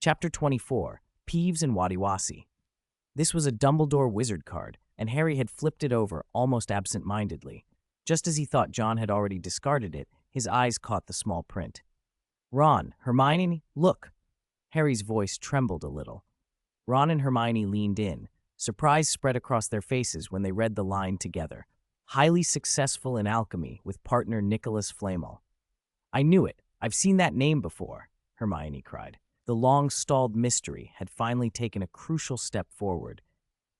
Chapter 24, Peeves and Wadiwasi. This was a Dumbledore wizard card, and Harry had flipped it over almost absent-mindedly. Just as he thought John had already discarded it, his eyes caught the small print. "Ron, Hermione, look!" Harry's voice trembled a little. Ron and Hermione leaned in. Surprise spread across their faces when they read the line together. "Highly successful in alchemy with partner Nicholas Flamel." "I knew it. I've seen that name before," Hermione cried. The long-stalled mystery had finally taken a crucial step forward.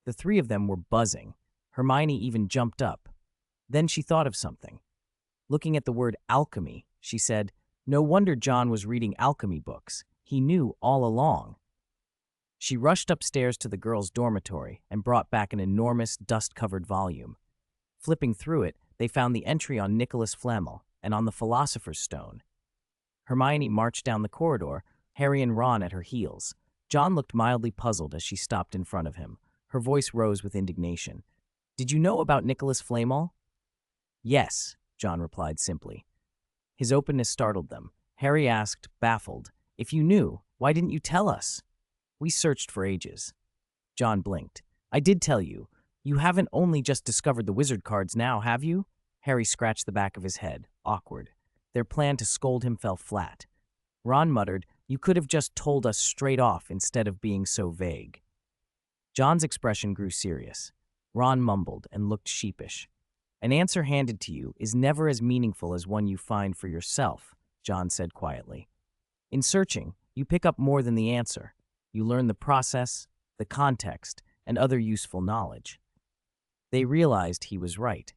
The three of them were buzzing. Hermione even jumped up. Then she thought of something. Looking at the word alchemy, she said, "No wonder John was reading alchemy books. He knew all along." She rushed upstairs to the girls' dormitory and brought back an enormous, dust-covered volume. Flipping through it, they found the entry on Nicholas Flamel and on the Philosopher's Stone. Hermione marched down the corridor, Harry and Ron at her heels. John looked mildly puzzled as she stopped in front of him. Her voice rose with indignation. "Did you know about Nicholas Flamel?" "Yes," John replied simply. His openness startled them. Harry asked, baffled, "If you knew, why didn't you tell us?" "We searched for ages." John blinked. "I did tell you. You haven't only just discovered the wizard cards now, have you?" Harry scratched the back of his head, awkward. Their plan to scold him fell flat. Ron muttered, "You could have just told us straight off instead of being so vague." John's expression grew serious. Ron mumbled and looked sheepish. "An answer handed to you is never as meaningful as one you find for yourself," John said quietly. "In searching, you pick up more than the answer. You learn the process, the context, and other useful knowledge." They realized he was right.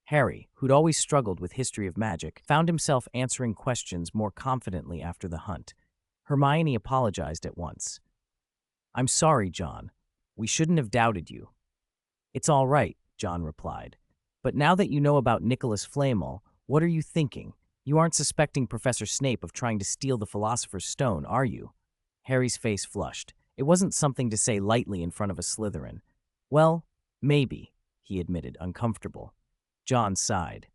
Harry, who'd always struggled with history of magic, found himself answering questions more confidently after the hunt. Hermione apologized at once. "I'm sorry, John. We shouldn't have doubted you." "It's all right," John replied. "But now that you know about Nicholas Flamel, what are you thinking? You aren't suspecting Professor Snape of trying to steal the Philosopher's Stone, are you?" Harry's face flushed. It wasn't something to say lightly in front of a Slytherin. "Well, maybe," he admitted, uncomfortable. John sighed.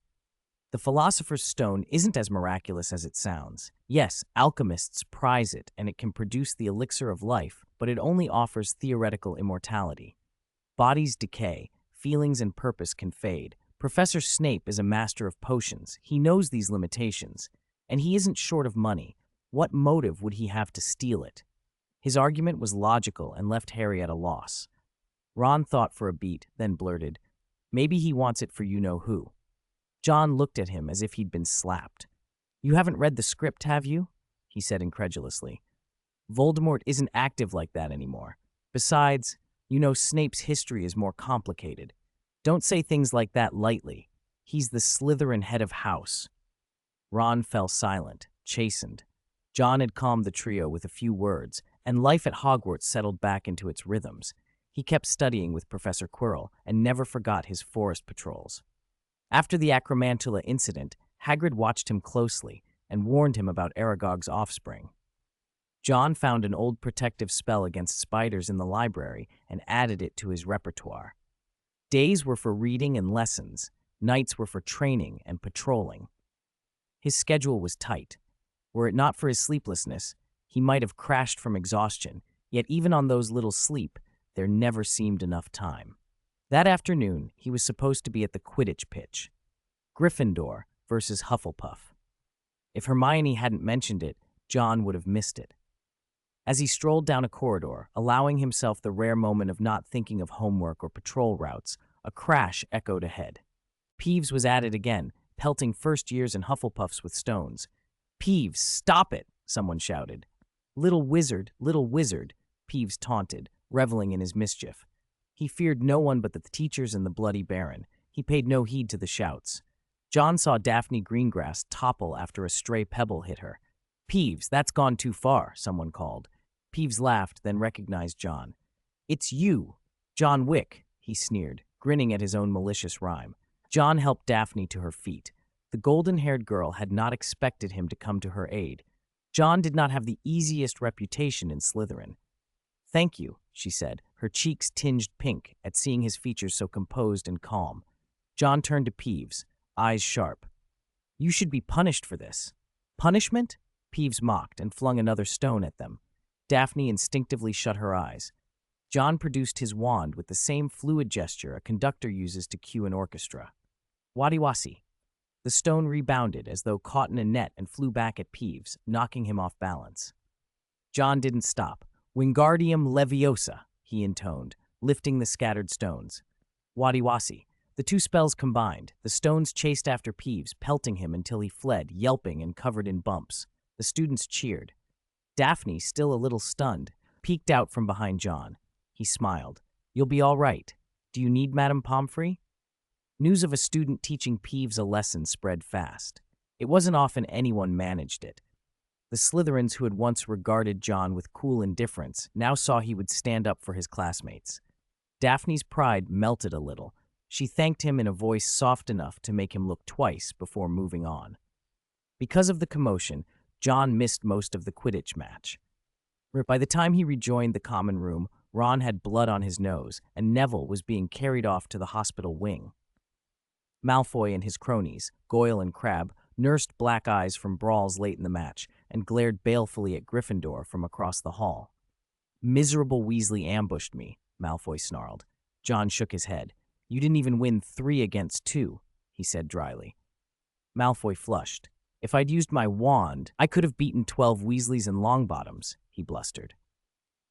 "The Philosopher's Stone isn't as miraculous as it sounds. Yes, alchemists prize it, and it can produce the elixir of life, but it only offers theoretical immortality. Bodies decay, feelings and purpose can fade. Professor Snape is a master of potions. He knows these limitations, and he isn't short of money. What motive would he have to steal it?" His argument was logical and left Harry at a loss. Ron thought for a beat, then blurted, "Maybe he wants it for you-know-who." John looked at him as if he'd been slapped. "You haven't read the script, have you?" he said incredulously. "Voldemort isn't active like that anymore. Besides, you know Snape's history is more complicated. Don't say things like that lightly. He's the Slytherin head of house." Ron fell silent, chastened. John had calmed the trio with a few words, and life at Hogwarts settled back into its rhythms. He kept studying with Professor Quirrell and never forgot his forest patrols. After the Acromantula incident, Hagrid watched him closely and warned him about Aragog's offspring. John found an old protective spell against spiders in the library and added it to his repertoire. Days were for reading and lessons. Nights were for training and patrolling. His schedule was tight. Were it not for his sleeplessness, he might have crashed from exhaustion, yet even on those little sleep, there never seemed enough time. That afternoon, he was supposed to be at the Quidditch pitch. Gryffindor versus Hufflepuff. If Hermione hadn't mentioned it, John would have missed it. As he strolled down a corridor, allowing himself the rare moment of not thinking of homework or patrol routes, a crash echoed ahead. Peeves was at it again, pelting first-years and Hufflepuffs with stones. "Peeves, stop it!" someone shouted. Little wizard," Peeves taunted, reveling in his mischief. He feared no one but the teachers and the Bloody Baron. He paid no heed to the shouts. John saw Daphne Greengrass topple after a stray pebble hit her. "Peeves, that's gone too far," someone called. Peeves laughed, then recognized John. "It's you, John Wick," he sneered, grinning at his own malicious rhyme. John helped Daphne to her feet. The golden-haired girl had not expected him to come to her aid. John did not have the easiest reputation in Slytherin. "Thank you," she said, her cheeks tinged pink at seeing his features so composed and calm. John turned to Peeves, eyes sharp. "You should be punished for this." "Punishment?" Peeves mocked and flung another stone at them. Daphne instinctively shut her eyes. John produced his wand with the same fluid gesture a conductor uses to cue an orchestra. Wadiwasi. The stone rebounded as though caught in a net and flew back at Peeves, knocking him off balance. John didn't stop. Wingardium Leviosa, he intoned, lifting the scattered stones. Wadiwasi. The two spells combined, the stones chased after Peeves, pelting him until he fled, yelping and covered in bumps. The students cheered. Daphne, still a little stunned, peeked out from behind John. He smiled. You'll be all right. Do you need Madame Pomfrey? News of a student teaching Peeves a lesson spread fast. It wasn't often anyone managed it. The Slytherins who had once regarded John with cool indifference now saw he would stand up for his classmates. Daphne's pride melted a little. She thanked him in a voice soft enough to make him look twice before moving on. Because of the commotion, John missed most of the Quidditch match. By the time he rejoined the common room, Ron had blood on his nose, and Neville was being carried off to the hospital wing. Malfoy and his cronies, Goyle and Crabbe, nursed black eyes from brawls late in the match and glared balefully at Gryffindor from across the hall. Miserable Weasley ambushed me, Malfoy snarled. John shook his head. You didn't even win 3 against 2, he said dryly. Malfoy flushed. If I'd used my wand, I could have beaten 12 Weasleys and Longbottoms, he blustered.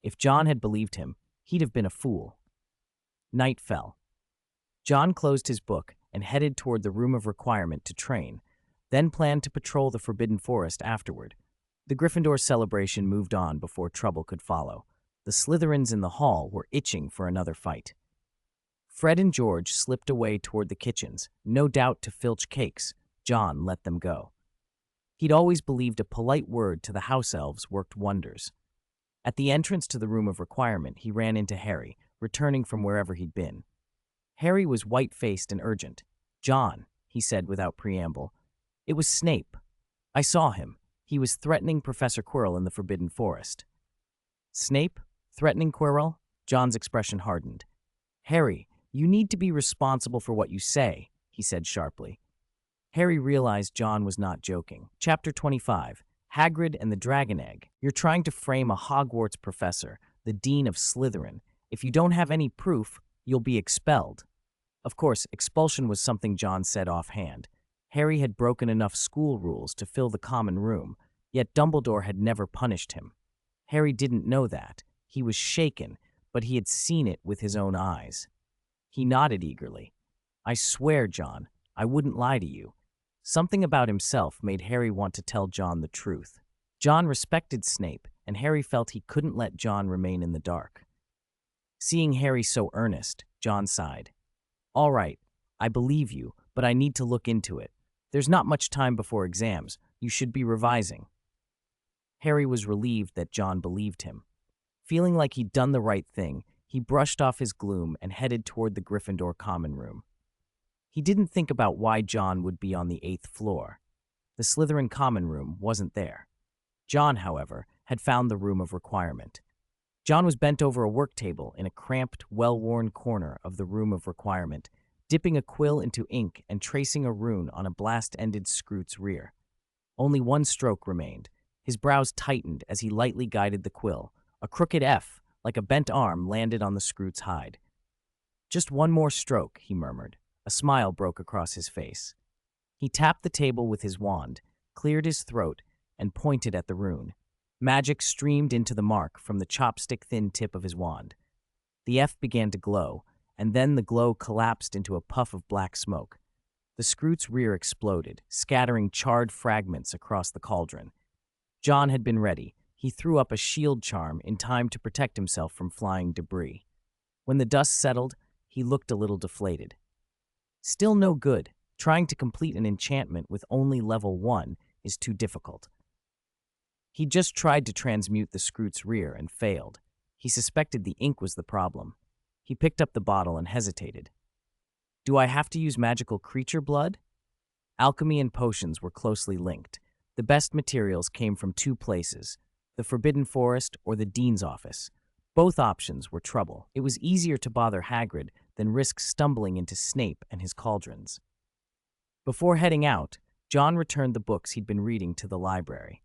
If John had believed him, he'd have been a fool. Night fell. John closed his book and headed toward the Room of Requirement to train, then planned to patrol the Forbidden Forest afterward. The Gryffindor celebration moved on before trouble could follow. The Slytherins in the hall were itching for another fight. Fred and George slipped away toward the kitchens, no doubt to filch cakes. John let them go. He'd always believed a polite word to the house elves worked wonders. At the entrance to the Room of Requirement, he ran into Harry, returning from wherever he'd been. Harry was white-faced and urgent. John, he said without preamble, it was Snape. I saw him. He was threatening Professor Quirrell in the Forbidden Forest. Snape? Threatening Quirrell? John's expression hardened. Harry, you need to be responsible for what you say, he said sharply. Harry realized John was not joking. Chapter 25. Hagrid and the Dragon Egg. You're trying to frame a Hogwarts professor, the Dean of Slytherin. If you don't have any proof, you'll be expelled. Of course, expulsion was something John said offhand. Harry had broken enough school rules to fill the common room, yet Dumbledore had never punished him. Harry didn't know that. He was shaken, but he had seen it with his own eyes. He nodded eagerly. I swear, John, I wouldn't lie to you. Something about himself made Harry want to tell John the truth. John respected Snape, and Harry felt he couldn't let John remain in the dark. Seeing Harry so earnest, John sighed. All right, I believe you, but I need to look into it. There's not much time before exams. You should be revising. Harry was relieved that John believed him. Feeling like he'd done the right thing, he brushed off his gloom and headed toward the Gryffindor common room. He didn't think about why John would be on the 8th floor. The Slytherin common room wasn't there. John, however, had found the Room of Requirement. John was bent over a work table in a cramped, well-worn corner of the Room of Requirement, dipping a quill into ink and tracing a rune on a blast-ended Scroot's rear. Only one stroke remained. His brows tightened as he lightly guided the quill. A crooked F, like a bent arm, landed on the Scroot's hide. Just one more stroke, he murmured. A smile broke across his face. He tapped the table with his wand, cleared his throat, and pointed at the rune. Magic streamed into the mark from the chopstick-thin tip of his wand. The F began to glow, and then the glow collapsed into a puff of black smoke. The Scroot's rear exploded, scattering charred fragments across the cauldron. John had been ready. He threw up a shield charm in time to protect himself from flying debris. When the dust settled, he looked a little deflated. Still no good. Trying to complete an enchantment with only level 1 is too difficult. He just tried to transmute the Scroot's rear and failed. He suspected the ink was the problem. He picked up the bottle and hesitated. Do I have to use magical creature blood? Alchemy and potions were closely linked. The best materials came from 2 places, the Forbidden Forest or the Dean's office. Both options were trouble. It was easier to bother Hagrid than risk stumbling into Snape and his cauldrons. Before heading out, John returned the books he'd been reading to the library.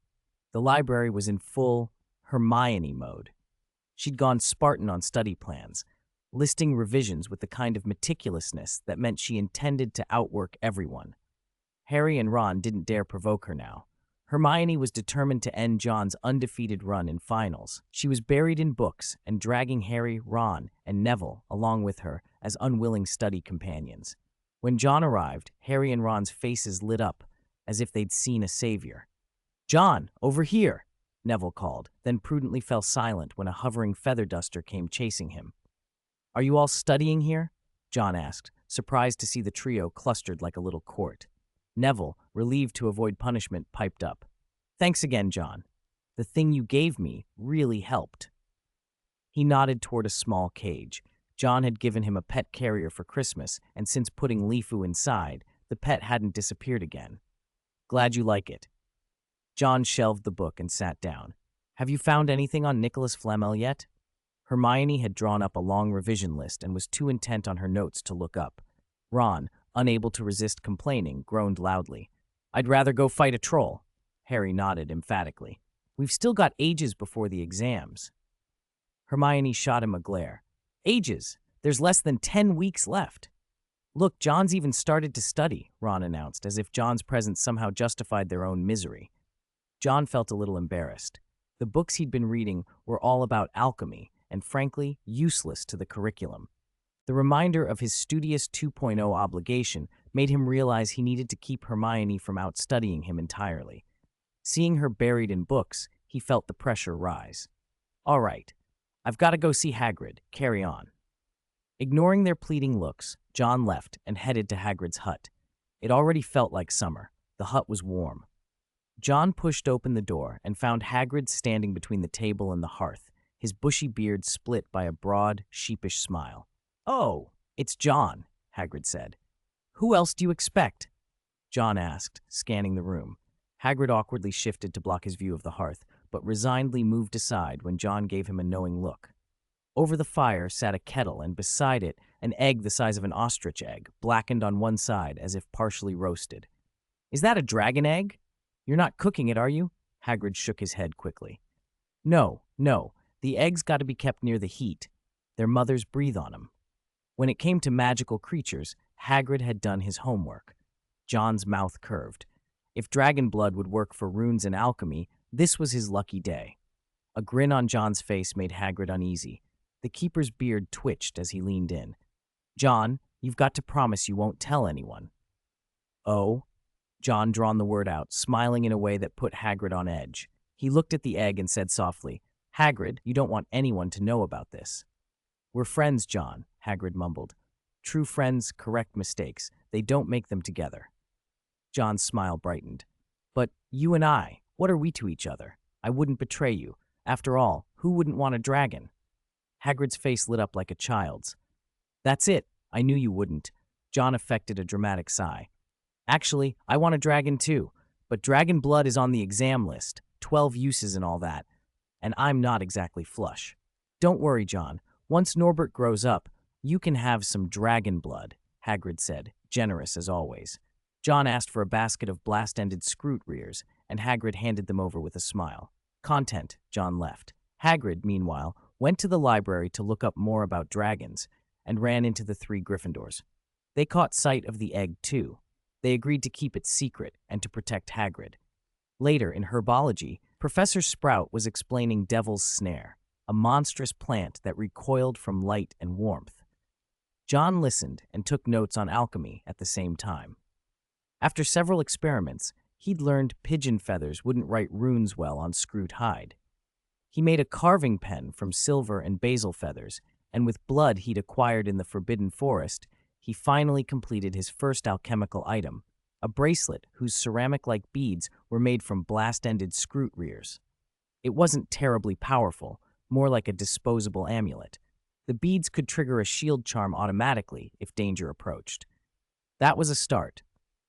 The library was in full, Hermione mode. She'd gone Spartan on study plans, listing revisions with the kind of meticulousness that meant she intended to outwork everyone. Harry and Ron didn't dare provoke her now. Hermione was determined to end John's undefeated run in finals. She was buried in books and dragging Harry, Ron, and Neville along with her as unwilling study companions. When John arrived, Harry and Ron's faces lit up as if they'd seen a savior. "John, over here!" Neville called, then prudently fell silent when a hovering feather duster came chasing him. "Are you all studying here?" John asked, surprised to see the trio clustered like a little court. Neville, relieved to avoid punishment, piped up. "Thanks again, John. The thing you gave me really helped." He nodded toward a small cage. John had given him a pet carrier for Christmas, and since putting Leafu inside, the pet hadn't disappeared again. "Glad you like it." John shelved the book and sat down. "Have you found anything on Nicholas Flamel yet?" Hermione had drawn up a long revision list and was too intent on her notes to look up. Ron, unable to resist complaining, groaned loudly. "I'd rather go fight a troll." Harry nodded emphatically. "We've still got ages before the exams." Hermione shot him a glare. "Ages? There's less than 10 weeks left." "Look, John's even started to study," Ron announced, as if John's presence somehow justified their own misery. John felt a little embarrassed. The books he'd been reading were all about alchemy, and frankly, useless to the curriculum. The reminder of his studious 2.0 obligation made him realize he needed to keep Hermione from outstudying him entirely. Seeing her buried in books, he felt the pressure rise. "All right, I've got to go see Hagrid. Carry on." Ignoring their pleading looks, John left and headed to Hagrid's hut. It already felt like summer. The hut was warm. John pushed open the door and found Hagrid standing between the table and the hearth, his bushy beard split by a broad, sheepish smile. "Oh, it's John," Hagrid said. "Who else do you expect?" John asked, scanning the room. Hagrid awkwardly shifted to block his view of the hearth, but resignedly moved aside when John gave him a knowing look. Over the fire sat a kettle, and beside it, an egg the size of an ostrich egg, blackened on one side as if partially roasted. "Is that a dragon egg? You're not cooking it, are you?" Hagrid shook his head quickly. No. The eggs got to be kept near the heat. Their mothers breathe on them." When it came to magical creatures, Hagrid had done his homework. John's mouth curved. If dragon blood would work for runes and alchemy, this was his lucky day. A grin on John's face made Hagrid uneasy. The keeper's beard twitched as he leaned in. "John, you've got to promise you won't tell anyone." "Oh?" John drawn the word out, smiling in a way that put Hagrid on edge. He looked at the egg and said softly, "Hagrid, you don't want anyone to know about this." "We're friends, John," Hagrid mumbled. "True friends correct mistakes. They don't make them together." John's smile brightened. "But you and I, what are we to each other? I wouldn't betray you. After all, who wouldn't want a dragon?" Hagrid's face lit up like a child's. "That's it. I knew you wouldn't." John affected a dramatic sigh. "Actually, I want a dragon too, but dragon blood is on the exam list, 12 uses and all that, and I'm not exactly flush." "Don't worry, John. Once Norbert grows up, you can have some dragon blood," Hagrid said, generous as always. John asked for a basket of blast-ended scroot rears, and Hagrid handed them over with a smile. Content, John left. Hagrid, meanwhile, went to the library to look up more about dragons, and ran into the 3 Gryffindors. They caught sight of the egg, too. They agreed to keep it secret and to protect Hagrid. Later, in herbology, Professor Sprout was explaining Devil's Snare, a monstrous plant that recoiled from light and warmth. John listened and took notes on alchemy at the same time. After several experiments, he'd learned pigeon feathers wouldn't write runes well on scroot hide. He made a carving pen from silver and basil feathers, and with blood he'd acquired in the Forbidden Forest, he finally completed his first alchemical item, a bracelet whose ceramic-like beads were made from blast-ended scroot rears. It wasn't terribly powerful, more like a disposable amulet. The beads could trigger a shield charm automatically if danger approached. That was a start.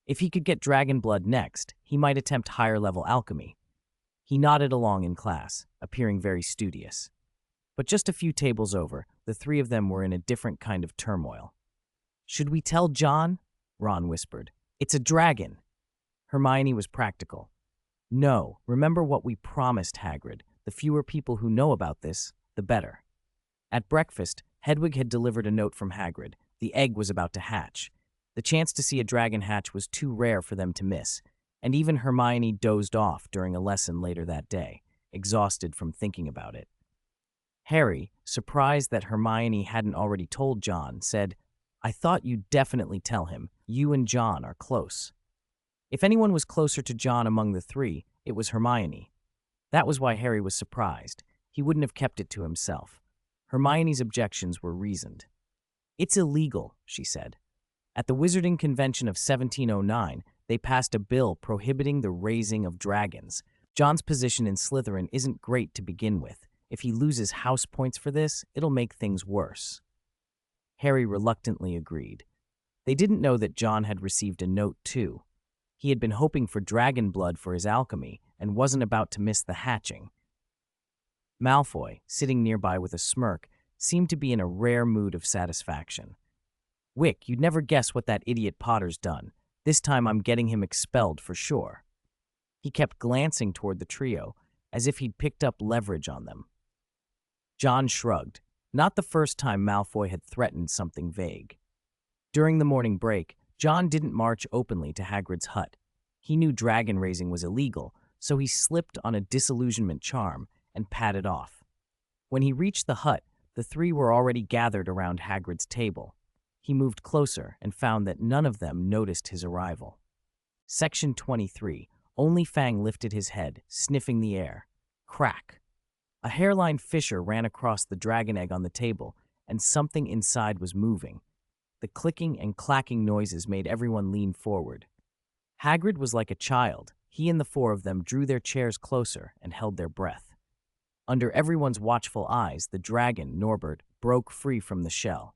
If he could get dragon blood next, he might attempt higher-level alchemy. He nodded along in class, appearing very studious. But just a few tables over, the 3 of them were in a different kind of turmoil. "Should we tell John?" Ron whispered. "It's a dragon." Hermione was practical. "No, remember what we promised, Hagrid. The fewer people who know about this, the better. At breakfast, Hedwig had delivered a note from Hagrid. The egg was about to hatch. The chance to see a dragon hatch was too rare for them to miss, and even Hermione dozed off during a lesson later that day, exhausted from thinking about it. Harry, surprised that Hermione hadn't already told John, said, "I thought you'd definitely tell him. You and John are close." If anyone was closer to John among the three, it was Hermione. That was why Harry was surprised. He wouldn't have kept it to himself. Hermione's objections were reasoned. "It's illegal," she said. "At the Wizarding Convention of 1709, they passed a bill prohibiting the raising of dragons. John's position in Slytherin isn't great to begin with. If he loses house points for this, it'll make things worse." Harry reluctantly agreed. They didn't know that John had received a note, too. He had been hoping for dragon blood for his alchemy and wasn't about to miss the hatching. Malfoy, sitting nearby with a smirk, seemed to be in a rare mood of satisfaction. "Wick, you'd never guess what that idiot Potter's done. This time I'm getting him expelled for sure." He kept glancing toward the trio, as if he'd picked up leverage on them. John shrugged. Not the first time Malfoy had threatened something vague. During the morning break, John didn't march openly to Hagrid's hut. He knew dragon raising was illegal, so he slipped on a disillusionment charm and padded off. When he reached the hut, the three were already gathered around Hagrid's table. He moved closer and found that none of them noticed his arrival. Section 23. Only Fang lifted his head, sniffing the air. Crack. A hairline fissure ran across the dragon egg on the table, and something inside was moving. The clicking and clacking noises made everyone lean forward. Hagrid was like a child. He and the four of them drew their chairs closer and held their breath. Under everyone's watchful eyes, the dragon, Norbert, broke free from the shell.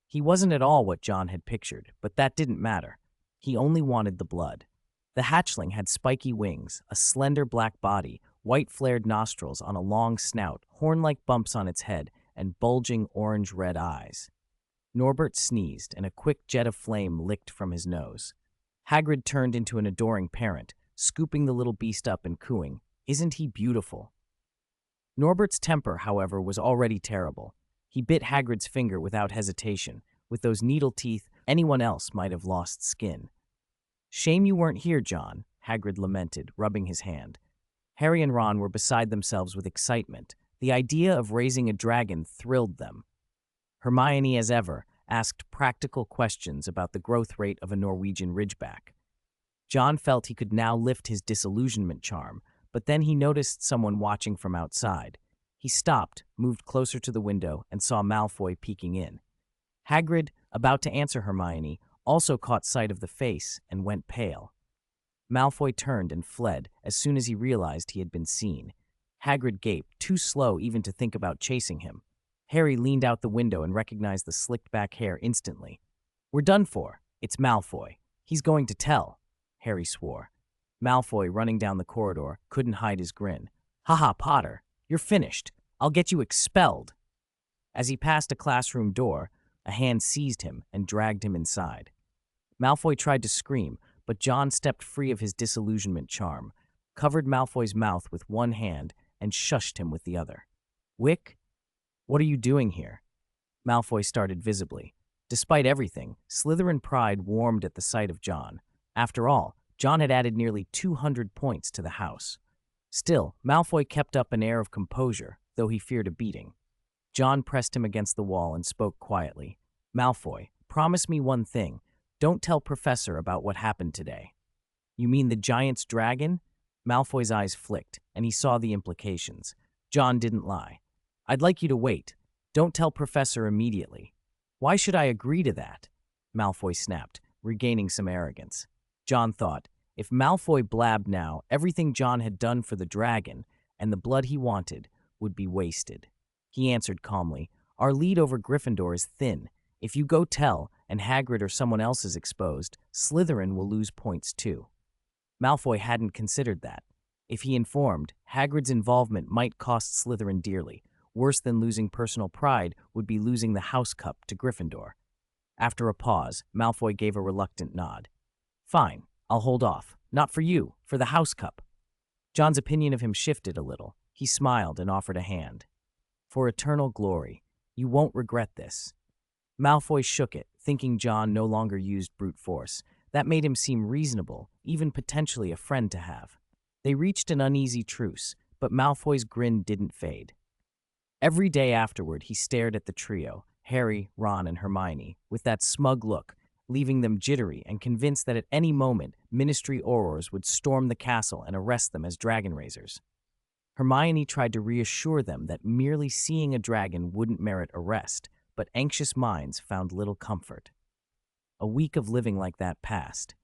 He wasn't at all what John had pictured, but that didn't matter. He only wanted the blood. The hatchling had spiky wings, a slender black body, white flared nostrils on a long snout, horn-like bumps on its head, and bulging orange-red eyes. Norbert sneezed, and a quick jet of flame licked from his nose. Hagrid turned into an adoring parent, scooping the little beast up and cooing, "Isn't he beautiful?" Norbert's temper, however, was already terrible. He bit Hagrid's finger without hesitation. With those needle teeth, anyone else might have lost skin. "Shame you weren't here, John," Hagrid lamented, rubbing his hand. Harry and Ron were beside themselves with excitement. The idea of raising a dragon thrilled them. Hermione, as ever, asked practical questions about the growth rate of a Norwegian ridgeback. John felt he could now lift his disillusionment charm, but then he noticed someone watching from outside. He stopped, moved closer to the window, and saw Malfoy peeking in. Hagrid, about to answer Hermione, also caught sight of the face and went pale. Malfoy turned and fled as soon as he realized he had been seen. Hagrid gaped, too slow even to think about chasing him. Harry leaned out the window and recognized the slicked-back hair instantly. "We're done for. It's Malfoy. He's going to tell," Harry swore. Malfoy, running down the corridor, couldn't hide his grin. "Haha, Potter, you're finished. I'll get you expelled." As he passed a classroom door, a hand seized him and dragged him inside. Malfoy tried to scream, but John stepped free of his disillusionment charm, covered Malfoy's mouth with one hand, and shushed him with the other. "Wick, what are you doing here?" Malfoy started visibly. Despite everything, Slytherin pride warmed at the sight of John. After all, John had added nearly 200 points to the house. Still, Malfoy kept up an air of composure, though he feared a beating. John pressed him against the wall and spoke quietly. "Malfoy, promise me one thing. Don't tell Professor about what happened today." "You mean the giant's dragon?" Malfoy's eyes flicked, and he saw the implications. John didn't lie. "I'd like you to wait. Don't tell Professor immediately." "Why should I agree to that?" Malfoy snapped, regaining some arrogance. John thought, if Malfoy blabbed now, everything John had done for the dragon, and the blood he wanted, would be wasted. He answered calmly, "Our lead over Gryffindor is thin. If you go tell, and Hagrid or someone else is exposed, Slytherin will lose points too." Malfoy hadn't considered that. If he informed, Hagrid's involvement might cost Slytherin dearly. Worse than losing personal pride would be losing the House Cup to Gryffindor. After a pause, Malfoy gave a reluctant nod. "Fine, I'll hold off. Not for you, for the House Cup." John's opinion of him shifted a little. He smiled and offered a hand. For eternal glory, you won't regret this. Malfoy shook it, thinking John no longer used brute force. That made him seem reasonable, even potentially a friend to have. They reached an uneasy truce, but Malfoy's grin didn't fade. Every day afterward, he stared at the trio, Harry, Ron, and Hermione, with that smug look, leaving them jittery and convinced that at any moment, Ministry Aurors would storm the castle and arrest them as dragon raisers. Hermione tried to reassure them that merely seeing a dragon wouldn't merit arrest, but anxious minds found little comfort. A week of living like that passed.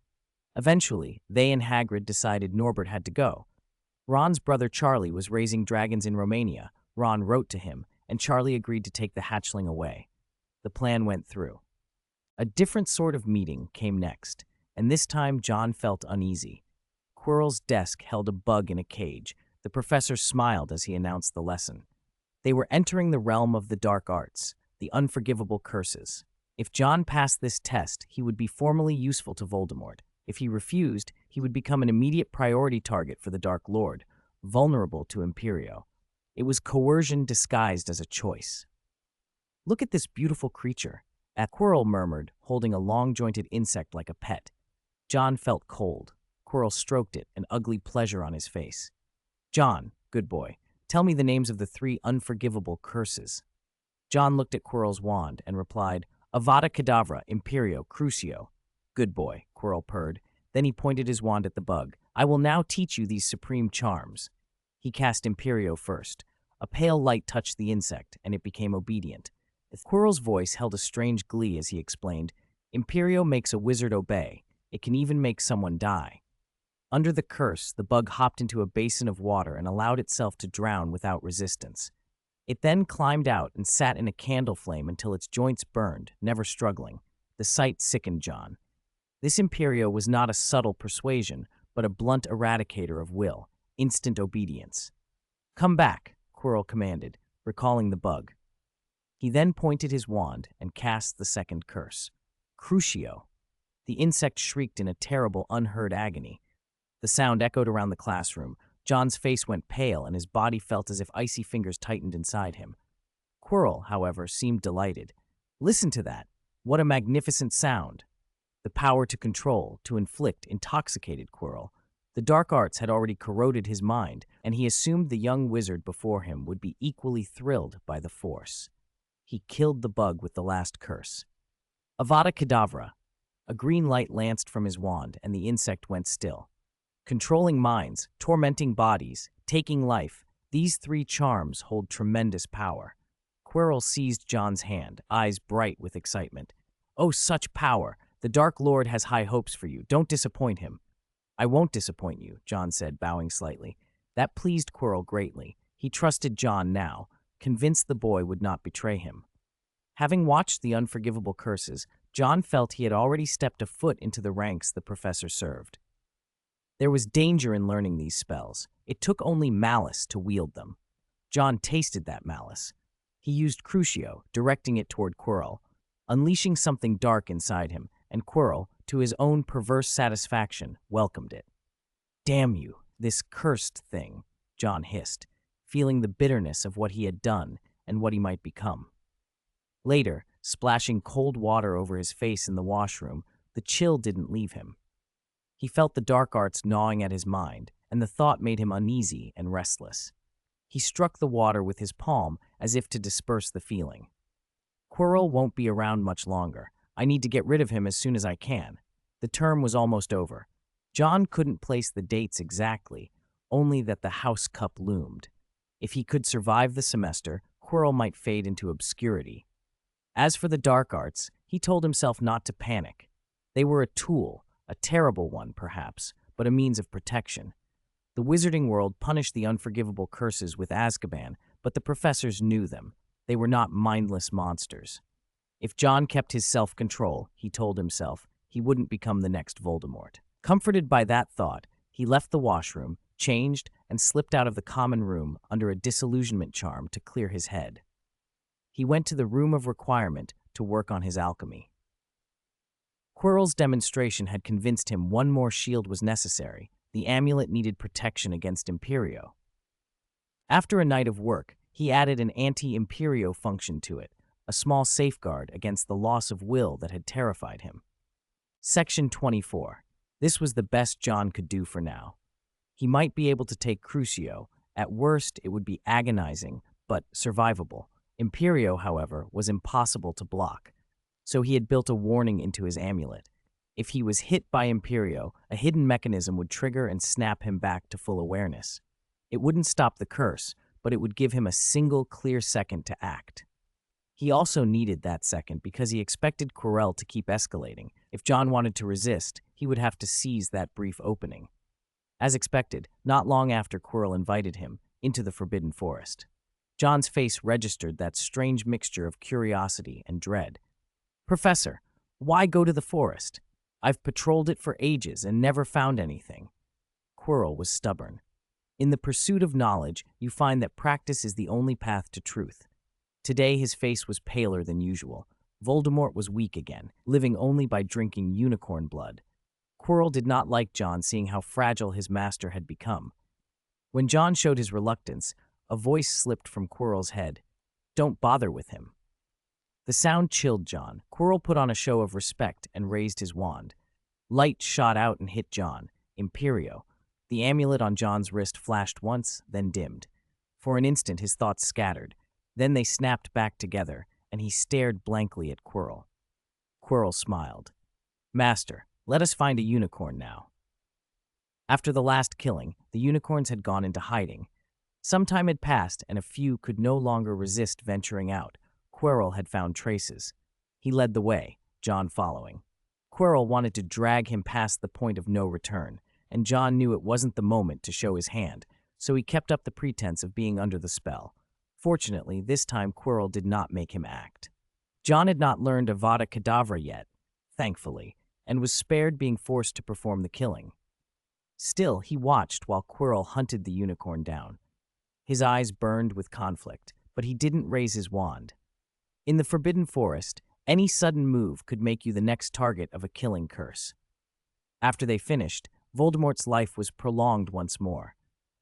Eventually, they and Hagrid decided Norbert had to go. Ron's brother Charlie was raising dragons in Romania. Ron wrote to him, and Charlie agreed to take the hatchling away. The plan went through. A different sort of meeting came next, and this time John felt uneasy. Quirrell's desk held a bug in a cage. The professor smiled as he announced the lesson. They were entering the realm of the dark arts, the unforgivable curses. If John passed this test, he would be formally useful to Voldemort. If he refused, he would become an immediate priority target for the Dark Lord, vulnerable to Imperio. It was coercion disguised as a choice. "Look at this beautiful creature," a Quirrell murmured, holding a long-jointed insect like a pet. John felt cold. Quirrell stroked it, an ugly pleasure on his face. "John, good boy, tell me the names of the 3 unforgivable curses." John looked at Quirrell's wand and replied, "Avada Kedavra, Imperio, Crucio." "Good boy," Quirrell purred. Then he pointed his wand at the bug. "I will now teach you these supreme charms." He cast Imperio first. A pale light touched the insect, and it became obedient. Quirrell's voice held a strange glee as he explained, "Imperio makes a wizard obey. It can even make someone die." Under the curse, the bug hopped into a basin of water and allowed itself to drown without resistance. It then climbed out and sat in a candle flame until its joints burned, never struggling. The sight sickened John. This Imperio was not a subtle persuasion, but a blunt eradicator of will, instant obedience. "Come back," Quirrell commanded, recalling the bug. He then pointed his wand and cast the second curse. Crucio. The insect shrieked in a terrible, unheard agony. The sound echoed around the classroom. John's face went pale and his body felt as if icy fingers tightened inside him. Quirrell, however, seemed delighted. "Listen to that. What a magnificent sound." The power to control, to inflict, intoxicated Quirrell. The dark arts had already corroded his mind, and he assumed the young wizard before him would be equally thrilled by the force. He killed the bug with the last curse. Avada Kedavra. A green light lanced from his wand, and the insect went still. Controlling minds, tormenting bodies, taking life, these 3 charms hold tremendous power. Quirrell seized John's hand, eyes bright with excitement. "Oh, such power! The Dark Lord has high hopes for you. Don't disappoint him." "I won't disappoint you," John said, bowing slightly. That pleased Quirrell greatly. He trusted John now, convinced the boy would not betray him. Having watched the unforgivable curses, John felt he had already stepped a foot into the ranks the professor served. There was danger in learning these spells. It took only malice to wield them. John tasted that malice. He used Crucio, directing it toward Quirrell, unleashing something dark inside him, and Quirrell, to his own perverse satisfaction, welcomed it. "Damn you, this cursed thing," John hissed, feeling the bitterness of what he had done and what he might become. Later, splashing cold water over his face in the washroom, the chill didn't leave him. He felt the dark arts gnawing at his mind, and the thought made him uneasy and restless. He struck the water with his palm as if to disperse the feeling. "Quirrell won't be around much longer. I need to get rid of him as soon as I can." The term was almost over. John couldn't place the dates exactly, only that the house cup loomed. If he could survive the semester, Quirrell might fade into obscurity. As for the dark arts, he told himself not to panic. They were a tool, a terrible one perhaps, but a means of protection. The wizarding world punished the unforgivable curses with Azkaban, but the professors knew them. They were not mindless monsters. If John kept his self-control, he told himself, he wouldn't become the next Voldemort. Comforted by that thought, he left the washroom, changed, and slipped out of the common room under a disillusionment charm to clear his head. He went to the room of requirement to work on his alchemy. Quirrell's demonstration had convinced him one more shield was necessary. The amulet needed protection against Imperio. After a night of work, he added an anti-imperio function to it, a small safeguard against the loss of will that had terrified him. Section 24. This was the best John could do for now. He might be able to take Crucio. At worst, it would be agonizing, but survivable. Imperio, however, was impossible to block, so he had built a warning into his amulet. If he was hit by Imperio, a hidden mechanism would trigger and snap him back to full awareness. It wouldn't stop the curse, but it would give him a single clear second to act. He also needed that second because he expected Quirrell to keep escalating. If John wanted to resist, he would have to seize that brief opening. As expected, not long after Quirrell invited him into the Forbidden Forest, John's face registered that strange mixture of curiosity and dread. "Professor, why go to the forest? I've patrolled it for ages and never found anything." Quirrell was stubborn. In the pursuit of knowledge, you find that practice is the only path to truth. Today his face was paler than usual. Voldemort was weak again, living only by drinking unicorn blood. Quirrell did not like John seeing how fragile his master had become. When John showed his reluctance, a voice slipped from Quirrell's head. "Don't bother with him." The sound chilled John. Quirrell put on a show of respect and raised his wand. Light shot out and hit John. Imperio. The amulet on John's wrist flashed once, then dimmed. For an instant his thoughts scattered. Then they snapped back together, and he stared blankly at Quirrell. Quirrell smiled. "Master, let us find a unicorn now." After the last killing, the unicorns had gone into hiding. Some time had passed, and a few could no longer resist venturing out. Quirrell had found traces. He led the way, John following. Quirrell wanted to drag him past the point of no return, and John knew it wasn't the moment to show his hand, so he kept up the pretense of being under the spell. Fortunately, this time Quirrell did not make him act. John had not learned Avada Kedavra yet, thankfully, and was spared being forced to perform the killing. Still, he watched while Quirrell hunted the unicorn down. His eyes burned with conflict, but he didn't raise his wand. In the Forbidden Forest, any sudden move could make you the next target of a killing curse. After they finished, Voldemort's life was prolonged once more.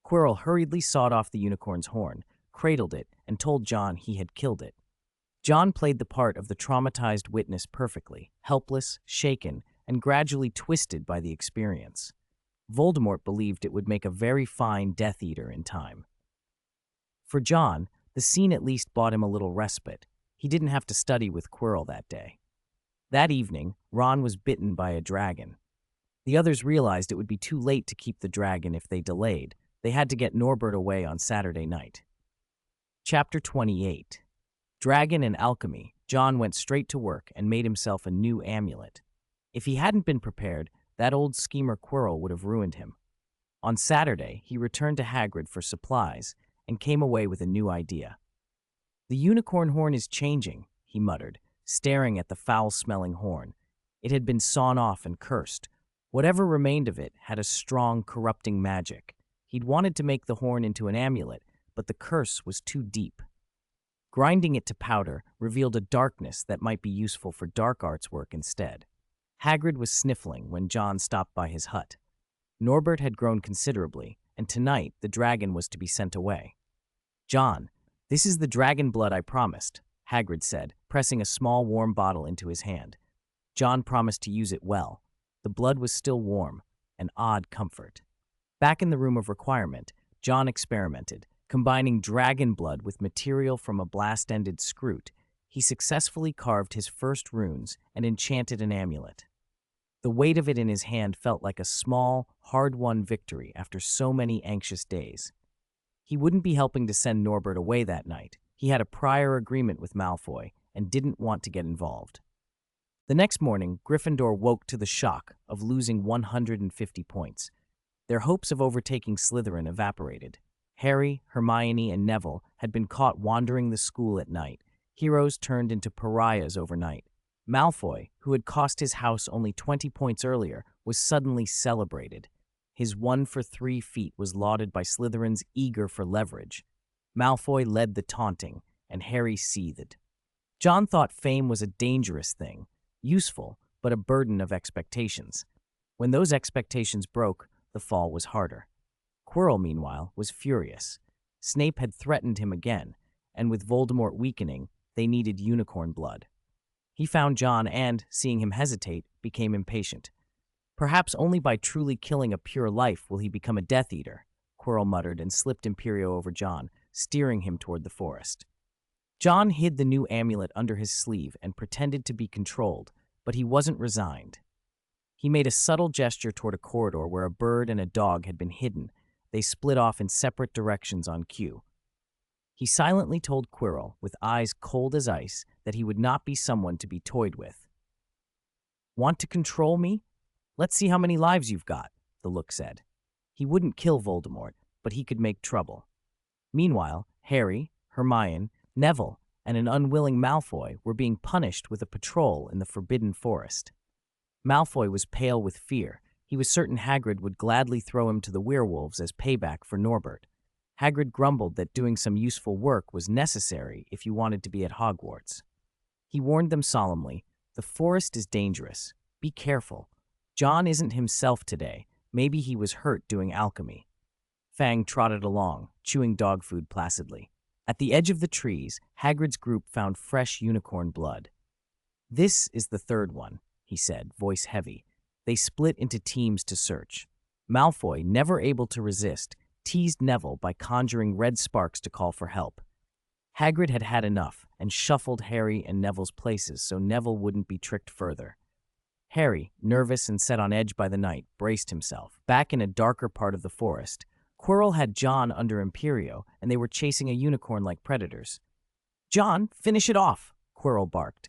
Quirrell hurriedly sawed off the unicorn's horn, cradled it, and told John he had killed it. John played the part of the traumatized witness perfectly, helpless, shaken, and gradually twisted by the experience. Voldemort believed it would make a very fine Death Eater in time. For John, the scene at least bought him a little respite. He didn't have to study with Quirrell that day. That evening, Ron was bitten by a dragon. The others realized it would be too late to keep the dragon if they delayed. They had to get Norbert away on Saturday night. Chapter 28. Dragon and Alchemy. John went straight to work and made himself a new amulet. If he hadn't been prepared, that old schemer Quirrell would have ruined him. On Saturday, he returned to Hagrid for supplies and came away with a new idea. "The unicorn horn is changing," he muttered, staring at the foul-smelling horn. It had been sawn off and cursed. Whatever remained of it had a strong, corrupting magic. He'd wanted to make the horn into an amulet, but the curse was too deep. Grinding it to powder revealed a darkness that might be useful for dark arts work instead. Hagrid was sniffling when John stopped by his hut. Norbert had grown considerably, and tonight the dragon was to be sent away. "John, this is the dragon blood I promised," Hagrid said, pressing a small warm bottle into his hand. John promised to use it well. The blood was still warm, an odd comfort. Back in the room of requirement, John experimented. Combining dragon blood with material from a blast-ended scroot, he successfully carved his first runes and enchanted an amulet. The weight of it in his hand felt like a small, hard-won victory after so many anxious days. He wouldn't be helping to send Norbert away that night. He had a prior agreement with Malfoy and didn't want to get involved. The next morning, Gryffindor woke to the shock of losing 150 points. Their hopes of overtaking Slytherin evaporated. Harry, Hermione, and Neville had been caught wandering the school at night. Heroes turned into pariahs overnight. Malfoy, who had cost his house only 20 points earlier, was suddenly celebrated. His 1-for-3 feat was lauded by Slytherins eager for leverage. Malfoy led the taunting, and Harry seethed. John thought fame was a dangerous thing, useful, but a burden of expectations. When those expectations broke, the fall was harder. Quirrell, meanwhile, was furious. Snape had threatened him again, and with Voldemort weakening, they needed unicorn blood. He found John and, seeing him hesitate, became impatient. Perhaps only by truly killing a pure life will he become a Death Eater, Quirrell muttered and slipped Imperio over John, steering him toward the forest. John hid the new amulet under his sleeve and pretended to be controlled, but he wasn't resigned. He made a subtle gesture toward a corridor where a bird and a dog had been hidden. They split off in separate directions on cue. He silently told Quirrell, with eyes cold as ice, that he would not be someone to be toyed with. "Want to control me? Let's see how many lives you've got," the Look said. He wouldn't kill Voldemort, but he could make trouble. Meanwhile, Harry, Hermione, Neville, and an unwilling Malfoy were being punished with a patrol in the Forbidden Forest. Malfoy was pale with fear. He was certain Hagrid would gladly throw him to the werewolves as payback for Norbert. Hagrid grumbled that doing some useful work was necessary if you wanted to be at Hogwarts. He warned them solemnly, "The forest is dangerous. Be careful. John isn't himself today. Maybe he was hurt doing alchemy." Fang trotted along, chewing dog food placidly. At the edge of the trees, Hagrid's group found fresh unicorn blood. "This is the third one," he said, voice heavy. They split into teams to search. Malfoy, never able to resist, teased Neville by conjuring red sparks to call for help. Hagrid had had enough and shuffled Harry and Neville's places so Neville wouldn't be tricked further. Harry, nervous and set on edge by the night, braced himself. Back in a darker part of the forest, Quirrell had John under Imperio, and they were chasing a unicorn like predators. "John, finish it off!" Quirrell barked.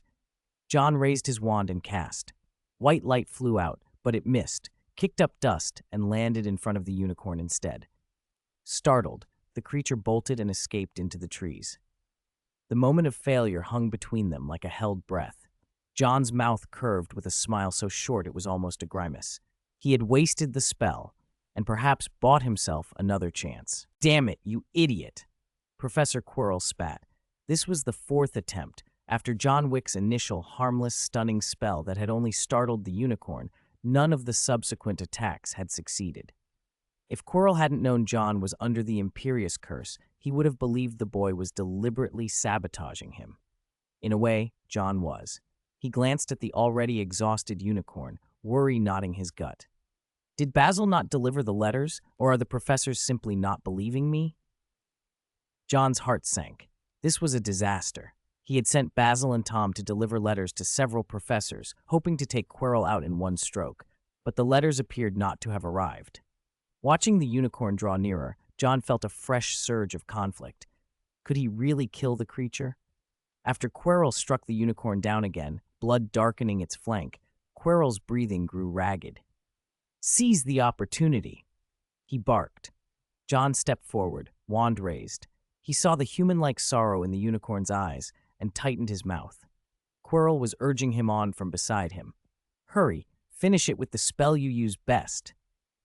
John raised his wand and cast. White light flew out, but it missed, kicked up dust, and landed in front of the unicorn instead. Startled, the creature bolted and escaped into the trees. The moment of failure hung between them like a held breath. John's mouth curved with a smile so short it was almost a grimace. He had wasted the spell, and perhaps bought himself another chance. "Damn it, you idiot!" Professor Quirrell spat. This was the fourth attempt. After John Wick's initial harmless, stunning spell that had only startled the unicorn, none of the subsequent attacks had succeeded. If Quirrell hadn't known John was under the Imperious Curse, he would have believed the boy was deliberately sabotaging him. In a way, John was. He glanced at the already exhausted unicorn, worry knotting his gut. Did Basil not deliver the letters, or are the professors simply not believing me? John's heart sank. This was a disaster. He had sent Basil and Tom to deliver letters to several professors, hoping to take Quirrell out in one stroke, but the letters appeared not to have arrived. Watching the unicorn draw nearer, John felt a fresh surge of conflict. Could he really kill the creature? After Quirrell struck the unicorn down again, blood darkening its flank, Quirrell's breathing grew ragged. "Seize the opportunity," he barked. John stepped forward, wand raised. He saw the human-like sorrow in the unicorn's eyes and tightened his mouth. Quirrell was urging him on from beside him. "Hurry, finish it with the spell you use best."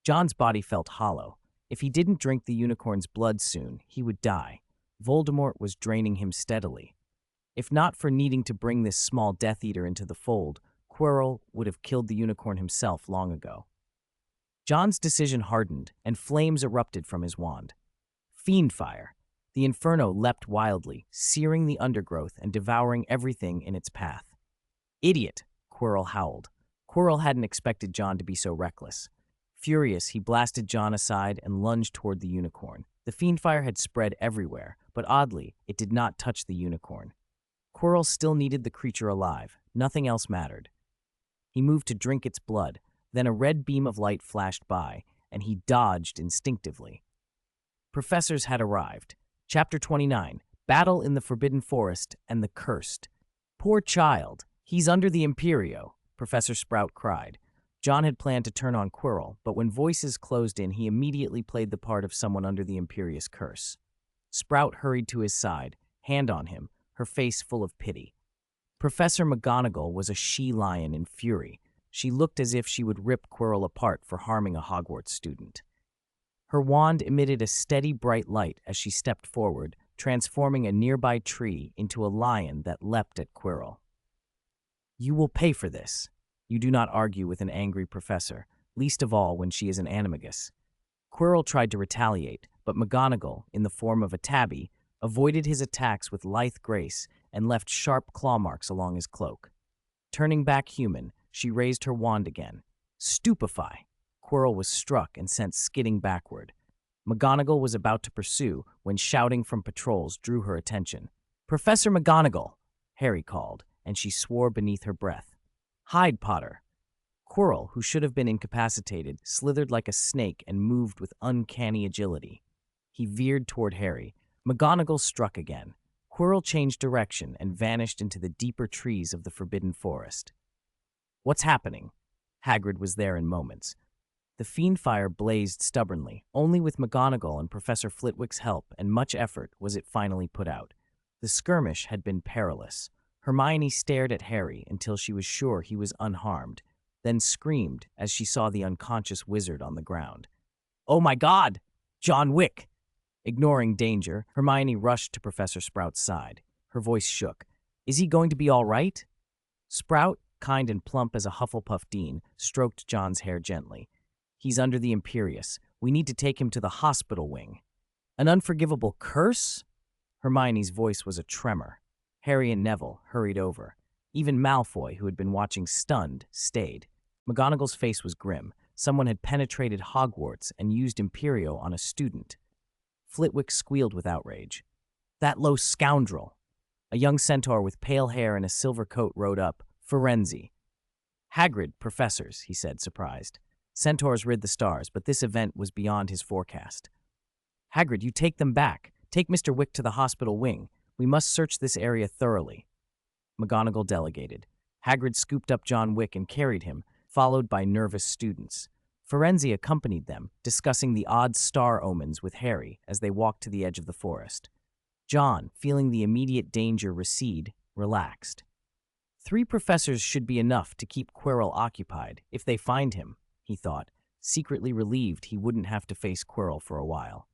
John's body felt hollow. If he didn't drink the unicorn's blood soon, he would die. Voldemort was draining him steadily. If not for needing to bring this small Death Eater into the fold, Quirrell would have killed the unicorn himself long ago. John's decision hardened, and flames erupted from his wand. Fiend fire. The inferno leapt wildly, searing the undergrowth and devouring everything in its path. "Idiot!" Quirrell howled. Quirrell hadn't expected John to be so reckless. Furious, he blasted John aside and lunged toward the unicorn. The fiend fire had spread everywhere, but oddly, it did not touch the unicorn. Quirrell still needed the creature alive. Nothing else mattered. He moved to drink its blood. Then a red beam of light flashed by, and he dodged instinctively. Professors had arrived. Chapter 29, Battle in the Forbidden Forest and the Cursed. "Poor child, he's under the Imperio," Professor Sprout cried. John had planned to turn on Quirrell, but when voices closed in, he immediately played the part of someone under the Imperious Curse. Sprout hurried to his side, hand on him, her face full of pity. Professor McGonagall was a she-lion in fury. She looked as if she would rip Quirrell apart for harming a Hogwarts student. Her wand emitted a steady, bright light as she stepped forward, transforming a nearby tree into a lion that leapt at Quirrell. "You will pay for this." You do not argue with an angry professor, least of all when she is an animagus. Quirrell tried to retaliate, but McGonagall, in the form of a tabby, avoided his attacks with lithe grace and left sharp claw marks along his cloak. Turning back human, she raised her wand again. Stupefy! Quirrell was struck and sent skidding backward. McGonagall was about to pursue when shouting from patrols drew her attention. "Professor McGonagall!" Harry called, and she swore beneath her breath. "Hide, Potter!" Quirrell, who should have been incapacitated, slithered like a snake and moved with uncanny agility. He veered toward Harry. McGonagall struck again. Quirrell changed direction and vanished into the deeper trees of the Forbidden Forest. "What's happening?" Hagrid was there in moments. The fiend fire blazed stubbornly. Only with McGonagall and Professor Flitwick's help and much effort was it finally put out. The skirmish had been perilous. Hermione stared at Harry until she was sure he was unharmed, then screamed as she saw the unconscious wizard on the ground. "Oh my God! John Wick!" Ignoring danger, Hermione rushed to Professor Sprout's side. Her voice shook. "Is he going to be all right?" Sprout, kind and plump as a Hufflepuff dean, stroked John's hair gently. "He's under the Imperius. We need to take him to the hospital wing." "An unforgivable curse?" Hermione's voice was a tremor. Harry and Neville hurried over. Even Malfoy, who had been watching stunned, stayed. McGonagall's face was grim. Someone had penetrated Hogwarts and used Imperio on a student. Flitwick squealed with outrage. "That low scoundrel!" A young centaur with pale hair and a silver coat rode up. "Firenze." "Hagrid, professors," he said, surprised. Centaurs rid the stars, but this event was beyond his forecast. "Hagrid, you take them back. Take Mr. Wick to the hospital wing. We must search this area thoroughly." McGonagall delegated. Hagrid scooped up John Wick and carried him, followed by nervous students. Firenze accompanied them, discussing the odd star omens with Harry as they walked to the edge of the forest. John, feeling the immediate danger recede, relaxed. 3 professors should be enough to keep Quirrell occupied, if they find him, he thought, secretly relieved he wouldn't have to face Quirrell for a while.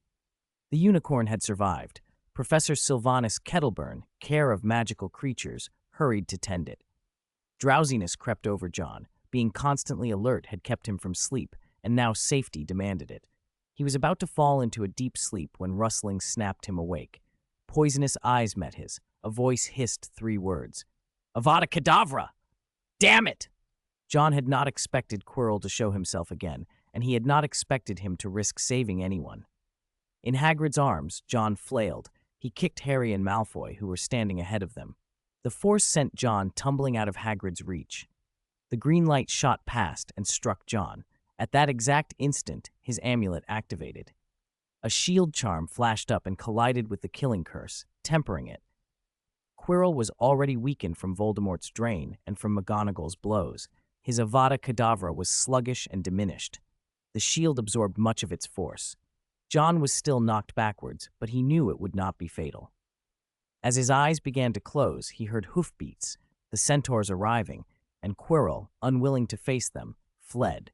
The unicorn had survived. Professor Sylvanus Kettleburn, care of magical creatures, hurried to tend it. Drowsiness crept over John. Being constantly alert had kept him from sleep, and now safety demanded it. He was about to fall into a deep sleep when rustling snapped him awake. Poisonous eyes met his. A voice hissed 3 words. "Avada Kedavra! Damn it!" John had not expected Quirrell to show himself again, and he had not expected him to risk saving anyone. In Hagrid's arms, John flailed. He kicked Harry and Malfoy, who were standing ahead of them. The force sent John tumbling out of Hagrid's reach. The green light shot past and struck John. At that exact instant, his amulet activated. A shield charm flashed up and collided with the killing curse, tempering it. Quirrell was already weakened from Voldemort's drain and from McGonagall's blows. His Avada Kedavra was sluggish and diminished. The shield absorbed much of its force. John was still knocked backwards, but he knew it would not be fatal. As his eyes began to close, he heard hoofbeats, the centaurs arriving, and Quirrell, unwilling to face them, fled.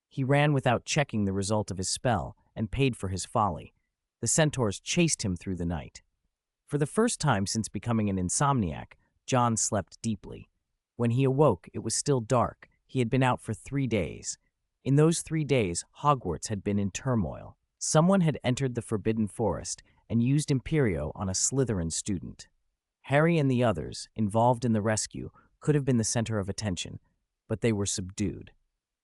He ran without checking the result of his spell and paid for his folly. The centaurs chased him through the night. For the first time since becoming an insomniac, John slept deeply. When he awoke, it was still dark. He had been out for 3 days. In those 3 days, Hogwarts had been in turmoil. Someone had entered the Forbidden Forest and used Imperio on a Slytherin student. Harry and the others, involved in the rescue, could have been the center of attention, but they were subdued.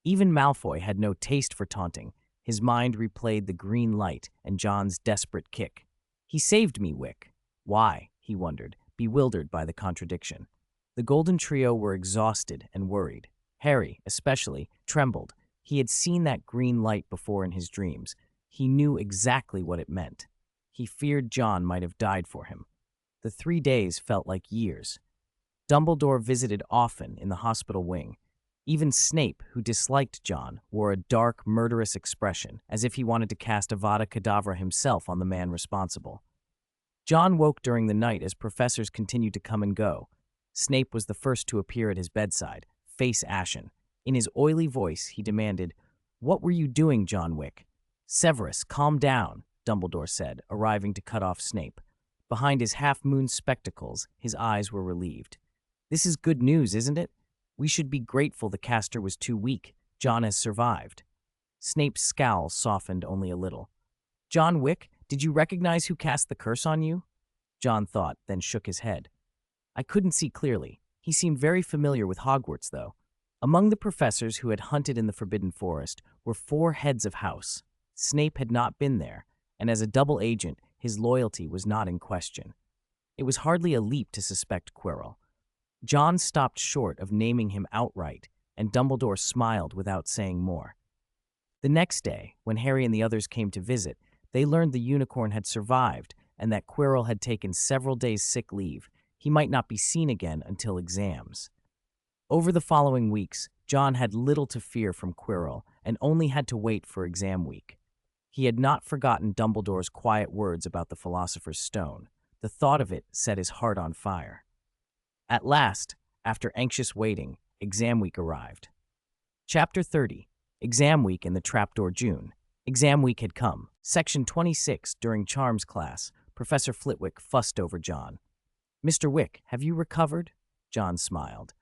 Even Malfoy had no taste for taunting. His mind replayed the green light and John's desperate kick. "He saved me, Wick." Why? He wondered, bewildered by the contradiction. The Golden Trio were exhausted and worried. Harry, especially, trembled. He had seen that green light before in his dreams. He knew exactly what it meant. He feared John might have died for him. The 3 days felt like years. Dumbledore visited often in the hospital wing. Even Snape, who disliked John, wore a dark, murderous expression, as if he wanted to cast Avada Kedavra himself on the man responsible. John woke during the night as professors continued to come and go. Snape was the first to appear at his bedside, face ashen. In his oily voice, he demanded, "What were you doing, John Wick?" "Severus, calm down," Dumbledore said, arriving to cut off Snape. Behind his half-moon spectacles, his eyes were relieved. "This is good news, isn't it? We should be grateful the caster was too weak. John has survived." Snape's scowl softened only a little. John Wick, did you recognize who cast the curse on you? John thought, then shook his head. I couldn't see clearly. He seemed very familiar with Hogwarts, though. Among the professors who had hunted in the Forbidden Forest were 4 heads of house. Snape had not been there, and as a double agent, his loyalty was not in question. It was hardly a leap to suspect Quirrell. John stopped short of naming him outright, and Dumbledore smiled without saying more. The next day, when Harry and the others came to visit, they learned the unicorn had survived and that Quirrell had taken several days' sick leave. He might not be seen again until exams. Over the following weeks, John had little to fear from Quirrell and only had to wait for exam week. He had not forgotten Dumbledore's quiet words about the Philosopher's Stone. The thought of it set his heart on fire. At last, after anxious waiting, exam week arrived. Chapter 30. Exam week in the Trapdoor June. Exam week had come. Section 26, during Charms class, Professor Flitwick fussed over John. Mr. Wick, have you recovered? John smiled.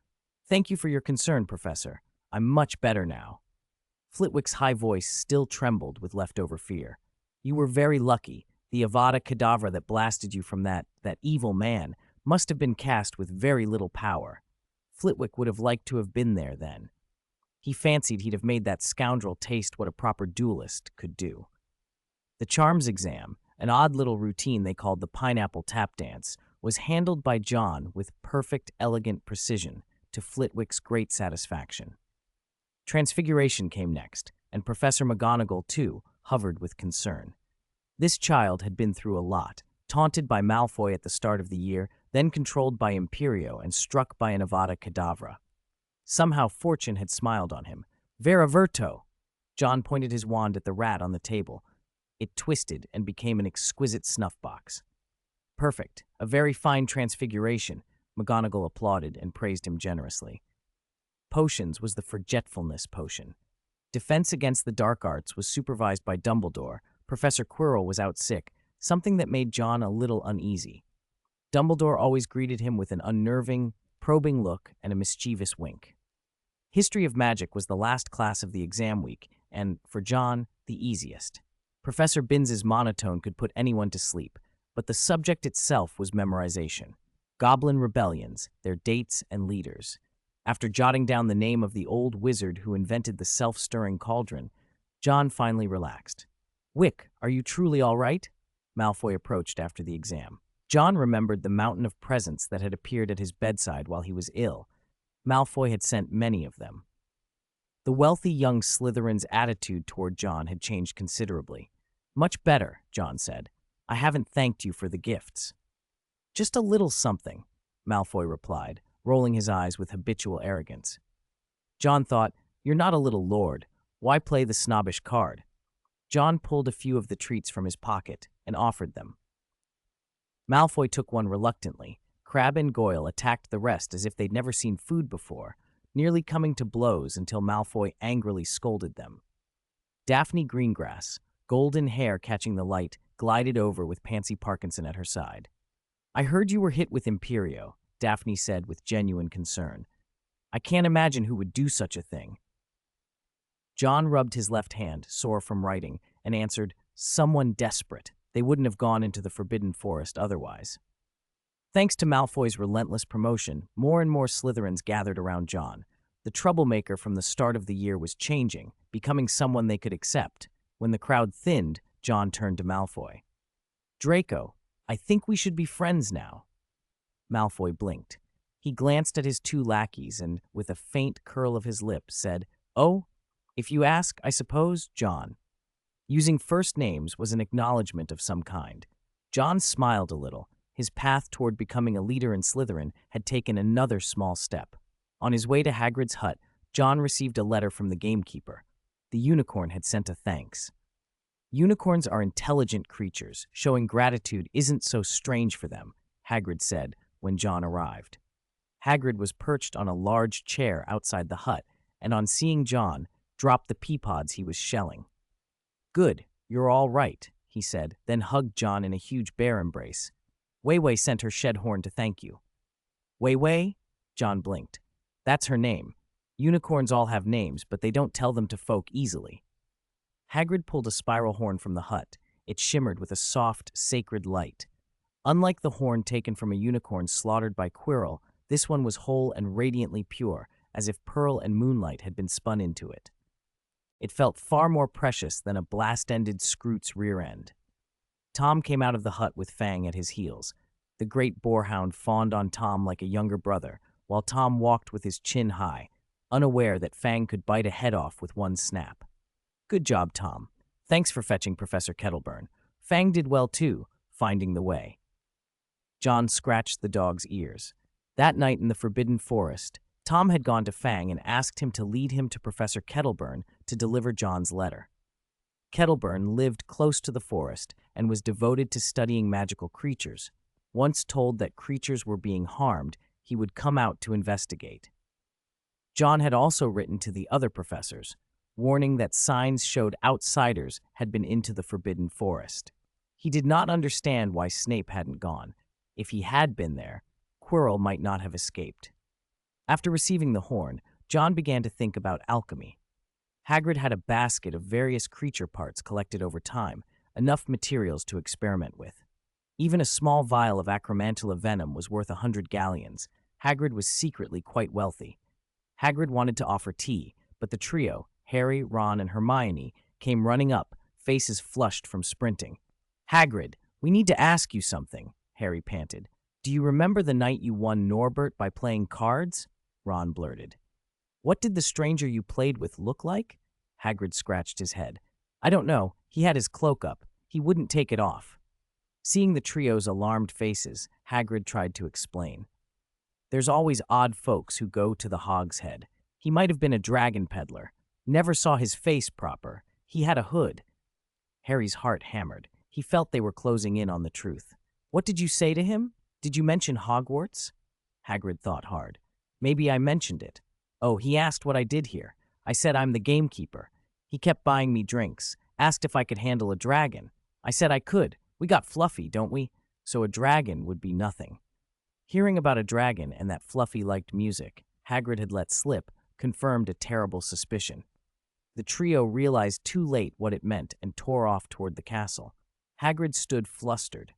Thank you for your concern, Professor. I'm much better now. Flitwick's high voice still trembled with leftover fear. You were very lucky. The Avada Kedavra that blasted you from that evil man must have been cast with very little power. Flitwick would have liked to have been there then. He fancied he'd have made that scoundrel taste what a proper duelist could do. The Charms exam, an odd little routine they called the Pineapple Tap Dance, was handled by John with perfect, elegant precision, to Flitwick's great satisfaction. Transfiguration came next, and Professor McGonagall, too, hovered with concern. This child had been through a lot, taunted by Malfoy at the start of the year, then controlled by Imperio and struck by an Avada Kedavra. Somehow fortune had smiled on him. Vera Verto! John pointed his wand at the rat on the table. It twisted and became an exquisite snuff box. Perfect. A very fine transfiguration. McGonagall applauded and praised him generously. Potions was the Forgetfulness potion. Defense against the dark arts was supervised by Dumbledore. Professor Quirrell was out sick, something that made John a little uneasy. Dumbledore always greeted him with an unnerving, probing look and a mischievous wink. History of Magic was the last class of the exam week, and, for John, the easiest. Professor Binns's monotone could put anyone to sleep, but the subject itself was memorization. Goblin rebellions, their dates and leaders. After jotting down the name of the old wizard who invented the self-stirring cauldron, John finally relaxed. Wick, are you truly all right? Malfoy approached after the exam. John remembered the mountain of presents that had appeared at his bedside while he was ill. Malfoy had sent many of them. The wealthy young Slytherin's attitude toward John had changed considerably. Much better, John said. I haven't thanked you for the gifts. Just a little something, Malfoy replied, rolling his eyes with habitual arrogance. John thought, you're not a little lord. Why play the snobbish card? John pulled a few of the treats from his pocket and offered them. Malfoy took one reluctantly. Crabbe and Goyle attacked the rest as if they'd never seen food before, nearly coming to blows until Malfoy angrily scolded them. Daphne Greengrass, golden hair catching the light, glided over with Pansy Parkinson at her side. I heard you were hit with Imperio, Daphne said with genuine concern. I can't imagine who would do such a thing. John rubbed his left hand, sore from writing, and answered, someone desperate. They wouldn't have gone into the Forbidden Forest otherwise. Thanks to Malfoy's relentless promotion, more and more Slytherins gathered around John. The troublemaker from the start of the year was changing, becoming someone they could accept. When the crowd thinned, John turned to Malfoy. Draco, I think we should be friends now. Malfoy blinked. He glanced at his 2 lackeys and, with a faint curl of his lip, said, Oh, if you ask, I suppose, John. Using first names was an acknowledgement of some kind. John smiled a little. His path toward becoming a leader in Slytherin had taken another small step. On his way to Hagrid's hut, John received a letter from the gamekeeper. The unicorn had sent a thanks. Unicorns are intelligent creatures. Showing gratitude isn't so strange for them, Hagrid said when John arrived. Hagrid was perched on a large chair outside the hut, and on seeing John, dropped the pea pods he was shelling. Good, you're all right, he said, then hugged John in a huge bear embrace. Wei sent her shed horn to thank you. Wei? John blinked. That's her name. Unicorns all have names, but they don't tell them to folk easily. Hagrid pulled a spiral horn from the hut. It shimmered with a soft, sacred light. Unlike the horn taken from a unicorn slaughtered by Quirrell, this one was whole and radiantly pure, as if pearl and moonlight had been spun into it. It felt far more precious than a blast-ended Scroot's rear end. Tom came out of the hut with Fang at his heels. The great boarhound fawned on Tom like a younger brother, while Tom walked with his chin high, unaware that Fang could bite a head off with one snap. "Good job, Tom. Thanks for fetching Professor Kettleburn. Fang did well too, finding the way." John scratched the dog's ears. That night in the Forbidden Forest, Tom had gone to Fang and asked him to lead him to Professor Kettleburn to deliver John's letter. Kettleburn lived close to the forest and was devoted to studying magical creatures. Once told that creatures were being harmed, he would come out to investigate. John had also written to the other professors, warning that signs showed outsiders had been into the Forbidden Forest. He did not understand why Snape hadn't gone. If he had been there, Quirrell might not have escaped. After receiving the horn, John began to think about alchemy. Hagrid had a basket of various creature parts collected over time, enough materials to experiment with. Even a small vial of acromantula venom was worth 100 galleons. Hagrid was secretly quite wealthy. Hagrid wanted to offer tea, but the trio, Harry, Ron, and Hermione, came running up, faces flushed from sprinting. "Hagrid, we need to ask you something," Harry panted. "Do you remember the night you won Norbert by playing cards?" Ron blurted. "What did the stranger you played with look like?" Hagrid scratched his head. "I don't know. He had his cloak up. He wouldn't take it off." Seeing the trio's alarmed faces, Hagrid tried to explain. "There's always odd folks who go to the Hog's Head. He might have been a dragon peddler. Never saw his face proper. He had a hood." Harry's heart hammered. He felt they were closing in on the truth. "What did you say to him? Did you mention Hogwarts?" Hagrid thought hard. "Maybe I mentioned it. Oh, he asked what I did here. I said I'm the gamekeeper. He kept buying me drinks, asked if I could handle a dragon. I said I could. We got Fluffy, don't we? So a dragon would be nothing." Hearing about a dragon and that Fluffy liked music, Hagrid had let slip, confirmed a terrible suspicion. The trio realized too late what it meant and tore off toward the castle. Hagrid stood flustered.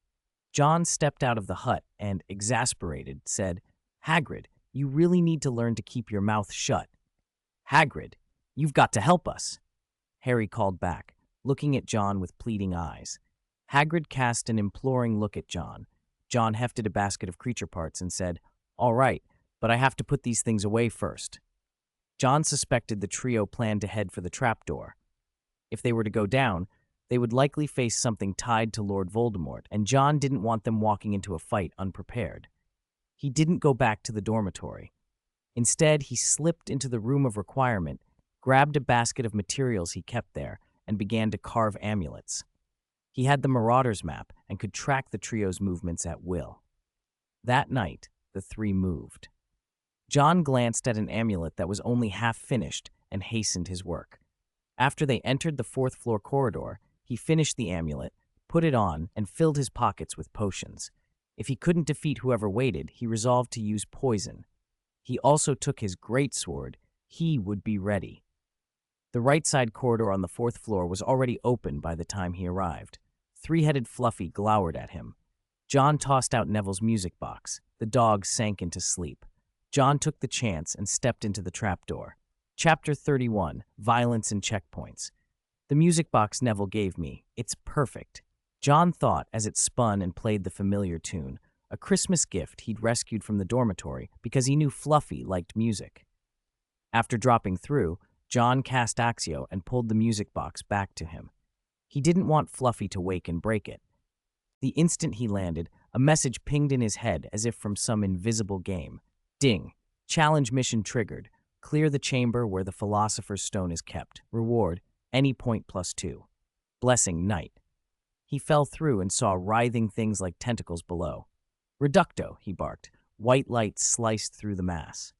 John stepped out of the hut and, exasperated, said, "Hagrid, you really need to learn to keep your mouth shut." "Hagrid, you've got to help us," Harry called back, looking at John with pleading eyes. Hagrid cast an imploring look at John. John hefted a basket of creature parts and said, "All right, but I have to put these things away first." John suspected the trio planned to head for the trapdoor. If they were to go down, they would likely face something tied to Lord Voldemort, and John didn't want them walking into a fight unprepared. He didn't go back to the dormitory. Instead, he slipped into the room of requirement, grabbed a basket of materials he kept there, and began to carve amulets. He had the Marauder's map and could track the trio's movements at will. That night, the three moved. John glanced at an amulet that was only half finished and hastened his work. After they entered the fourth-floor corridor, he finished the amulet, put it on, and filled his pockets with potions. If he couldn't defeat whoever waited, he resolved to use poison. He also took his greatsword. He would be ready. The right-side corridor on the fourth floor was already open by the time he arrived. Three-headed Fluffy glowered at him. John tossed out Neville's music box. The dog sank into sleep. John took the chance and stepped into the trapdoor. Chapter 31, Violence and Checkpoints. "The music box Neville gave me. It's perfect," John thought as it spun and played the familiar tune, a Christmas gift he'd rescued from the dormitory because he knew Fluffy liked music. After dropping through, John cast Accio and pulled the music box back to him. He didn't want Fluffy to wake and break it. The instant he landed, a message pinged in his head as if from some invisible game. Ding. Challenge mission triggered. Clear the chamber where the Philosopher's Stone is kept. Reward, any point +2. Blessing, Night. He fell through and saw writhing things like tentacles below. Reducto, he barked. White light sliced through the mass.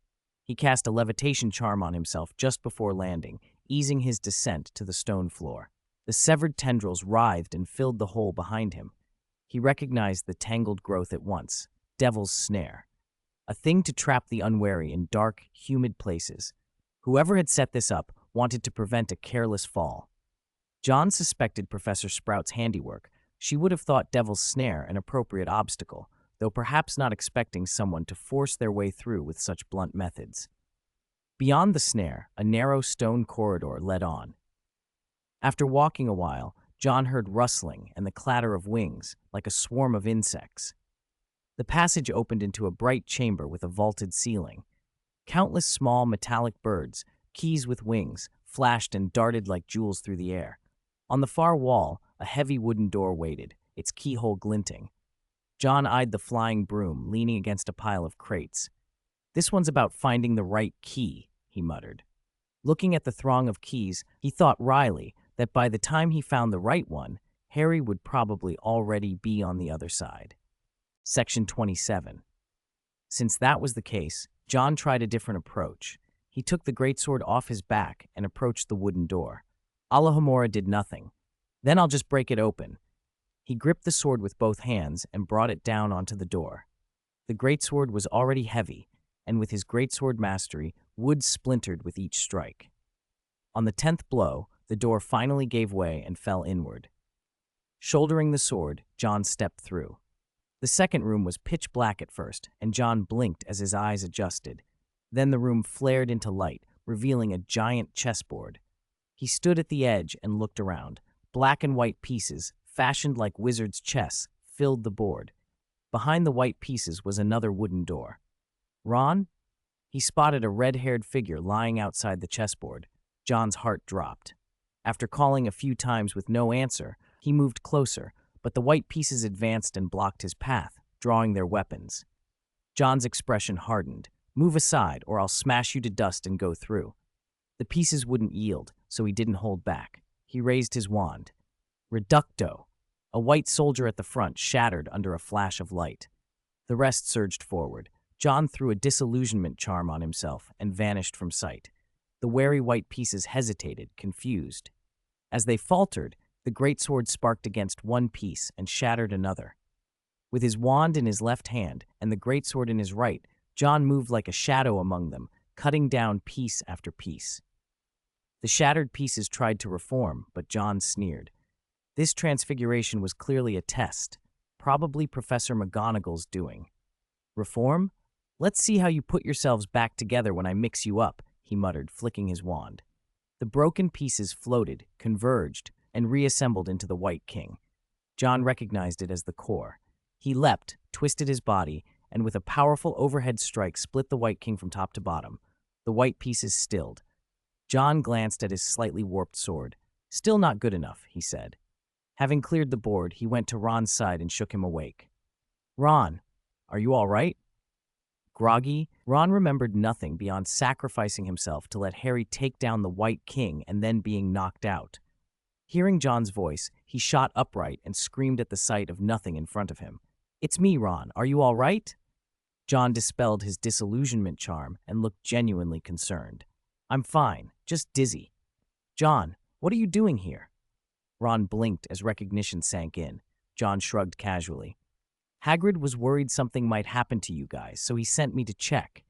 He cast a levitation charm on himself just before landing, easing his descent to the stone floor. The severed tendrils writhed and filled the hole behind him. He recognized the tangled growth at once. Devil's Snare. A thing to trap the unwary in dark, humid places. Whoever had set this up wanted to prevent a careless fall. John suspected Professor Sprout's handiwork. She would have thought Devil's Snare an appropriate obstacle, though perhaps not expecting someone to force their way through with such blunt methods. Beyond the snare, a narrow stone corridor led on. After walking a while, John heard rustling and the clatter of wings, like a swarm of insects. The passage opened into a bright chamber with a vaulted ceiling. Countless small metallic birds, keys with wings, flashed and darted like jewels through the air. On the far wall, a heavy wooden door waited, its keyhole glinting. John eyed the flying broom leaning against a pile of crates. "This one's about finding the right key," he muttered. Looking at the throng of keys, he thought wryly that by the time he found the right one, Harry would probably already be on the other side. Section 27. Since that was the case, John tried a different approach. He took the greatsword off his back and approached the wooden door. Alohomora did nothing. "Then I'll just break it open." He gripped the sword with both hands and brought it down onto the door. The greatsword was already heavy, and with his greatsword mastery, wood splintered with each strike. On the 10th blow, the door finally gave way and fell inward. Shouldering the sword, John stepped through. The second room was pitch black at first, and John blinked as his eyes adjusted. Then the room flared into light, revealing a giant chessboard. He stood at the edge and looked around. Black and white pieces, fashioned like wizard's chess, filled the board. Behind the white pieces was another wooden door. "Ron?" He spotted a red-haired figure lying outside the chessboard. John's heart dropped. After calling a few times with no answer, he moved closer, but the white pieces advanced and blocked his path, drawing their weapons. John's expression hardened. "Move aside, or I'll smash you to dust and go through." The pieces wouldn't yield, so he didn't hold back. He raised his wand. Reducto! A white soldier at the front shattered under a flash of light. The rest surged forward. John threw a disillusionment charm on himself and vanished from sight. The wary white pieces hesitated, confused. As they faltered, the greatsword sparked against one piece and shattered another. With his wand in his left hand and the greatsword in his right, John moved like a shadow among them, cutting down piece after piece. The shattered pieces tried to reform, but John sneered. This transfiguration was clearly a test, probably Professor McGonagall's doing. "Reform? Let's see how you put yourselves back together when I mix you up," he muttered, flicking his wand. The broken pieces floated, converged, and reassembled into the White King. John recognized it as the core. He leapt, twisted his body, and with a powerful overhead strike split the White King from top to bottom. The white pieces stilled. John glanced at his slightly warped sword. "Still not good enough," he said. Having cleared the board, he went to Ron's side and shook him awake. "Ron, are you all right?" Groggy, Ron remembered nothing beyond sacrificing himself to let Harry take down the White King and then being knocked out. Hearing John's voice, he shot upright and screamed at the sight of nothing in front of him. "It's me, Ron. Are you all right?" John dispelled his disillusionment charm and looked genuinely concerned. "I'm fine, just dizzy." "John, what are you doing here?" Ron blinked as recognition sank in. John shrugged casually. "Hagrid was worried something might happen to you guys, so he sent me to check."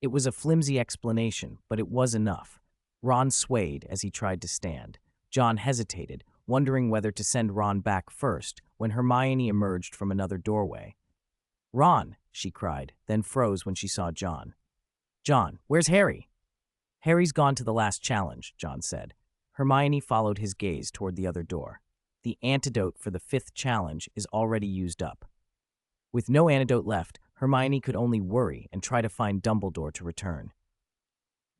It was a flimsy explanation, but it was enough. Ron swayed as he tried to stand. John hesitated, wondering whether to send Ron back first, when Hermione emerged from another doorway. "Ron!" she cried, then froze when she saw John. "John, where's Harry?" "Harry's gone to the last challenge," John said. Hermione followed his gaze toward the other door. "The antidote for the 5th challenge is already used up." With no antidote left, Hermione could only worry and try to find Dumbledore to return.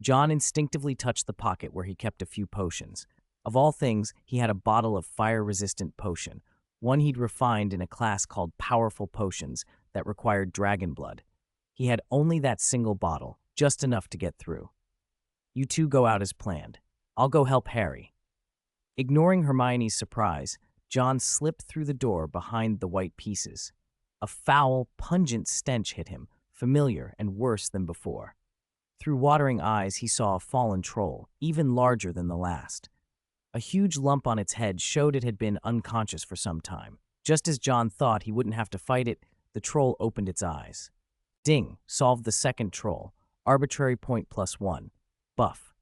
John instinctively touched the pocket where he kept a few potions. Of all things, he had a bottle of fire-resistant potion, one he'd refined in a class called Powerful Potions that required dragon blood. He had only that single bottle, just enough to get through. "You two go out as planned. I'll go help Harry." Ignoring Hermione's surprise, John slipped through the door behind the white pieces. A foul, pungent stench hit him, familiar and worse than before. Through watering eyes, he saw a fallen troll, even larger than the last. A huge lump on its head showed it had been unconscious for some time. Just as John thought he wouldn't have to fight it, the troll opened its eyes. Ding, solved the second troll. Arbitrary point +1. Buff.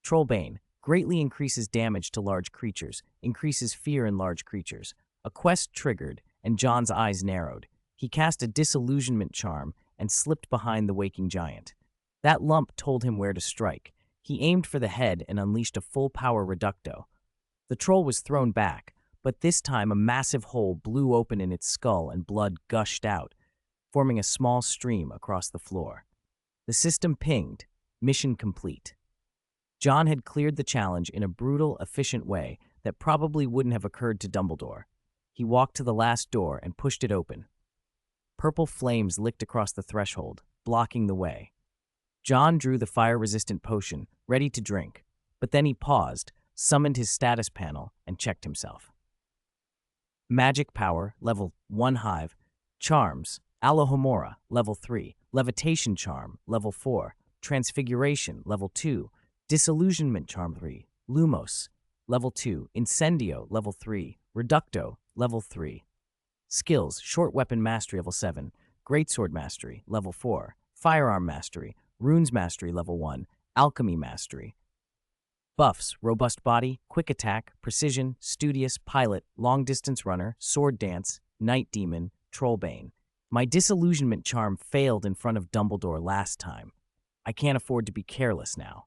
Trollbane, Greatly increases damage to large creatures, increases fear in large creatures. A quest triggered, and John's eyes narrowed. He cast a disillusionment charm and slipped behind the waking giant. That lump told him where to strike. He aimed for the head and unleashed a full-power reducto. The troll was thrown back, but this time a massive hole blew open in its skull and blood gushed out, forming a small stream across the floor. The system pinged. Mission complete. John had cleared the challenge in a brutal, efficient way that probably wouldn't have occurred to Dumbledore. He walked to the last door and pushed it open. Purple flames licked across the threshold, blocking the way. John drew the fire-resistant potion, ready to drink, but then he paused, summoned his status panel, and checked himself. Magic power, level 1 hive. Charms, Alohomora, level 3. Levitation charm, level 4. Transfiguration, level 2. Disillusionment charm 3. Lumos, level 2. Incendio, level 3. Reducto, level 3. Skills, short weapon mastery, level 7. Greatsword mastery, level 4. Firearm mastery, runes mastery, level 1. Alchemy mastery. Buffs, robust body, quick attack, precision, studious, pilot, long-distance runner, sword dance, night demon, trollbane. My disillusionment charm failed in front of Dumbledore last time. I can't afford to be careless now.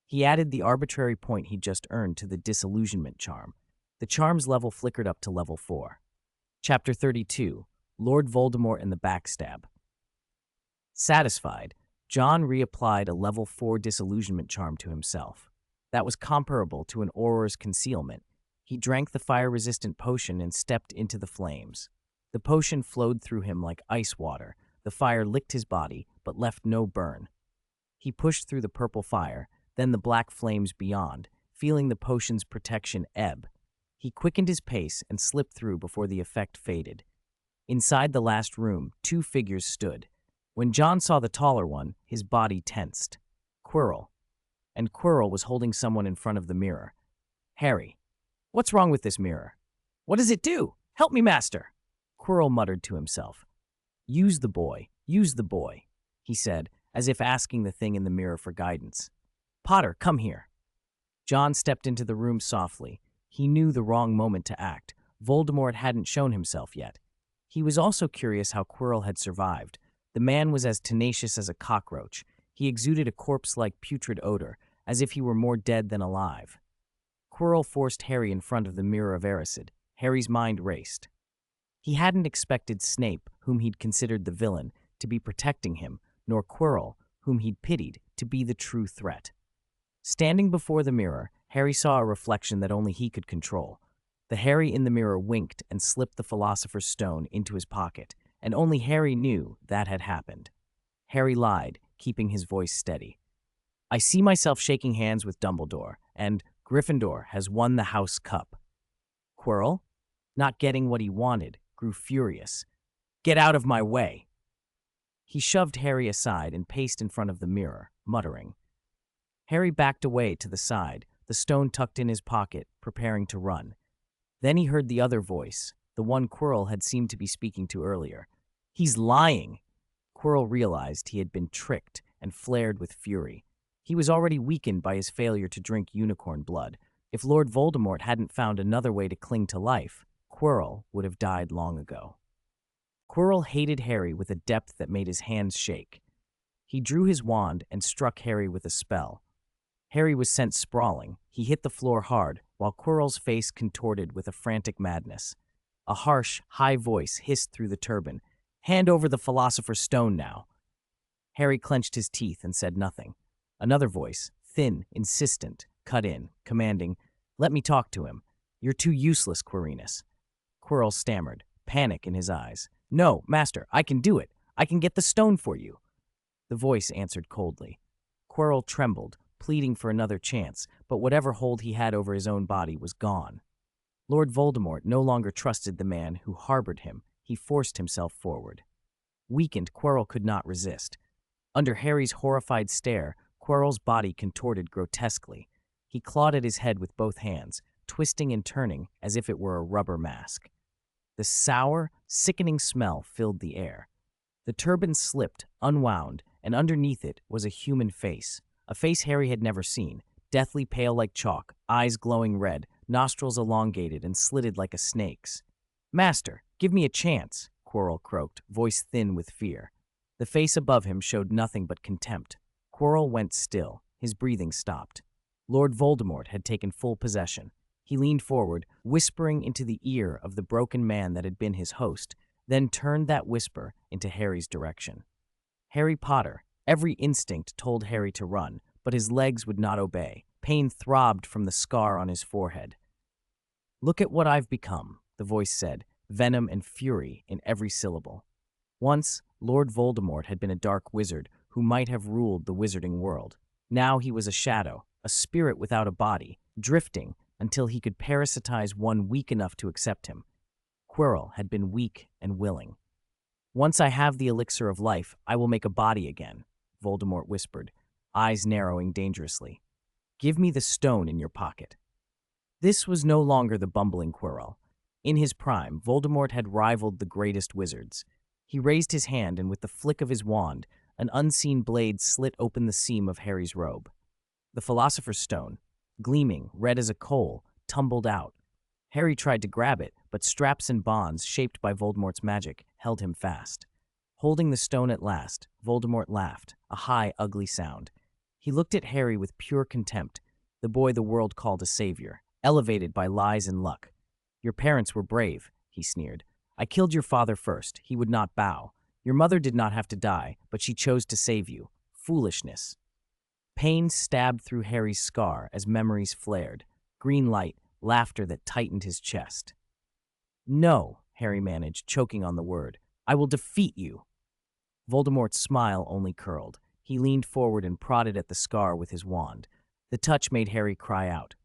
He added the arbitrary point he'd just earned to the disillusionment charm. The charm's level flickered up to level 4. Chapter 32, Lord Voldemort and the Backstab. Satisfied, John reapplied a level 4 disillusionment charm to himself. That was comparable to an Auror's concealment. He drank the fire-resistant potion and stepped into the flames. The potion flowed through him like ice water. The fire licked his body, but left no burn. He pushed through the purple fire, then the black flames beyond, feeling the potion's protection ebb. He quickened his pace and slipped through before the effect faded. Inside the last room, 2 figures stood. When John saw the taller one, his body tensed. Quirrell. And Quirrell was holding someone in front of the mirror. Harry. What's wrong with this mirror? What does it do? Help me, Master. Quirrell muttered to himself. Use the boy, he said, as if asking the thing in the mirror for guidance. Potter, come here. John stepped into the room softly. He knew the wrong moment to act. Voldemort hadn't shown himself yet. He was also curious how Quirrell had survived. The man was as tenacious as a cockroach. He exuded a corpse-like putrid odor, as if he were more dead than alive. Quirrell forced Harry in front of the mirror of Erised. Harry's mind raced. He hadn't expected Snape, whom he'd considered the villain, to be protecting him, nor Quirrell, whom he'd pitied, to be the true threat. Standing before the mirror, Harry saw a reflection that only he could control. The Harry in the mirror winked and slipped the Philosopher's Stone into his pocket, and only Harry knew that had happened. Harry lied, keeping his voice steady. I see myself shaking hands with Dumbledore, and Gryffindor has won the House Cup. Quirrell, not getting what he wanted, grew furious. Get out of my way! He shoved Harry aside and paced in front of the mirror, muttering. Harry backed away to the side, the stone tucked in his pocket, preparing to run. Then he heard the other voice, the one Quirrell had seemed to be speaking to earlier. He's lying! Quirrell realized he had been tricked and flared with fury. He was already weakened by his failure to drink unicorn blood. If Lord Voldemort hadn't found another way to cling to life, Quirrell would have died long ago. Quirrell hated Harry with a depth that made his hands shake. He drew his wand and struck Harry with a spell. Harry was sent sprawling. He hit the floor hard, while Quirrell's face contorted with a frantic madness. A harsh, high voice hissed through the turban. Hand over the Philosopher's Stone now. Harry clenched his teeth and said nothing. Another voice, thin, insistent, cut in, commanding, Let me talk to him. You're too useless, Quirinus. Quirrell stammered, panic in his eyes. No, Master, I can do it. I can get the stone for you. The voice answered coldly. Quirrell trembled, pleading for another chance, but whatever hold he had over his own body was gone. Lord Voldemort no longer trusted the man who harbored him. He forced himself forward. Weakened, Quirrell could not resist. Under Harry's horrified stare, Quirrell's body contorted grotesquely. He clawed at his head with both hands, twisting and turning as if it were a rubber mask. The sour, sickening smell filled the air. The turban slipped, unwound, and underneath it was a human face, a face Harry had never seen, deathly pale like chalk, eyes glowing red, nostrils elongated and slitted like a snake's. "Master, give me a chance," Quirrell croaked, voice thin with fear. The face above him showed nothing but contempt. Quirrell went still. His breathing stopped. Lord Voldemort had taken full possession. He leaned forward, whispering into the ear of the broken man that had been his host, then turned that whisper into Harry's direction. Harry Potter. Every instinct told Harry to run, but his legs would not obey. Pain throbbed from the scar on his forehead. "Look at what I've become," the voice said, venom and fury in every syllable. Once, Lord Voldemort had been a dark wizard who might have ruled the wizarding world. Now he was a shadow, a spirit without a body, drifting until he could parasitize one weak enough to accept him. Quirrell had been weak and willing. "Once I have the elixir of life, I will make a body again," Voldemort whispered, eyes narrowing dangerously. "Give me the stone in your pocket." This was no longer the bumbling Quirrell. In his prime, Voldemort had rivaled the greatest wizards. He raised his hand, and with the flick of his wand, an unseen blade slit open the seam of Harry's robe. The Philosopher's Stone, gleaming, red as a coal, tumbled out. Harry tried to grab it, but straps and bonds shaped by Voldemort's magic held him fast. Holding the stone at last, Voldemort laughed, a high, ugly sound. He looked at Harry with pure contempt, the boy the world called a savior, elevated by lies and luck. "Your parents were brave," he sneered. "I killed your father first. He would not bow. Your mother did not have to die, but she chose to save you. Foolishness." Pain stabbed through Harry's scar as memories flared. Green light, laughter that tightened his chest. "No," Harry managed, choking on the word. "I will defeat you." Voldemort's smile only curled. He leaned forward and prodded at the scar with his wand. The touch made Harry cry out.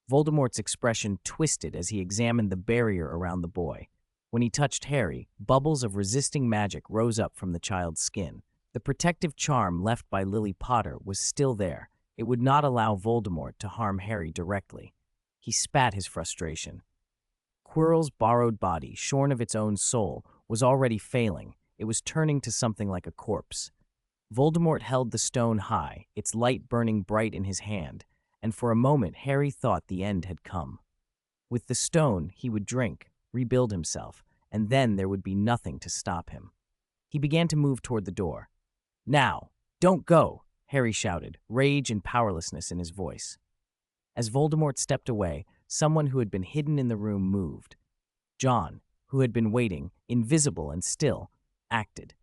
Voldemort's expression twisted as he examined the barrier around the boy. When he touched Harry, bubbles of resisting magic rose up from the child's skin. The protective charm left by Lily Potter was still there. It would not allow Voldemort to harm Harry directly. He spat his frustration. Quirrell's borrowed body, shorn of its own soul, was already failing. It was turning to something like a corpse. Voldemort held the stone high, its light burning bright in his hand, and for a moment Harry thought the end had come. With the stone, he would drink, rebuild himself, and then there would be nothing to stop him. He began to move toward the door. "Now, don't go!" Harry shouted, rage and powerlessness in his voice. As Voldemort stepped away, someone who had been hidden in the room moved. John, who had been waiting, invisible and still, acted.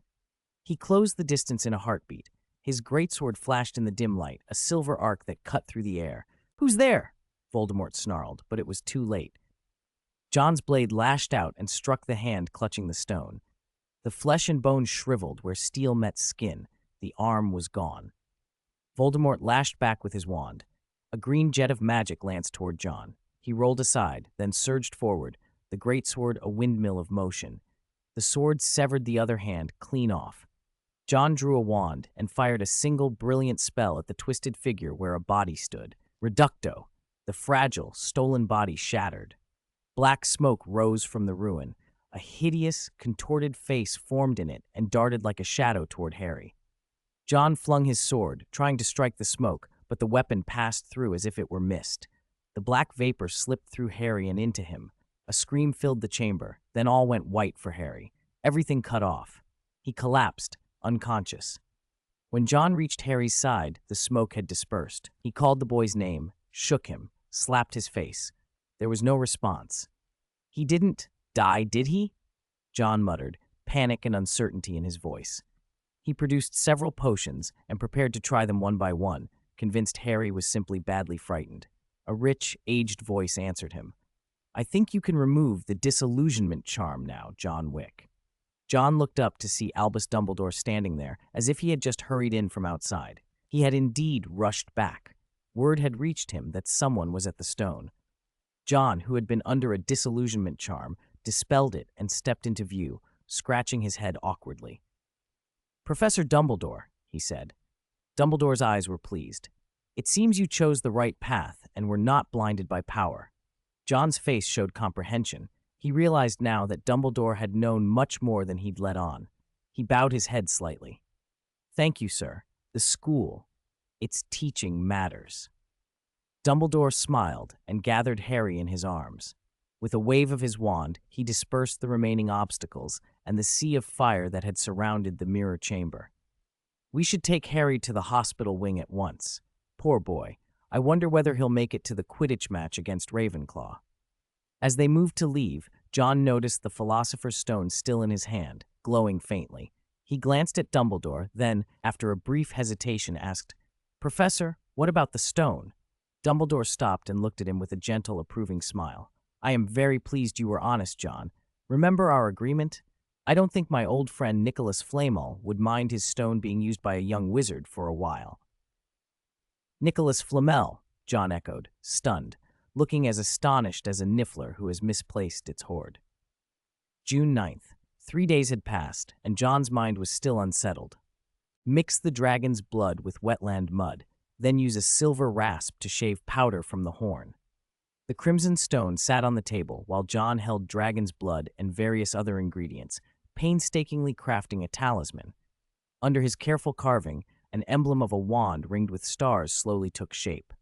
He closed the distance in a heartbeat. His greatsword flashed in the dim light, a silver arc that cut through the air. "Who's there?" Voldemort snarled, but it was too late. John's blade lashed out and struck the hand clutching the stone. The flesh and bone shriveled where steel met skin. The arm was gone. Voldemort lashed back with his wand. A green jet of magic lanced toward John. He rolled aside, then surged forward, the greatsword a windmill of motion. The sword severed the other hand clean off. John drew a wand and fired a single brilliant spell at the twisted figure where a body stood. Reducto. The fragile, stolen body shattered. Black smoke rose from the ruin. A hideous, contorted face formed in it and darted like a shadow toward Harry. John flung his sword, trying to strike the smoke, but the weapon passed through as if it were mist. The black vapor slipped through Harry and into him. A scream filled the chamber, then all went white for Harry. Everything cut off. He collapsed, unconscious. When John reached Harry's side, the smoke had dispersed. He called the boy's name, shook him, slapped his face. There was no response. "He didn't die, did he?" John muttered, panic and uncertainty in his voice. He produced several potions and prepared to try them one by one, convinced Harry was simply badly frightened. A rich, aged voice answered him. "I think you can remove the disillusionment charm now, John Wick." John looked up to see Albus Dumbledore standing there, as if he had just hurried in from outside. He had indeed rushed back. Word had reached him that someone was at the stone. John, who had been under a disillusionment charm, dispelled it and stepped into view, scratching his head awkwardly. "Professor Dumbledore," he said. Dumbledore's eyes were pleased. "It seems you chose the right path and were not blinded by power." John's face showed comprehension. He realized now that Dumbledore had known much more than he'd let on. He bowed his head slightly. "Thank you, sir. The school, its teaching matters." Dumbledore smiled and gathered Harry in his arms. With a wave of his wand, he dispersed the remaining obstacles and the sea of fire that had surrounded the mirror chamber. "We should take Harry to the hospital wing at once. Poor boy. I wonder whether he'll make it to the Quidditch match against Ravenclaw." As they moved to leave, John noticed the Philosopher's Stone still in his hand, glowing faintly. He glanced at Dumbledore, then, after a brief hesitation, asked, "Professor, what about the stone?" Dumbledore stopped and looked at him with a gentle, approving smile. "I am very pleased you were honest, John. Remember our agreement? I don't think my old friend Nicholas Flamel would mind his stone being used by a young wizard for a while." "Nicholas Flamel," John echoed, stunned, looking as astonished as a niffler who has misplaced its hoard. June 9th. 3 days had passed, and John's mind was still unsettled. Mix the dragon's blood with wetland mud, then use a silver rasp to shave powder from the horn. The crimson stone sat on the table while John held dragon's blood and various other ingredients, painstakingly crafting a talisman. Under his careful carving, an emblem of a wand ringed with stars slowly took shape.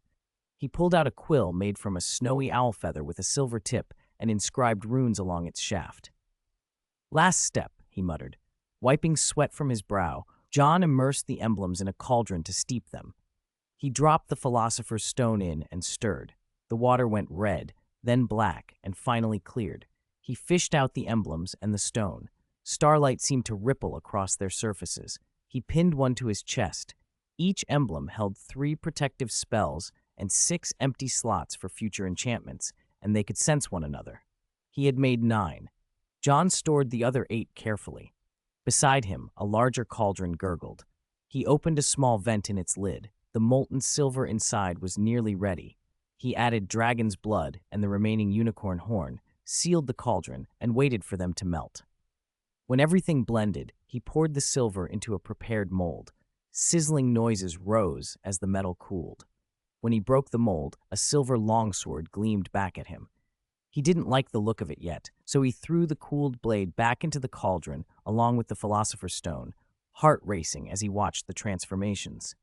He pulled out a quill made from a snowy owl feather with a silver tip and inscribed runes along its shaft. "Last step," he muttered. Wiping sweat from his brow, John immersed the emblems in a cauldron to steep them. He dropped the Philosopher's Stone in and stirred. The water went red, then black, and finally cleared. He fished out the emblems and the stone. Starlight seemed to ripple across their surfaces. He pinned one to his chest. Each emblem held 3 protective spells and 6 empty slots for future enchantments, and they could sense one another. He had made 9. John stored the other 8 carefully. Beside him, a larger cauldron gurgled. He opened a small vent in its lid. The molten silver inside was nearly ready. He added dragon's blood and the remaining unicorn horn, sealed the cauldron, and waited for them to melt. When everything blended, he poured the silver into a prepared mold. Sizzling noises rose as the metal cooled. When he broke the mold, a silver longsword gleamed back at him. He didn't like the look of it yet, so he threw the cooled blade back into the cauldron along with the Philosopher's Stone, heart racing as he watched the transformations.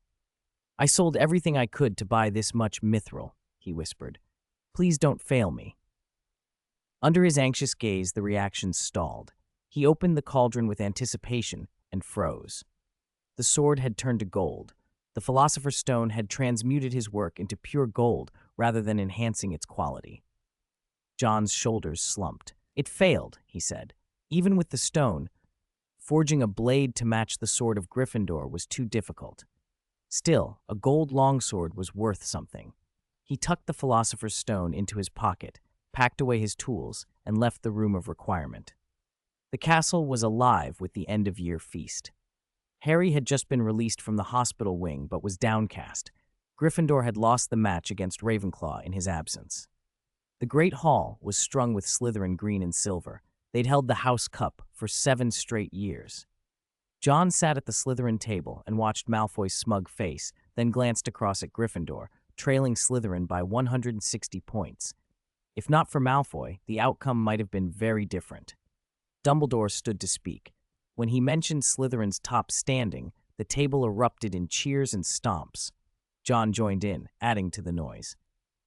"I sold everything I could to buy this much mithril," he whispered. "Please don't fail me." Under his anxious gaze, the reactions stalled. He opened the cauldron with anticipation and froze. The sword had turned to gold. The Philosopher's Stone had transmuted his work into pure gold rather than enhancing its quality. John's shoulders slumped. "It failed," he said. "Even with the stone, forging a blade to match the sword of Gryffindor was too difficult. Still, a gold longsword was worth something." He tucked the Philosopher's Stone into his pocket, packed away his tools, and left the room of requirement. The castle was alive with the end-of-year feast. Harry had just been released from the hospital wing but was downcast. Gryffindor had lost the match against Ravenclaw in his absence. The Great Hall was strung with Slytherin green and silver. They'd held the House Cup for 7 straight years. John sat at the Slytherin table and watched Malfoy's smug face, then glanced across at Gryffindor, trailing Slytherin by 160 points. If not for Malfoy, the outcome might have been very different. Dumbledore stood to speak. When he mentioned Slytherin's top standing, the table erupted in cheers and stomps. John joined in, adding to the noise.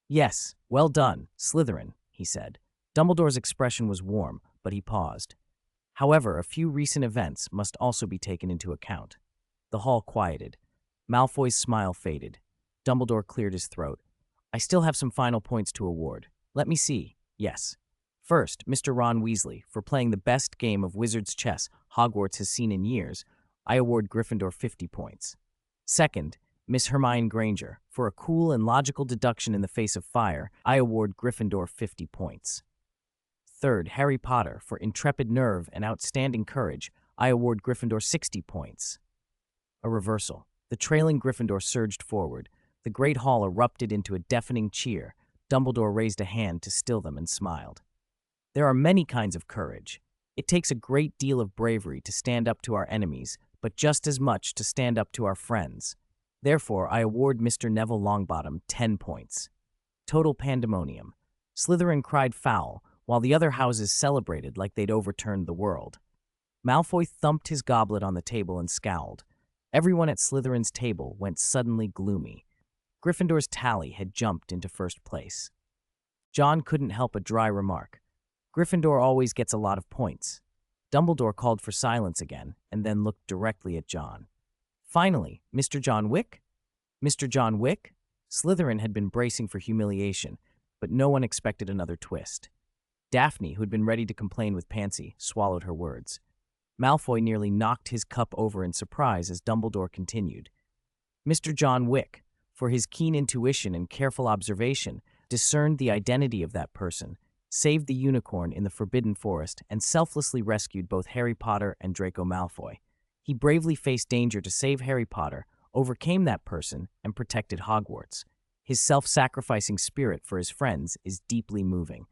"Yes, well done, Slytherin," he said. Dumbledore's expression was warm, but he paused. However, a few recent events must also be taken into account. The hall quieted. Malfoy's smile faded. Dumbledore cleared his throat. "I still have some final points to award. Let me see. Yes. First, Mr. Ron Weasley, for playing the best game of wizard's chess Hogwarts has seen in years, I award Gryffindor 50 points. Second, Miss Hermione Granger, for a cool and logical deduction in the face of fire, I award Gryffindor 50 points. Third, Harry Potter, for intrepid nerve and outstanding courage, I award Gryffindor 60 points. A reversal. The trailing Gryffindor surged forward. The great hall erupted into a deafening cheer. Dumbledore raised a hand to still them and smiled. There are many kinds of courage. It takes a great deal of bravery to stand up to our enemies, but just as much to stand up to our friends. Therefore, I award Mr. Neville Longbottom 10 points. Total pandemonium. Slytherin cried foul, while the other houses celebrated like they'd overturned the world. Malfoy thumped his goblet on the table and scowled. Everyone at Slytherin's table went suddenly gloomy. Gryffindor's tally had jumped into first place. John couldn't help a dry remark. Gryffindor always gets a lot of points. Dumbledore called for silence again and then looked directly at John. Finally, Mr. John Wick? Mr. John Wick? Slytherin had been bracing for humiliation, but no one expected another twist. Daphne, who had been ready to complain with Pansy, swallowed her words. Malfoy nearly knocked his cup over in surprise as Dumbledore continued. Mr. John Wick, for his keen intuition and careful observation, discerned the identity of that person, saved the unicorn in the Forbidden Forest, and selflessly rescued both Harry Potter and Draco Malfoy. He bravely faced danger to save Harry Potter, overcame that person, and protected Hogwarts. His self-sacrificing spirit for his friends is deeply moving.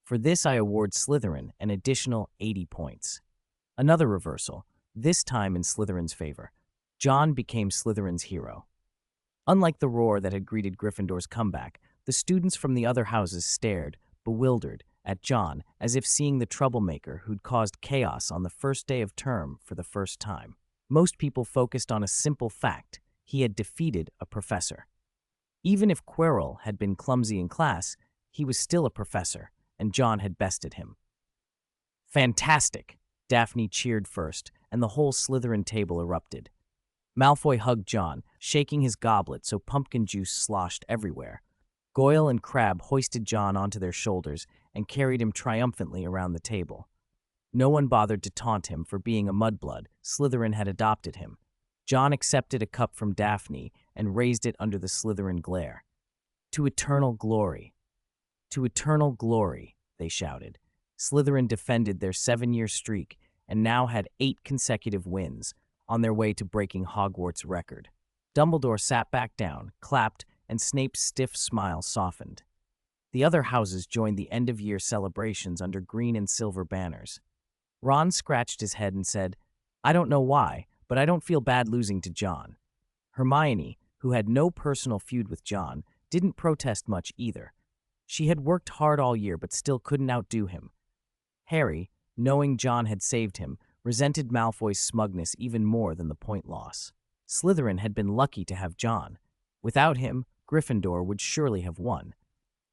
For this, I award Slytherin an additional 80 points. Another reversal, this time in Slytherin's favor. John became Slytherin's hero. Unlike the roar that had greeted Gryffindor's comeback, the students from the other houses stared, bewildered, at John as if seeing the troublemaker who'd caused chaos on the first day of term for the first time. Most people focused on a simple fact: he had defeated a professor. Even if Quirrell had been clumsy in class, he was still a professor, and John had bested him. Fantastic! Daphne cheered first, and the whole Slytherin table erupted. Malfoy hugged John, shaking his goblet so pumpkin juice sloshed everywhere. Goyle and Crabbe hoisted John onto their shoulders and carried him triumphantly around the table. No one bothered to taunt him for being a mudblood. Slytherin had adopted him. John accepted a cup from Daphne and raised it under the Slytherin glare. To eternal glory. To eternal glory, they shouted. Slytherin defended their 7-year streak and now had 8 consecutive wins, on their way to breaking Hogwarts' record. Dumbledore sat back down, clapped, and Snape's stiff smile softened. The other houses joined the end-of-year celebrations under green and silver banners. Ron scratched his head and said, "I don't know why, but I don't feel bad losing to John." Hermione, who had no personal feud with John, didn't protest much either. She had worked hard all year but still couldn't outdo him. Harry, knowing John had saved him, resented Malfoy's smugness even more than the point loss. Slytherin had been lucky to have John. Without him, Gryffindor would surely have won.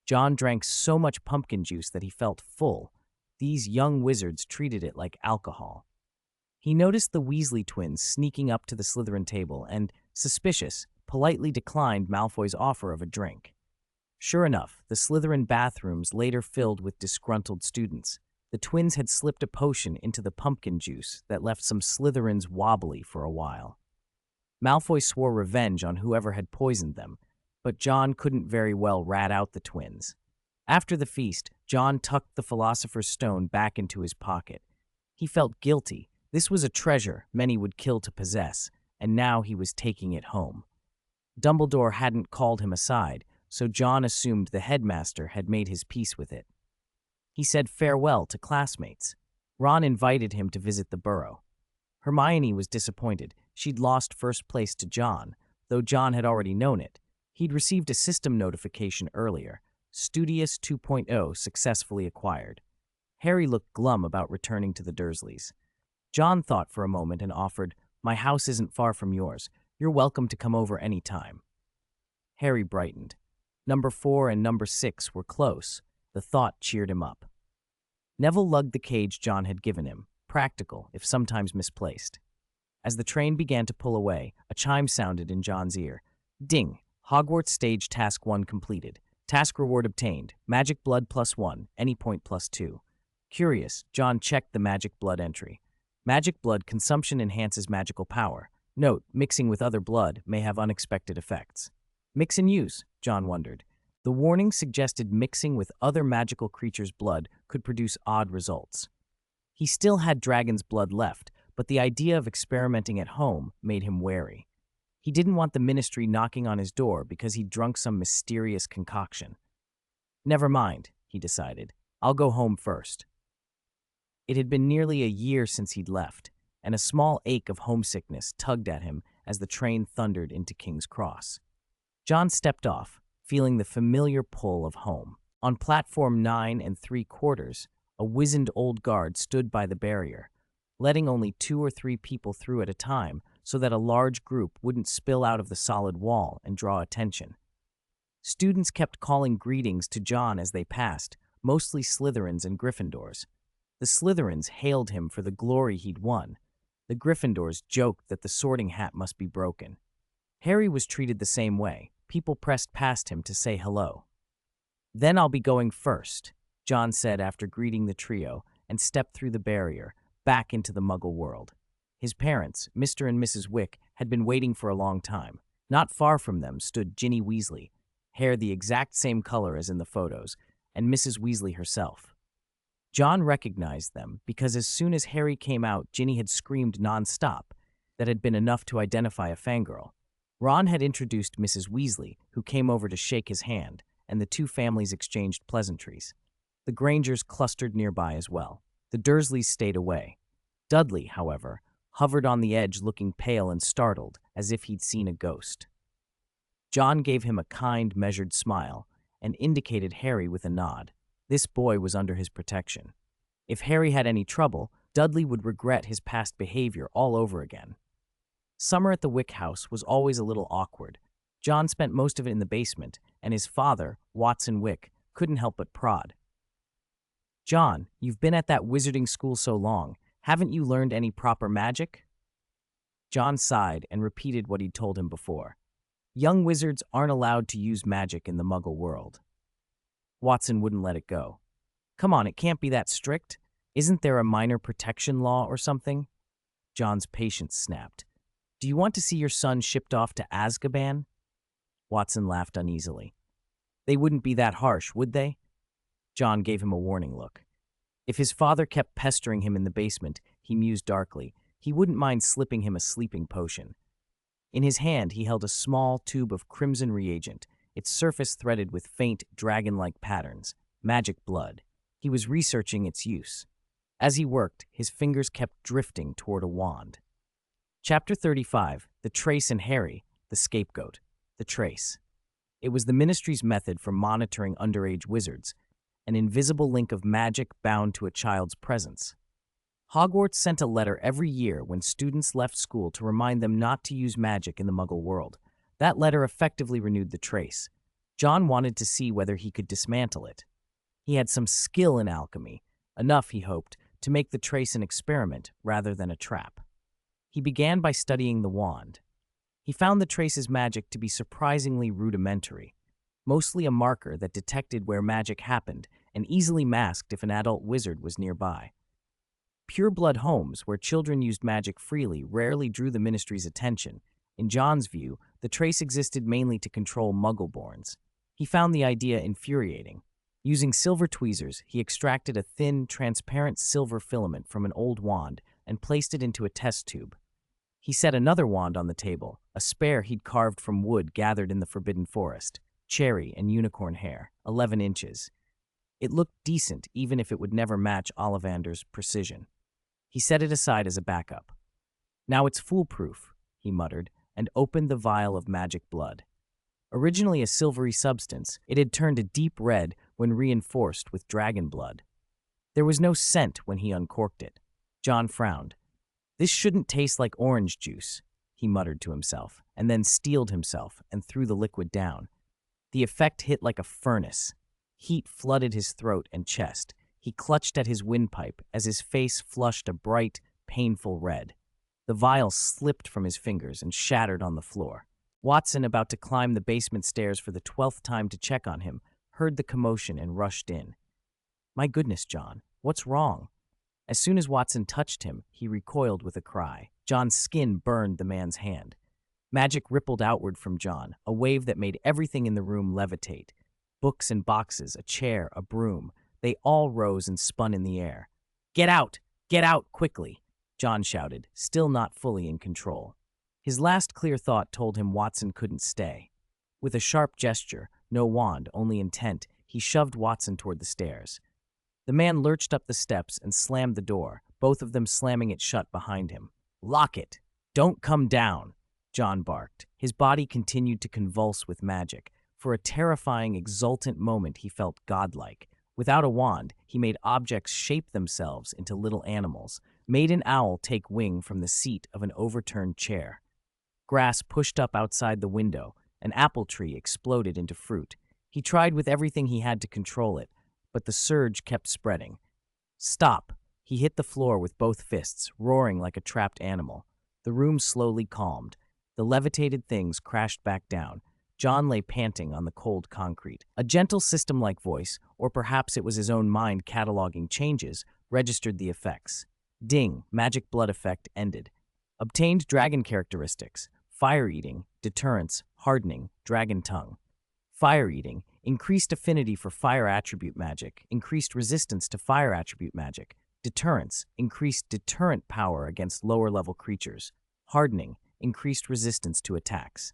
John drank so much pumpkin juice that he felt full. These young wizards treated it like alcohol. He noticed the Weasley twins sneaking up to the Slytherin table and, suspicious, politely declined Malfoy's offer of a drink. Sure enough, the Slytherin bathrooms later filled with disgruntled students. The twins had slipped a potion into the pumpkin juice that left some Slytherins wobbly for a while. Malfoy swore revenge on whoever had poisoned them, but John couldn't very well rat out the twins. After the feast, John tucked the Philosopher's Stone back into his pocket. He felt guilty. This was a treasure many would kill to possess, and now he was taking it home. Dumbledore hadn't called him aside, so John assumed the headmaster had made his peace with it. He said farewell to classmates. Ron invited him to visit the burrow. Hermione was disappointed. She'd lost first place to John, though John had already known it. He'd received a system notification earlier. Studious 2.0 successfully acquired. Harry looked glum about returning to the Dursleys. John thought for a moment and offered, "My house isn't far from yours. You're welcome to come over any time." Harry brightened. Number 4 and number 6 were close. The thought cheered him up. Neville lugged the cage John had given him, practical, if sometimes misplaced. As the train began to pull away, a chime sounded in John's ear. Ding! Hogwarts Stage Task 1 completed. Task reward obtained. Magic blood +1, any point +2. Curious, John checked the magic blood entry. Magic blood consumption enhances magical power. Note, mixing with other blood may have unexpected effects. Mix and use, John wondered. The warning suggested mixing with other magical creatures' blood could produce odd results. He still had dragon's blood left, but the idea of experimenting at home made him wary. He didn't want the ministry knocking on his door because he'd drunk some mysterious concoction. Never mind, he decided. I'll go home first. It had been nearly a year since he'd left, and a small ache of homesickness tugged at him as the train thundered into King's Cross. John stepped off, feeling the familiar pull of home. On platform 9 3/4, a wizened old guard stood by the barrier, letting only 2 or 3 people through at a time so that a large group wouldn't spill out of the solid wall and draw attention. Students kept calling greetings to John as they passed, mostly Slytherins and Gryffindors. The Slytherins hailed him for the glory he'd won. The Gryffindors joked that the sorting hat must be broken. Harry was treated the same way. People pressed past him to say hello. "Then I'll be going first," John said after greeting the trio and stepped through the barrier, back into the Muggle world. His parents, Mr. and Mrs. Wick, had been waiting for a long time. Not far from them stood Ginny Weasley, hair the exact same color as in the photos, and Mrs. Weasley herself. John recognized them because as soon as Harry came out, Ginny had screamed nonstop. That had been enough to identify a fangirl. Ron had introduced Mrs. Weasley, who came over to shake his hand, and the two families exchanged pleasantries. The Grangers clustered nearby as well. The Dursleys stayed away. Dudley, however, hovered on the edge looking pale and startled, as if he'd seen a ghost. John gave him a kind, measured smile and indicated Harry with a nod. This boy was under his protection. If Harry had any trouble, Dudley would regret his past behavior all over again. Summer at the Wick house was always a little awkward. John spent most of it in the basement, and his father, Watson Wick, couldn't help but prod. "John, you've been at that wizarding school so long. Haven't you learned any proper magic?" John sighed and repeated what he'd told him before. Young wizards aren't allowed to use magic in the Muggle world. Watson wouldn't let it go. "Come on, it can't be that strict. Isn't there a minor protection law or something?" John's patience snapped. "Do you want to see your son shipped off to Azkaban?" Watson laughed uneasily. "They wouldn't be that harsh, would they?" John gave him a warning look. If his father kept pestering him in the basement, he mused darkly, he wouldn't mind slipping him a sleeping potion. In his hand, he held a small tube of crimson reagent, its surface threaded with faint, dragon-like patterns, magic blood. He was researching its use. As he worked, his fingers kept drifting toward a wand. Chapter 35, The Trace and Harry, the Scapegoat. The Trace. It was the Ministry's method for monitoring underage wizards, an invisible link of magic bound to a child's presence. Hogwarts sent a letter every year when students left school to remind them not to use magic in the Muggle world. That letter effectively renewed the Trace. John wanted to see whether he could dismantle it. He had some skill in alchemy, enough, he hoped, to make the Trace an experiment rather than a trap. He began by studying the wand. He found the Trace's magic to be surprisingly rudimentary, mostly a marker that detected where magic happened and easily masked if an adult wizard was nearby. Pureblood homes, where children used magic freely, rarely drew the Ministry's attention. In John's view, the Trace existed mainly to control Muggleborns. He found the idea infuriating. Using silver tweezers, he extracted a thin, transparent silver filament from an old wand and placed it into a test tube. He set another wand on the table, a spare he'd carved from wood gathered in the Forbidden Forest, cherry and unicorn hair, 11 inches. It looked decent, even if it would never match Ollivander's precision. He set it aside as a backup. "Now it's foolproof," he muttered, and opened the vial of magic blood. Originally a silvery substance, it had turned a deep red when reinforced with dragon blood. There was no scent when he uncorked it. John frowned. "This shouldn't taste like orange juice," he muttered to himself, and then steeled himself and threw the liquid down. The effect hit like a furnace. Heat flooded his throat and chest. He clutched at his windpipe as his face flushed a bright, painful red. The vial slipped from his fingers and shattered on the floor. Watson, about to climb the basement stairs for the 12th time to check on him, heard the commotion and rushed in. "My goodness, John, what's wrong?" As soon as Watson touched him, he recoiled with a cry. John's skin burned the man's hand. Magic rippled outward from John, a wave that made everything in the room levitate. Books and boxes, a chair, a broom, they all rose and spun in the air. "Get out! Get out, quickly!" John shouted, still not fully in control. His last clear thought told him Watson couldn't stay. With a sharp gesture, no wand, only intent, he shoved Watson toward the stairs. The man lurched up the steps and slammed the door, both of them slamming it shut behind him. "Lock it! Don't come down!" John barked. His body continued to convulse with magic. For a terrifying, exultant moment, he felt godlike. Without a wand, he made objects shape themselves into little animals, made an owl take wing from the seat of an overturned chair. Grass pushed up outside the window, An apple tree exploded into fruit. He tried with everything he had to control it, but the surge kept spreading. Stop! He hit the floor with both fists, roaring like a trapped animal. The room slowly calmed. The levitated things crashed back down. John lay panting on the cold concrete. A gentle system-like voice, or perhaps it was his own mind cataloging changes, registered the effects. Ding! Magic blood effect ended. Obtained dragon characteristics: fire-eating, deterrence, hardening, dragon tongue. Fire-eating: increased affinity for fire attribute magic, increased resistance to fire attribute magic. Deterrence: increased deterrent power against lower-level creatures. Hardening: increased resistance to attacks.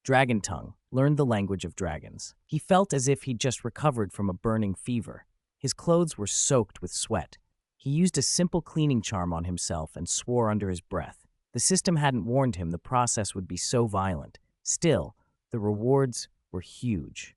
Dragon tongue: learned the language of dragons. He felt as if he'd just recovered from a burning fever. His clothes were soaked with sweat. He used a simple cleaning charm on himself and swore under his breath. The system hadn't warned him the process would be so violent. Still, the rewards were huge.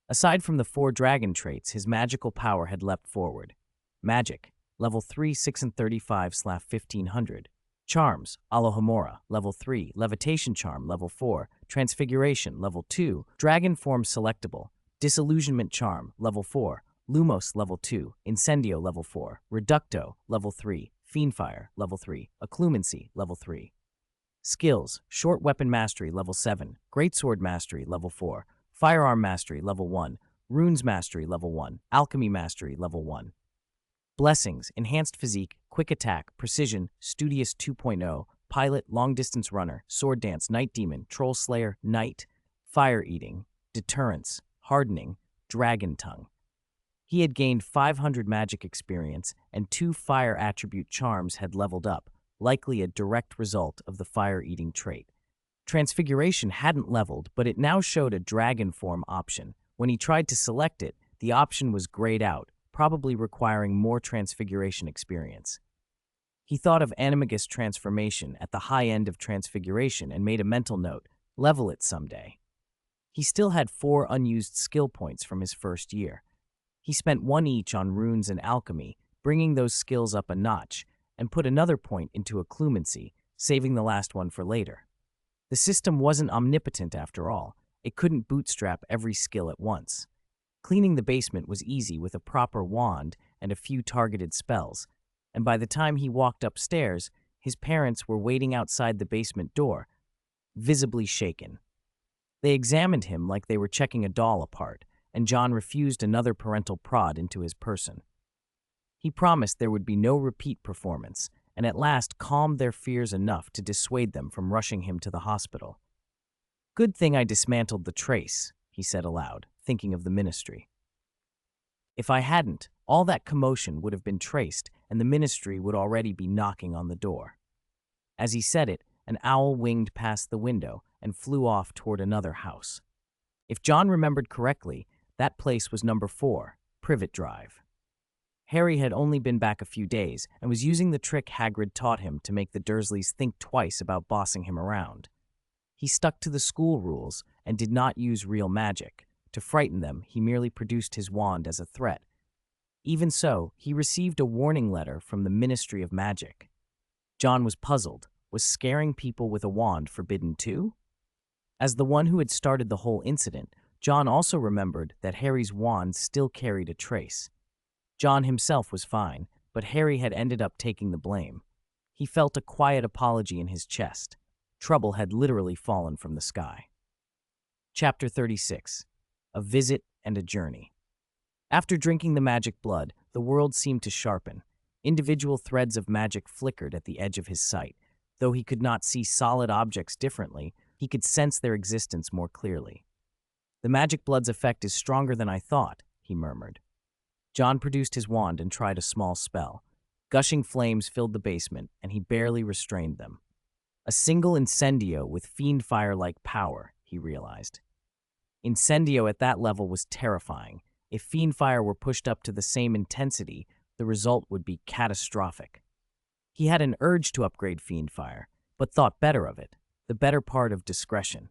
Aside from the 4 dragon traits, his magical power had leapt forward. Magic: level 3, 6 and 35/1500. Charms: Alohomora, level 3, Levitation Charm, level 4, Transfiguration, level 2, Dragon Form Selectable, Disillusionment Charm, level 4, Lumos, level 2, Incendio, level 4, Reducto, level 3, Fiendfire, level 3, Occlumency, level 3. Skills: Short Weapon Mastery, level 7, Greatsword Mastery, level 4, Firearm Mastery, level 1, Runes Mastery, level 1, Alchemy Mastery, level 1. Blessings: Enhanced Physique, Quick Attack, Precision, Studious 2.0, Pilot, Long Distance Runner, Sword Dance, Night Demon, Troll Slayer, Night, Fire Eating, Deterrence, Hardening, Dragon Tongue. He had gained 500 magic experience, and 2 fire attribute charms had leveled up, likely a direct result of the fire-eating trait. Transfiguration hadn't leveled, but it now showed a dragon form option. When he tried to select it, the option was grayed out, probably requiring more transfiguration experience. He thought of animagus transformation at the high end of transfiguration and made a mental note: level it someday. He still had 4 unused skill points from his first year. He spent 1 each on runes and alchemy, bringing those skills up a notch, and put another point into occlumency, saving the last one for later. The system wasn't omnipotent after all. It couldn't bootstrap every skill at once. Cleaning the basement was easy with a proper wand and a few targeted spells, and by the time he walked upstairs, his parents were waiting outside the basement door, visibly shaken. They examined him like they were checking a doll apart, and John refused another parental prod into his person. He promised there would be no repeat performance, and at last calmed their fears enough to dissuade them from rushing him to the hospital. "Good thing I dismantled the trace," he said aloud, thinking of the ministry. "If I hadn't, all that commotion would have been traced, and the ministry would already be knocking on the door." As he said it, an owl winged past the window and flew off toward another house. If John remembered correctly, that place was number 4, Privet Drive. Harry had only been back a few days and was using the trick Hagrid taught him to make the Dursleys think twice about bossing him around. He stuck to the school rules and did not use real magic. To frighten them, he merely produced his wand as a threat. Even so, he received a warning letter from the Ministry of Magic. John was puzzled. Was scaring people with a wand forbidden too? As the one who had started the whole incident, John also remembered that Harry's wand still carried a trace. John himself was fine, but Harry had ended up taking the blame. He felt a quiet apology in his chest. Trouble had literally fallen from the sky. Chapter 36. A Visit and a Journey. After drinking the magic blood, the world seemed to sharpen. Individual threads of magic flickered at the edge of his sight. Though he could not see solid objects differently, he could sense their existence more clearly. "The magic blood's effect is stronger than I thought," he murmured. John produced his wand and tried a small spell. Gushing flames filled the basement, and he barely restrained them. A single incendio with fiend fire-like power, he realized. Incendio at that level was terrifying. If fiend fire were pushed up to the same intensity, the result would be catastrophic. He had an urge to upgrade fiend fire, but thought better of it, the better part of discretion.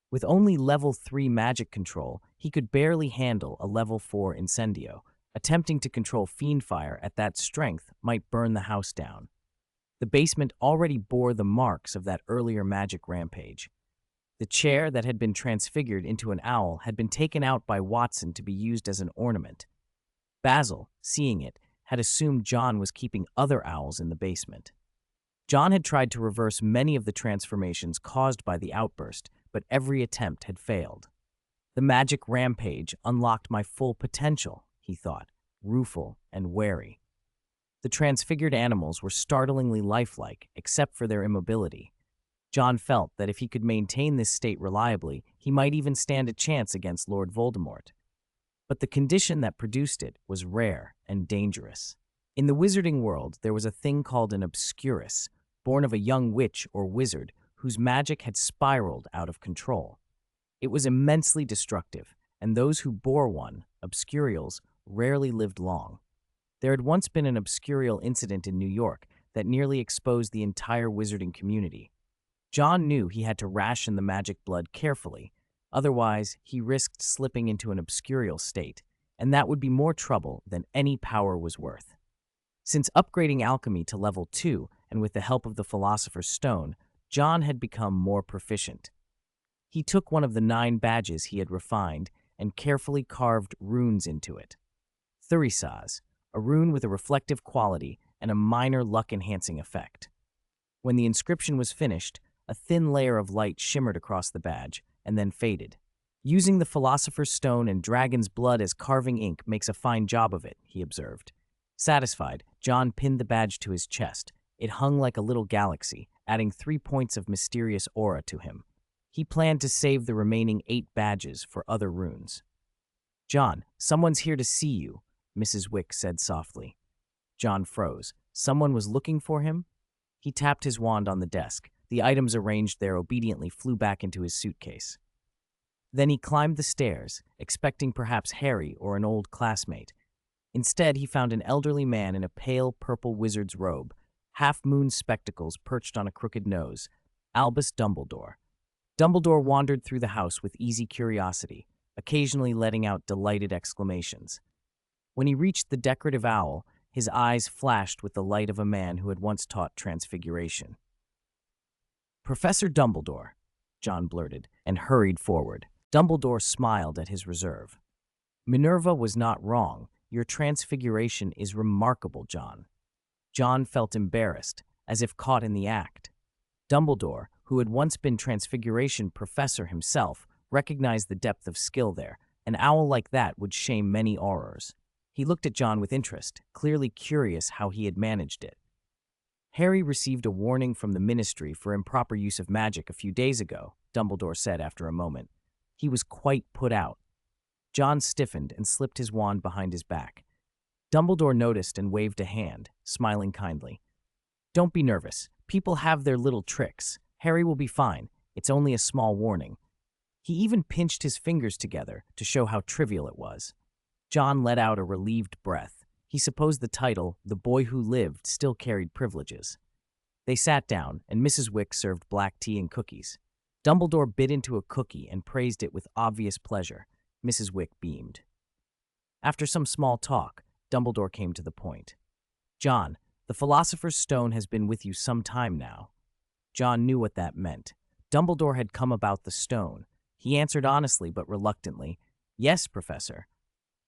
With only level 3 magic control, he could barely handle a level 4 incendio. Attempting to control fiend fire at that strength might burn the house down. The basement already bore the marks of that earlier magic rampage. The chair that had been transfigured into an owl had been taken out by Watson to be used as an ornament. Basil, seeing it, had assumed John was keeping other owls in the basement. John had tried to reverse many of the transformations caused by the outburst, but every attempt had failed. The magic rampage unlocked my full potential, he thought, rueful and wary. The transfigured animals were startlingly lifelike, except for their immobility. John felt that if he could maintain this state reliably, he might even stand a chance against Lord Voldemort. But the condition that produced it was rare and dangerous. In the wizarding world, there was a thing called an obscurus, born of a young witch or wizard whose magic had spiraled out of control. It was immensely destructive, and those who bore one, obscurials, rarely lived long. There had once been an obscurial incident in New York that nearly exposed the entire wizarding community. John knew he had to ration the magic blood carefully, otherwise he risked slipping into an obscurial state, and that would be more trouble than any power was worth. Since upgrading alchemy to level 2 and with the help of the Philosopher's Stone, John had become more proficient. He took one of the 9 badges he had refined and carefully carved runes into it. Thurisaz, a rune with a reflective quality and a minor luck-enhancing effect. When the inscription was finished, a thin layer of light shimmered across the badge and then faded. Using the Philosopher's Stone and dragon's blood as carving ink makes a fine job of it, he observed. Satisfied, John pinned the badge to his chest. It hung like a little galaxy, adding 3 points of mysterious aura to him. He planned to save the remaining 8 badges for other runes. "John, someone's here to see you," Mrs. Wick said softly. John froze. Someone was looking for him? He tapped his wand on the desk. The items arranged there obediently flew back into his suitcase. Then he climbed the stairs, expecting perhaps Harry or an old classmate. Instead, he found an elderly man in a pale purple wizard's robe, half-moon spectacles perched on a crooked nose, Albus Dumbledore. Dumbledore wandered through the house with easy curiosity, occasionally letting out delighted exclamations. When he reached the decorative owl, his eyes flashed with the light of a man who had once taught transfiguration. "Professor Dumbledore," John blurted, and hurried forward. Dumbledore smiled at his reserve. "Minerva was not wrong. Your transfiguration is remarkable, John." John felt embarrassed, as if caught in the act. Dumbledore, who had once been Transfiguration professor himself, recognized the depth of skill there. An owl like that would shame many aurors. He looked at John with interest, clearly curious how he had managed it. "Harry received a warning from the Ministry for improper use of magic a few days ago," Dumbledore said after a moment. He was quite put out. John stiffened and slipped his wand behind his back. Dumbledore noticed and waved a hand, smiling kindly. "Don't be nervous. People have their little tricks. Harry will be fine. It's only a small warning." He even pinched his fingers together to show how trivial it was. John let out a relieved breath. He supposed the title, "The Boy Who Lived," still carried privileges. They sat down, and Mrs. Wick served black tea and cookies. Dumbledore bit into a cookie and praised it with obvious pleasure. Mrs. Wick beamed. After some small talk, Dumbledore came to the point. "John, the Philosopher's Stone has been with you some time now." John knew what that meant. Dumbledore had come about the stone. He answered honestly but reluctantly, "Yes, Professor."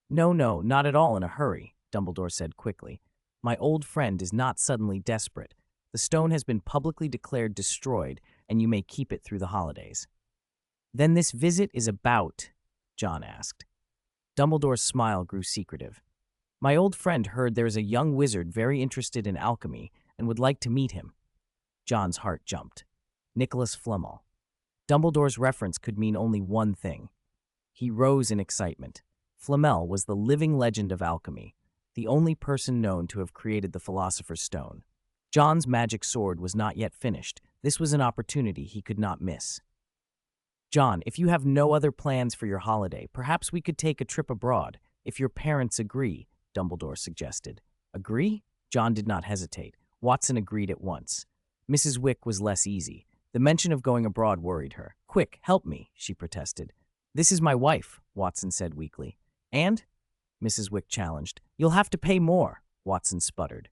No, not at all in a hurry," Dumbledore said quickly. "My old friend is not suddenly desperate. The stone has been publicly declared destroyed, and you may keep it through the holidays." "Then this visit is about?" John asked. Dumbledore's smile grew secretive. "My old friend heard there is a young wizard very interested in alchemy and would like to meet him." John's heart jumped. Nicholas Flamel. Dumbledore's reference could mean only one thing. He rose in excitement. Flamel was the living legend of alchemy, the only person known to have created the Philosopher's Stone. John's magic sword was not yet finished. This was an opportunity he could not miss. "John, if you have no other plans for your holiday, perhaps we could take a trip abroad, if your parents agree," Dumbledore suggested. "Agree?" John did not hesitate. Watson agreed at once. Mrs. Wick was less easy. The mention of going abroad worried her. "Quick, help me," she protested. "This is my wife," Watson said weakly. "And?" Mrs. Wick challenged. "You'll have to pay more," Watson sputtered.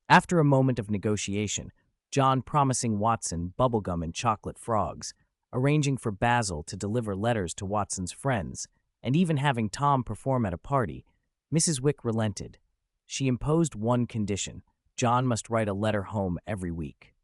After a moment of negotiation, John promising Watson bubblegum and chocolate frogs, arranging for Basil to deliver letters to Watson's friends, and even having Tom perform at a party, Mrs. Wick relented. She imposed one condition: John must write a letter home every week.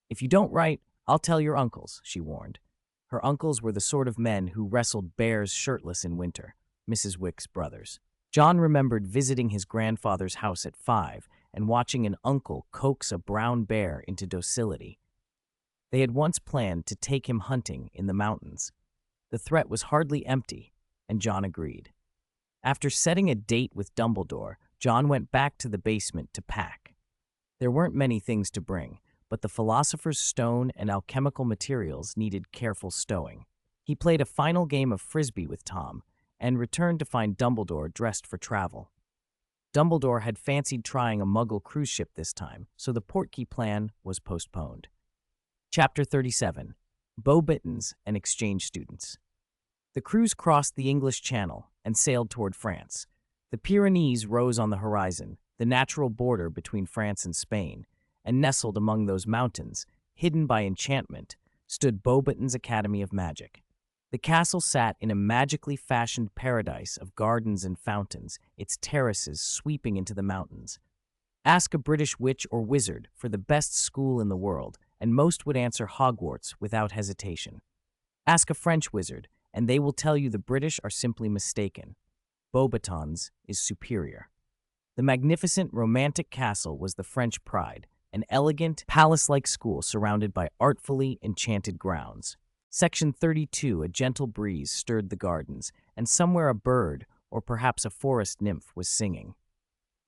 "If you don't write, I'll tell your uncles," she warned. Her uncles were the sort of men who wrestled bears shirtless in winter, Mrs. Wick's brothers. John remembered visiting his grandfather's house at 5 and watching an uncle coax a brown bear into docility. They had once planned to take him hunting in the mountains. The threat was hardly empty, and John agreed. After setting a date with Dumbledore, John went back to the basement to pack. There weren't many things to bring, but the Philosopher's Stone and alchemical materials needed careful stowing. He played a final game of Frisbee with Tom, and returned to find Dumbledore dressed for travel. Dumbledore had fancied trying a Muggle cruise ship this time, so the Portkey plan was postponed. Chapter 37. Beauxbatons and Exchange Students. The cruise crossed the English Channel and sailed toward France. The Pyrenees rose on the horizon, the natural border between France and Spain, and nestled among those mountains, hidden by enchantment, stood Beauxbaton's Academy of Magic. The castle sat in a magically fashioned paradise of gardens and fountains, its terraces sweeping into the mountains. Ask a British witch or wizard for the best school in the world, and most would answer Hogwarts without hesitation. Ask a French wizard, and they will tell you the British are simply mistaken. Beauxbatons is superior. The magnificent, romantic castle was the French pride, an elegant, palace-like school surrounded by artfully enchanted grounds. Section 32, a gentle breeze stirred the gardens, and somewhere a bird, or perhaps a forest nymph, was singing.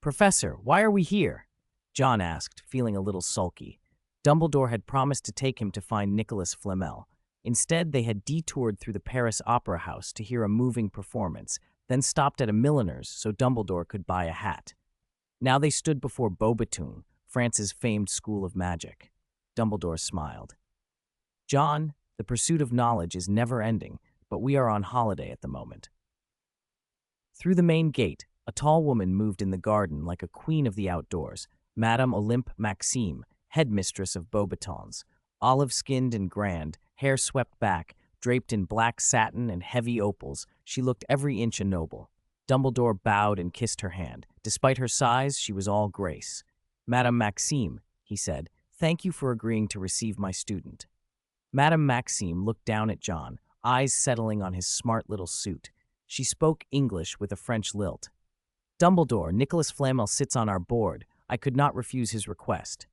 "Professor, why are we here?" John asked, feeling a little sulky. Dumbledore had promised to take him to find Nicholas Flamel. Instead, they had detoured through the Paris Opera House to hear a moving performance, then stopped at a milliner's so Dumbledore could buy a hat. Now they stood before Beauxbaton, France's famed school of magic. Dumbledore smiled. "John, the pursuit of knowledge is never-ending, but we are on holiday at the moment." Through the main gate, a tall woman moved in the garden like a queen of the outdoors, Madame Olympe Maxime, headmistress of Beauxbatons. Olive-skinned and grand, hair swept back, draped in black satin and heavy opals, she looked every inch a noble. Dumbledore bowed and kissed her hand. Despite her size, she was all grace. "Madame Maxime," he said, "thank you for agreeing to receive my student." Madame Maxime looked down at John, eyes settling on his smart little suit. She spoke English with a French lilt. "Dumbledore, Nicholas Flamel sits on our board. I could not refuse his request."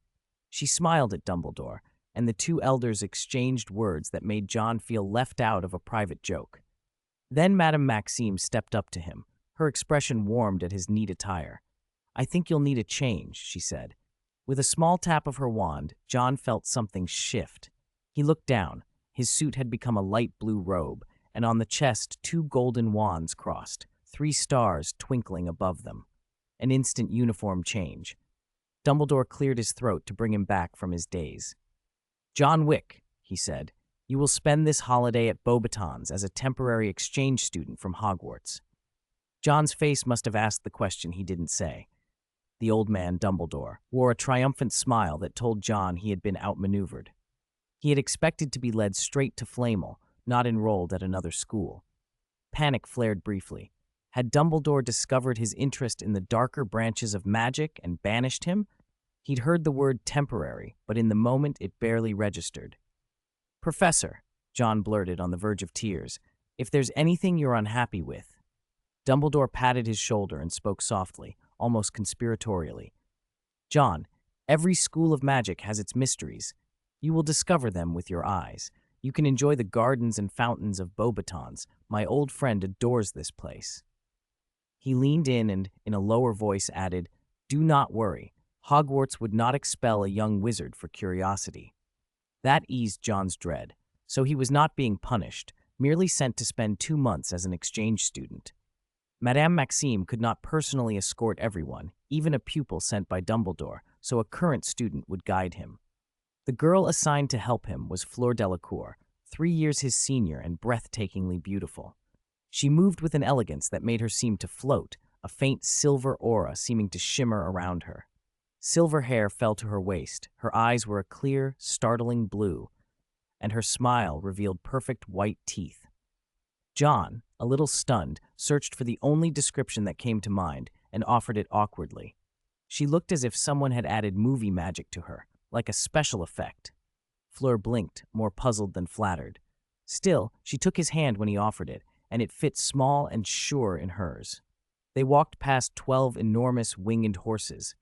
She smiled at Dumbledore, and the two elders exchanged words that made John feel left out of a private joke. Then Madame Maxime stepped up to him. Her expression warmed at his neat attire. "I think you'll need a change," she said. With a small tap of her wand, John felt something shift. He looked down. His suit had become a light blue robe, and on the chest 2 golden wands crossed, 3 stars twinkling above them. An instant uniform change. Dumbledore cleared his throat to bring him back from his daze. "John Wick," he said, "you will spend this holiday at Beauxbatons as a temporary exchange student from Hogwarts." John's face must have asked the question he didn't say. The old man, Dumbledore, wore a triumphant smile that told John he had been outmaneuvered. He had expected to be led straight to Flamel, not enrolled at another school. Panic flared briefly. Had Dumbledore discovered his interest in the darker branches of magic and banished him? He'd heard the word temporary, but in the moment it barely registered. "Professor," John blurted on the verge of tears, "if there's anything you're unhappy with." Dumbledore patted his shoulder and spoke softly, almost conspiratorially. "John, every school of magic has its mysteries. You will discover them with your eyes. You can enjoy the gardens and fountains of Beauxbatons. My old friend adores this place." He leaned in and, in a lower voice, added, "Do not worry. Hogwarts would not expel a young wizard for curiosity." That eased John's dread. So he was not being punished, merely sent to spend 2 months as an exchange student. Madame Maxime could not personally escort everyone, even a pupil sent by Dumbledore, so a current student would guide him. The girl assigned to help him was Fleur Delacour, 3 years his senior and breathtakingly beautiful. She moved with an elegance that made her seem to float, a faint silver aura seeming to shimmer around her. Silver hair fell to her waist, her eyes were a clear, startling blue. and her smile revealed perfect white teeth. John, a little stunned, searched for the only description that came to mind and offered it awkwardly. She looked as if someone had added movie magic to her, like a special effect. Fleur blinked, more puzzled than flattered. Still, she took his hand when he offered it, and it fit small and sure in hers. They walked past 12 enormous winged horses.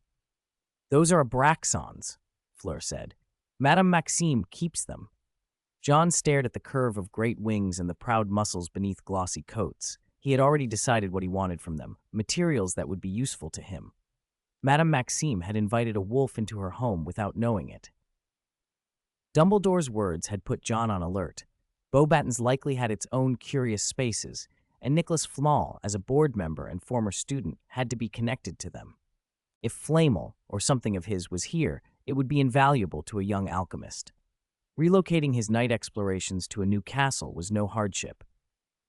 "Those are Abraxons," Fleur said. "Madame Maxime keeps them." John stared at the curve of great wings and the proud muscles beneath glossy coats. He had already decided what he wanted from them, materials that would be useful to him. Madame Maxime had invited a wolf into her home without knowing it. Dumbledore's words had put John on alert. Beauxbatons likely had its own curious spaces, and Nicholas Flamel, as a board member and former student, had to be connected to them. If Flamel, or something of his, was here, it would be invaluable to a young alchemist. Relocating his night explorations to a new castle was no hardship.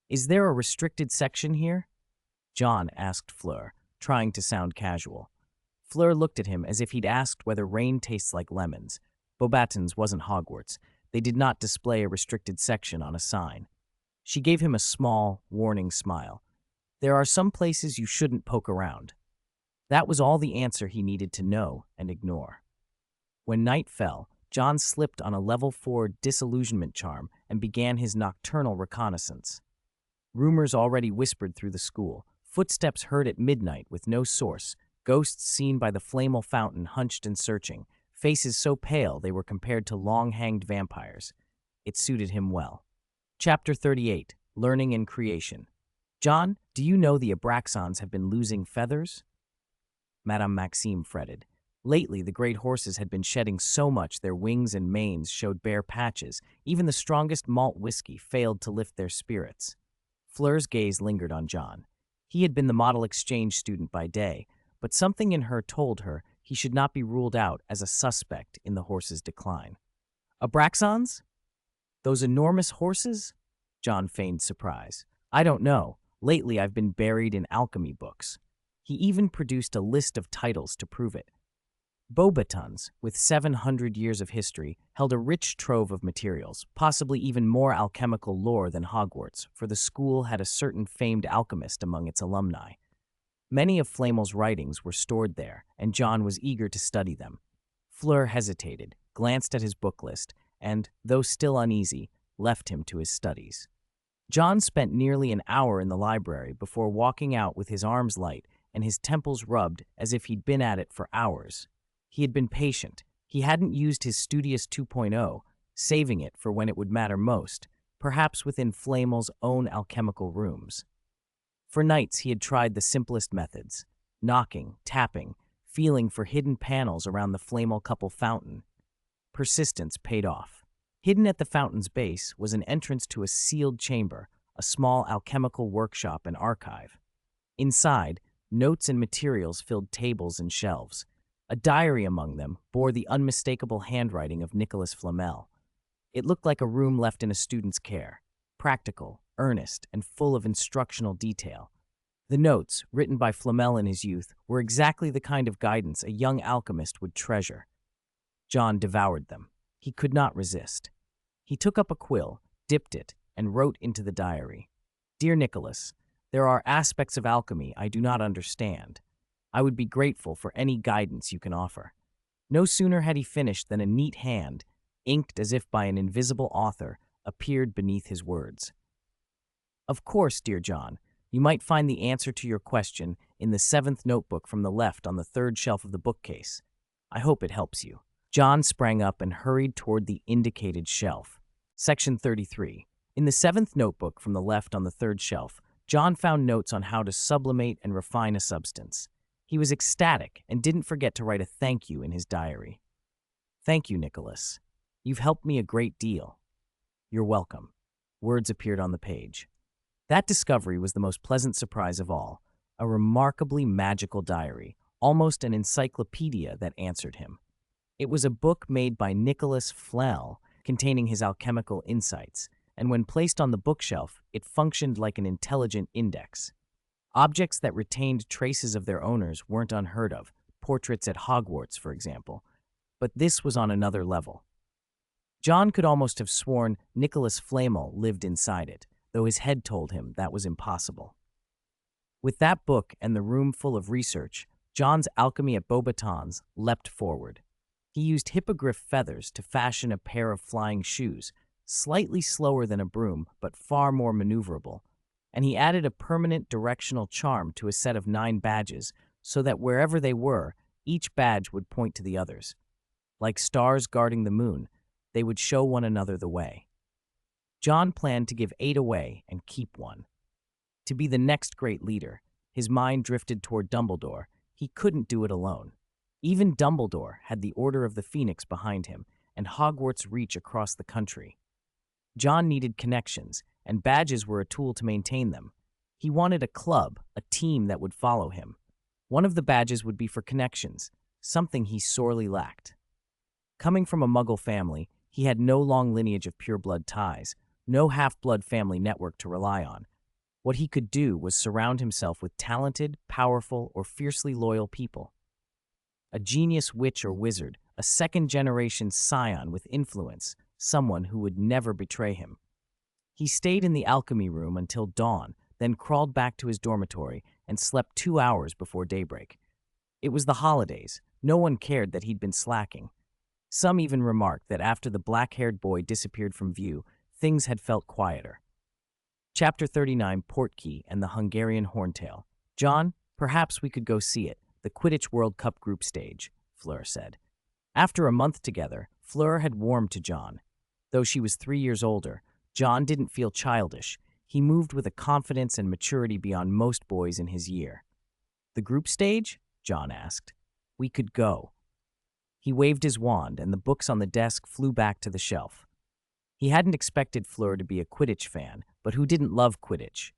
"Is there a restricted section here?" John asked Fleur, trying to sound casual. Fleur looked at him as if he'd asked whether rain tastes like lemons. Beauxbatons wasn't Hogwarts. They did not display a restricted section on a sign. She gave him a small, warning smile. "There are some places you shouldn't poke around." That was all the answer he needed to know and ignore. When night fell, John slipped on a level 4 disillusionment charm and began his nocturnal reconnaissance. Rumors already whispered through the school, footsteps heard at midnight with no source, ghosts seen by the Flamel fountain hunched and searching, faces so pale they were compared to long-hanged vampires. It suited him well. Chapter 38, Learning and Creation. "John, do you know the Abraxons have been losing feathers?" Madame Maxime fretted. Lately, the great horses had been shedding so much their wings and manes showed bare patches. Even the strongest malt whiskey failed to lift their spirits. Fleur's gaze lingered on John. He had been the model exchange student by day, but something in her told her he should not be ruled out as a suspect in the horse's decline. "Abraxons? Those enormous horses?" John feigned surprise. "I don't know. Lately I've been buried in alchemy books." He even produced a list of titles to prove it. Beauxbatons, with 700 years of history, held a rich trove of materials, possibly even more alchemical lore than Hogwarts, for the school had a certain famed alchemist among its alumni. Many of Flamel's writings were stored there, and John was eager to study them. Fleur hesitated, glanced at his book list, and, though still uneasy, left him to his studies. John spent nearly an hour in the library before walking out with his arms light and his temples rubbed as if he'd been at it for hours. He had been patient. He hadn't used his Studious 2.0, saving it for when it would matter most, perhaps within Flamel's own alchemical rooms. For nights, he had tried the simplest methods: knocking, tapping, feeling for hidden panels around the Flamel couple fountain. Persistence paid off. Hidden at the fountain's base was an entrance to a sealed chamber, a small alchemical workshop and archive. Inside, notes and materials filled tables and shelves. A diary among them bore the unmistakable handwriting of Nicholas Flamel. It looked like a room left in a student's care, practical, earnest, and full of instructional detail. The notes, written by Flamel in his youth, were exactly the kind of guidance a young alchemist would treasure. John devoured them. He could not resist. He took up a quill, dipped it, and wrote into the diary, "Dear Nicholas, there are aspects of alchemy I do not understand. I would be grateful for any guidance you can offer." No sooner had he finished than a neat hand, inked as if by an invisible author, appeared beneath his words. "Of course, dear John, you might find the answer to your question in the 7th notebook from the left on the 3rd shelf of the bookcase. I hope it helps you." John sprang up and hurried toward the indicated shelf. Section 33. In the 7th notebook from the left on the 3rd shelf, John found notes on how to sublimate and refine a substance. He was ecstatic and didn't forget to write a thank you in his diary. "Thank you, Nicholas. You've helped me a great deal." "You're welcome." Words appeared on the page. That discovery was the most pleasant surprise of all. A remarkably magical diary, almost an encyclopedia that answered him. It was a book made by Nicholas Flamel, containing his alchemical insights, and when placed on the bookshelf, it functioned like an intelligent index. Objects that retained traces of their owners weren't unheard of, portraits at Hogwarts, for example, but this was on another level. John could almost have sworn Nicholas Flamel lived inside it, though his head told him that was impossible. With that book and the room full of research, John's alchemy at Beauxbatons leapt forward. He used hippogriff feathers to fashion a pair of flying shoes, slightly slower than a broom but far more maneuverable, and he added a permanent directional charm to a set of 9 badges so that wherever they were, each badge would point to the others. Like stars guarding the moon, they would show one another the way. John planned to give 8 away and keep one. To be the next great leader, his mind drifted toward Dumbledore. He couldn't do it alone. Even Dumbledore had the Order of the Phoenix behind him and Hogwarts' reach across the country. John needed connections, and badges were a tool to maintain them. He wanted a club, a team that would follow him. One of the badges would be for connections, something he sorely lacked. Coming from a Muggle family, he had no long lineage of pureblood ties, no half-blood family network to rely on. What he could do was surround himself with talented, powerful, or fiercely loyal people. A genius witch or wizard, a second-generation scion with influence, someone who would never betray him. He stayed in the alchemy room until dawn, then crawled back to his dormitory and slept 2 hours before daybreak. It was the holidays. No one cared that he'd been slacking. Some even remarked that after the black-haired boy disappeared from view, things had felt quieter. Chapter 39, Portkey and the Hungarian Horntail. John, perhaps we could go see it, the Quidditch World Cup group stage, Fleur said. After a month together, Fleur had warmed to John. Though she was 3 years older, John didn't feel childish. He moved with a confidence and maturity beyond most boys in his year. The group stage? John asked. We could go. He waved his wand, and the books on the desk flew back to the shelf. He hadn't expected Fleur to be a Quidditch fan, but who didn't love Quidditch?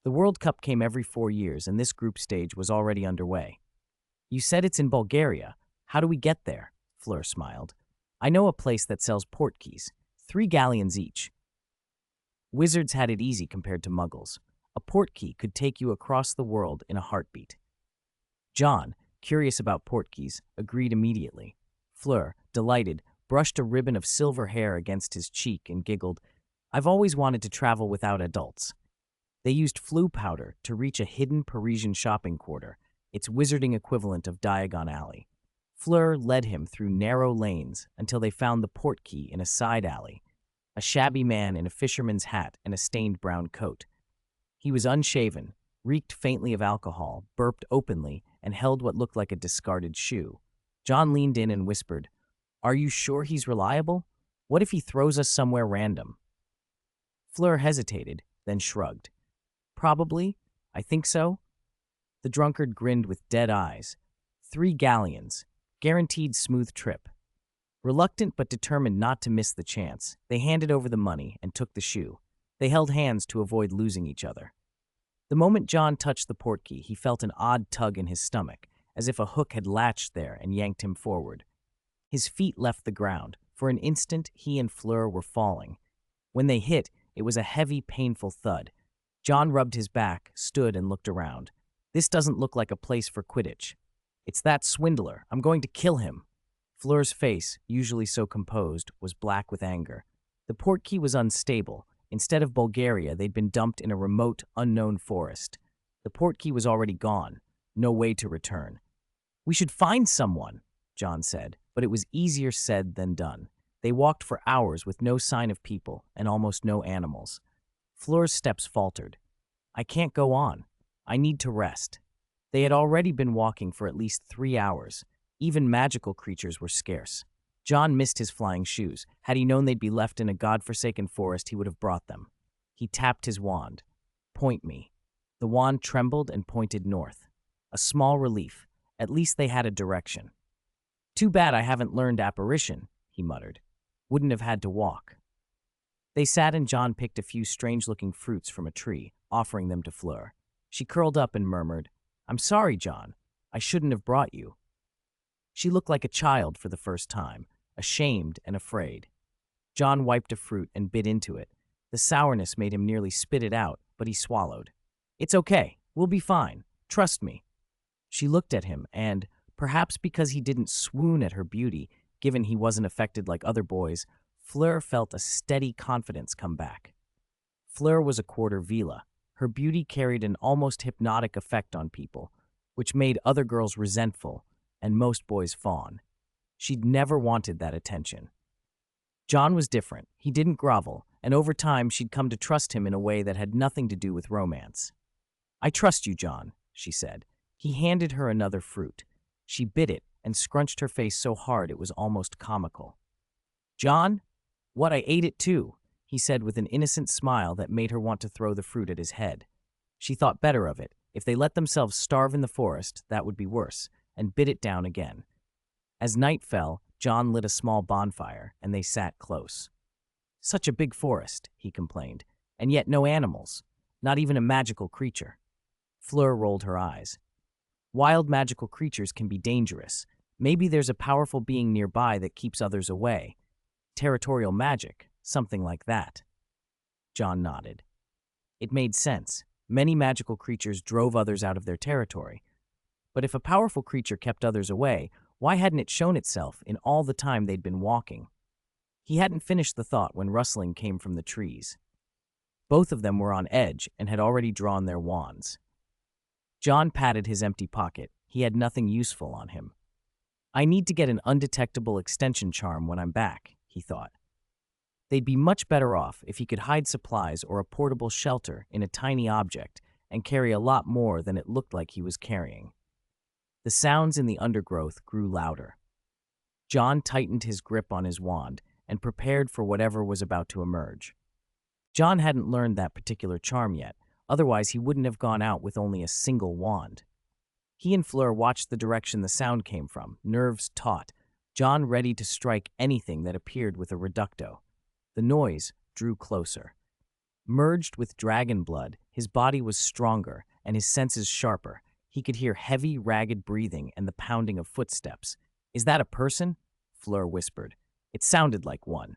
The World Cup came every 4 years, and this group stage was already underway. You said it's in Bulgaria. How do we get there? Fleur smiled. I know a place that sells portkeys, 3 galleons each. Wizards had it easy compared to Muggles. A portkey could take you across the world in a heartbeat. John, curious about portkeys, agreed immediately. Fleur, delighted, brushed a ribbon of silver hair against his cheek and giggled, I've always wanted to travel without adults. They used flue powder to reach a hidden Parisian shopping quarter, its wizarding equivalent of Diagon Alley. Fleur led him through narrow lanes until they found the portkey in a side alley, a shabby man in a fisherman's hat and a stained brown coat. He was unshaven, reeked faintly of alcohol, burped openly, and held what looked like a discarded shoe. John leaned in and whispered, Are you sure he's reliable? What if he throws us somewhere random? Fleur hesitated, then shrugged. Probably. I think so. The drunkard grinned with dead eyes. 3 galleons. Guaranteed smooth trip. Reluctant but determined not to miss the chance, they handed over the money and took the shoe. They held hands to avoid losing each other. The moment John touched the portkey, he felt an odd tug in his stomach, as if a hook had latched there and yanked him forward. His feet left the ground. For an instant, he and Fleur were falling. When they hit, it was a heavy, painful thud. John rubbed his back, stood, and looked around. This doesn't look like a place for Quidditch. It's that swindler. I'm going to kill him. Fleur's face, usually so composed, was black with anger. The portkey was unstable. Instead of Bulgaria, they'd been dumped in a remote, unknown forest. The portkey was already gone. No way to return. We should find someone, John said, but it was easier said than done. They walked for hours with no sign of people and almost no animals. Fleur's steps faltered. I can't go on. I need to rest. They had already been walking for at least 3 hours. Even magical creatures were scarce. John missed his flying shoes. Had he known they'd be left in a godforsaken forest, he would have brought them. He tapped his wand. Point me. The wand trembled and pointed north. A small relief. At least they had a direction. Too bad I haven't learned apparition, he muttered. Wouldn't have had to walk. They sat and John picked a few strange-looking fruits from a tree, offering them to Fleur. She curled up and murmured, I'm sorry, John. I shouldn't have brought you. She looked like a child for the first time, ashamed and afraid. John wiped a fruit and bit into it. The sourness made him nearly spit it out, but he swallowed. It's okay. We'll be fine. Trust me. She looked at him and, perhaps because he didn't swoon at her beauty, given he wasn't affected like other boys, Fleur felt a steady confidence come back. Fleur was a quarter Vila. Her beauty carried an almost hypnotic effect on people, which made other girls resentful and most boys fawn. She'd never wanted that attention. John was different. He didn't grovel, and over time she'd come to trust him in a way that had nothing to do with romance. "I trust you, John," she said. He handed her another fruit. She bit it and scrunched her face so hard it was almost comical. "John? What, I ate it too," he said with an innocent smile that made her want to throw the fruit at his head. She thought better of it. If they let themselves starve in the forest, that would be worse, and bit it down again. As night fell, John lit a small bonfire, and they sat close. "Such a big forest," he complained, "and yet no animals, not even a magical creature." Fleur rolled her eyes. "Wild magical creatures can be dangerous. Maybe there's a powerful being nearby that keeps others away. Territorial magic, something like that." John nodded. It made sense. Many magical creatures drove others out of their territory. But if a powerful creature kept others away, why hadn't it shown itself in all the time they'd been walking? He hadn't finished the thought when rustling came from the trees. Both of them were on edge and had already drawn their wands. John patted his empty pocket. He had nothing useful on him. "I need to get an undetectable extension charm when I'm back," he thought. They'd be much better off if he could hide supplies or a portable shelter in a tiny object and carry a lot more than it looked like he was carrying. The sounds in the undergrowth grew louder. John tightened his grip on his wand and prepared for whatever was about to emerge. John hadn't learned that particular charm yet, otherwise he wouldn't have gone out with only a single wand. He and Fleur watched the direction the sound came from, nerves taut, John ready to strike anything that appeared with a reducto. The noise drew closer. Merged with dragon blood, his body was stronger and his senses sharper. He could hear heavy, ragged breathing and the pounding of footsteps. "Is that a person?" Fleur whispered. It sounded like one.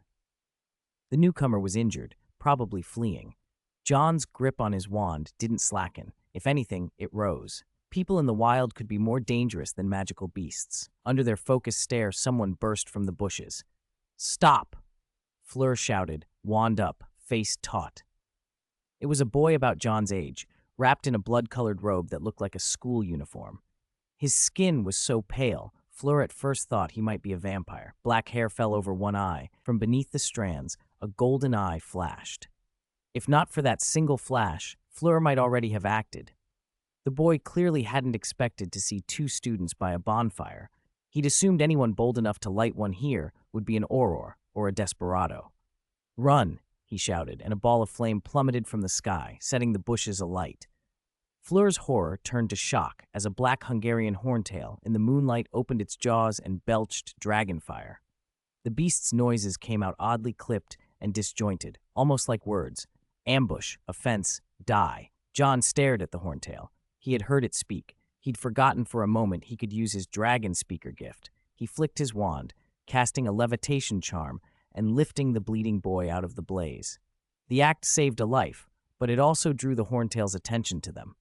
The newcomer was injured, probably fleeing. John's grip on his wand didn't slacken. If anything, it rose. People in the wild could be more dangerous than magical beasts. Under their focused stare, someone burst from the bushes. "Stop!" Fleur shouted, wand up, face taut. It was a boy about John's age, wrapped in a blood-colored robe that looked like a school uniform. His skin was so pale, Fleur at first thought he might be a vampire. Black hair fell over one eye. From beneath the strands, a golden eye flashed. If not for that single flash, Fleur might already have acted. The boy clearly hadn't expected to see two students by a bonfire. He'd assumed anyone bold enough to light one here would be an auror or a desperado. "Run!" he shouted, and a ball of flame plummeted from the sky, setting the bushes alight. Fleur's horror turned to shock as a black Hungarian horntail in the moonlight opened its jaws and belched dragonfire. The beast's noises came out oddly clipped and disjointed, almost like words. Ambush, offense, die. John stared at the horntail. He had heard it speak. He'd forgotten for a moment he could use his dragon speaker gift. He flicked his wand, casting a levitation charm and lifting the bleeding boy out of the blaze. The act saved a life, but it also drew the horntail's attention to them.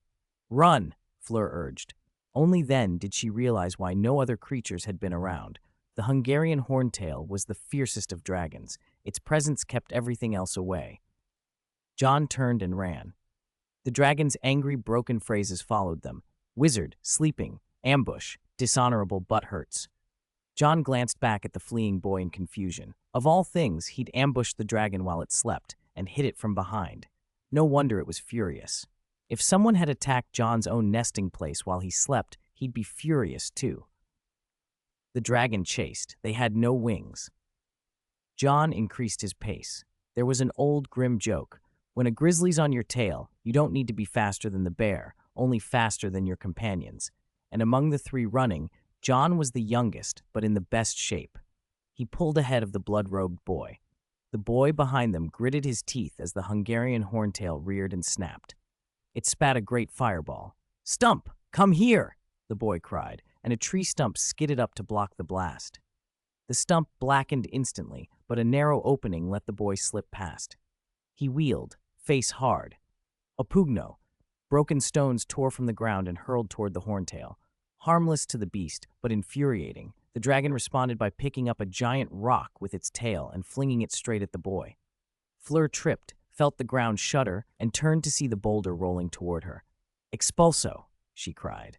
"Run!" Fleur urged. Only then did she realize why no other creatures had been around. The Hungarian horntail was the fiercest of dragons. Its presence kept everything else away. John turned and ran. The dragon's angry, broken phrases followed them. Wizard, sleeping, ambush, dishonorable butt hurts. John glanced back at the fleeing boy in confusion. Of all things, he'd ambushed the dragon while it slept and hit it from behind. No wonder it was furious. If someone had attacked John's own nesting place while he slept, he'd be furious too. The dragon chased. They had no wings. John increased his pace. There was an old grim joke. When a grizzly's on your tail, you don't need to be faster than the bear, only faster than your companions. And among the three running, John was the youngest, but in the best shape. He pulled ahead of the blood-robed boy. The boy behind them gritted his teeth as the Hungarian horntail reared and snapped. It spat a great fireball. "Stump, come here!" the boy cried, and a tree stump skidded up to block the blast. The stump blackened instantly, but a narrow opening let the boy slip past. He wheeled, face hard. Opugno. Broken stones tore from the ground and hurled toward the horntail. Harmless to the beast, but infuriating, the dragon responded by picking up a giant rock with its tail and flinging it straight at the boy. Fleur tripped, felt the ground shudder, and turned to see the boulder rolling toward her. "Expulso!" she cried.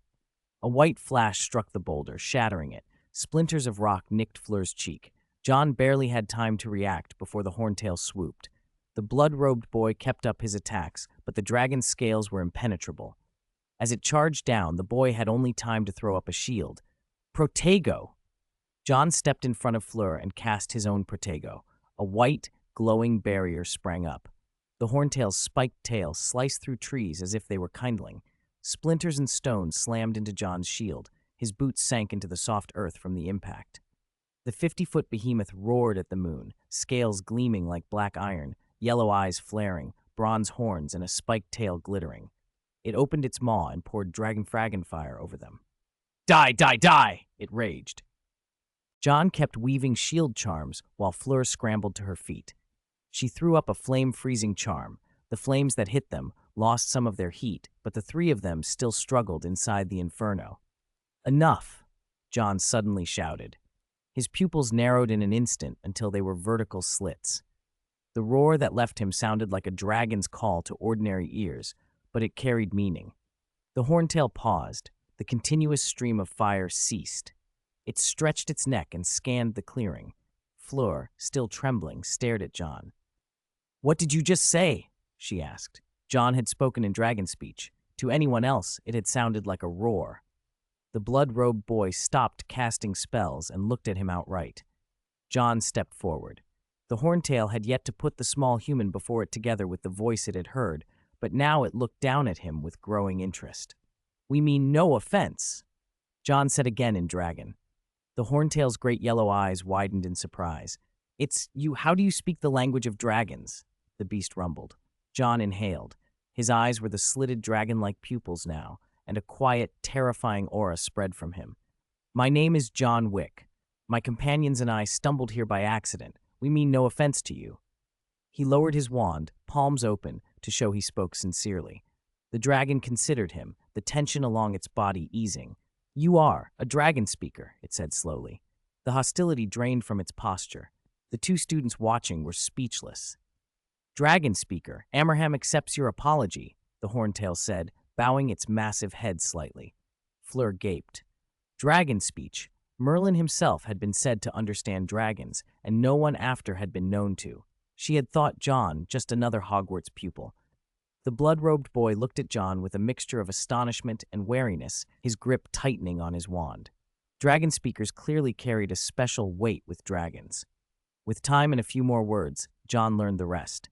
A white flash struck the boulder, shattering it. Splinters of rock nicked Fleur's cheek. John barely had time to react before the horntail swooped. The blood-robed boy kept up his attacks, but the dragon's scales were impenetrable. As it charged down, the boy had only time to throw up a shield. Protego! John stepped in front of Fleur and cast his own Protego. A white, glowing barrier sprang up. The horntail's spiked tail sliced through trees as if they were kindling. Splinters and stones slammed into John's shield. His boots sank into the soft earth from the impact. The 50-foot behemoth roared at the moon, scales gleaming like black iron, yellow eyes flaring, bronze horns and a spiked tail glittering. It opened its maw and poured dragon fire over them. "Die, die, die!" it raged. John kept weaving shield charms while Fleur scrambled to her feet. She threw up a flame-freezing charm. The flames that hit them lost some of their heat, but the three of them still struggled inside the inferno. "Enough!" John suddenly shouted. His pupils narrowed in an instant until they were vertical slits. The roar that left him sounded like a dragon's call to ordinary ears, but it carried meaning. The horntail paused. The continuous stream of fire ceased. It stretched its neck and scanned the clearing. Fleur, still trembling, stared at John. "What did you just say?" she asked. John had spoken in dragon speech. To anyone else, it had sounded like a roar. The blood-robed boy stopped casting spells and looked at him outright. John stepped forward. The horntail had yet to put the small human before it together with the voice it had heard, but now it looked down at him with growing interest. "We mean no offense," John said again in dragon. The horntail's great yellow eyes widened in surprise. How do you speak the language of dragons?" the beast rumbled. John inhaled. His eyes were the slitted dragon-like pupils now, and a quiet, terrifying aura spread from him. "My name is John Wick. My companions and I stumbled here by accident. We mean no offense to you." He lowered his wand, palms open, to show he spoke sincerely. The dragon considered him, the tension along its body easing. "You are a dragon speaker," it said slowly. The hostility drained from its posture. The two students watching were speechless. "Dragon speaker, Amerham accepts your apology," the horntail said, bowing its massive head slightly. Fleur gaped. Dragon speech. Merlin himself had been said to understand dragons, and no one after had been known to. She had thought John just another Hogwarts pupil. The blood-robed boy looked at John with a mixture of astonishment and wariness, his grip tightening on his wand. Dragon speakers clearly carried a special weight with dragons. With time and a few more words, John learned the rest.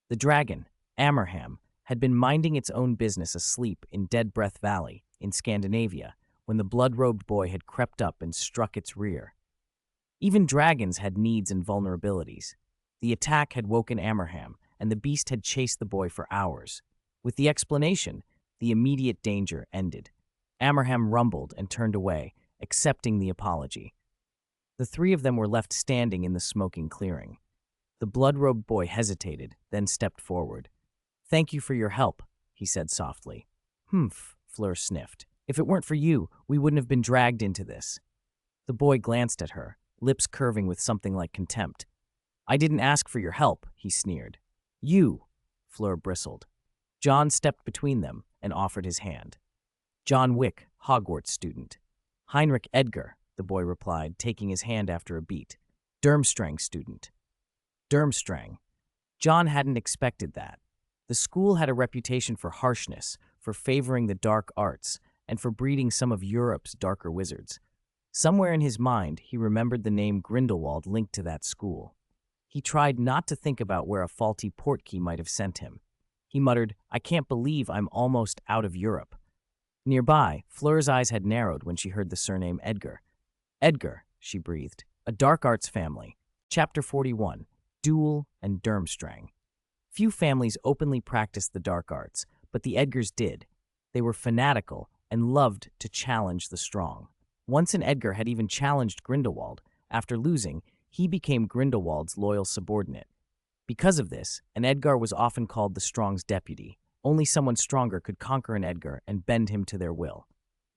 The dragon, Amerham, had been minding its own business asleep in Dead Breath Valley, in Scandinavia, when the blood-robed boy had crept up and struck its rear. Even dragons had needs and vulnerabilities. The attack had woken Amerham, and the beast had chased the boy for hours. With the explanation, the immediate danger ended. Amerham rumbled and turned away, accepting the apology. The three of them were left standing in the smoking clearing. The blood-robed boy hesitated, then stepped forward. "Thank you for your help," he said softly. "Humph," Fleur sniffed. "If it weren't for you, we wouldn't have been dragged into this." The boy glanced at her, lips curving with something like contempt. "I didn't ask for your help," he sneered. "You," Fleur bristled. John stepped between them and offered his hand. "John Wick, Hogwarts student." "Heinrich Edgar," the boy replied, taking his hand after a beat. "Durmstrang student." Durmstrang. John hadn't expected that. The school had a reputation for harshness, for favoring the dark arts, and for breeding some of Europe's darker wizards. Somewhere in his mind, he remembered the name Grindelwald linked to that school. He tried not to think about where a faulty portkey might have sent him. He muttered, "I can't believe I'm almost out of Europe." Nearby, Fleur's eyes had narrowed when she heard the surname Edgar. "Edgar," she breathed, "a dark arts family." Chapter 41. Duel and Durmstrang. Few families openly practiced the dark arts, but the Edgars did. They were fanatical and loved to challenge the strong. Once an Edgar had even challenged Grindelwald. After losing, he became Grindelwald's loyal subordinate. Because of this, an Edgar was often called the strong's deputy. Only someone stronger could conquer an Edgar and bend him to their will.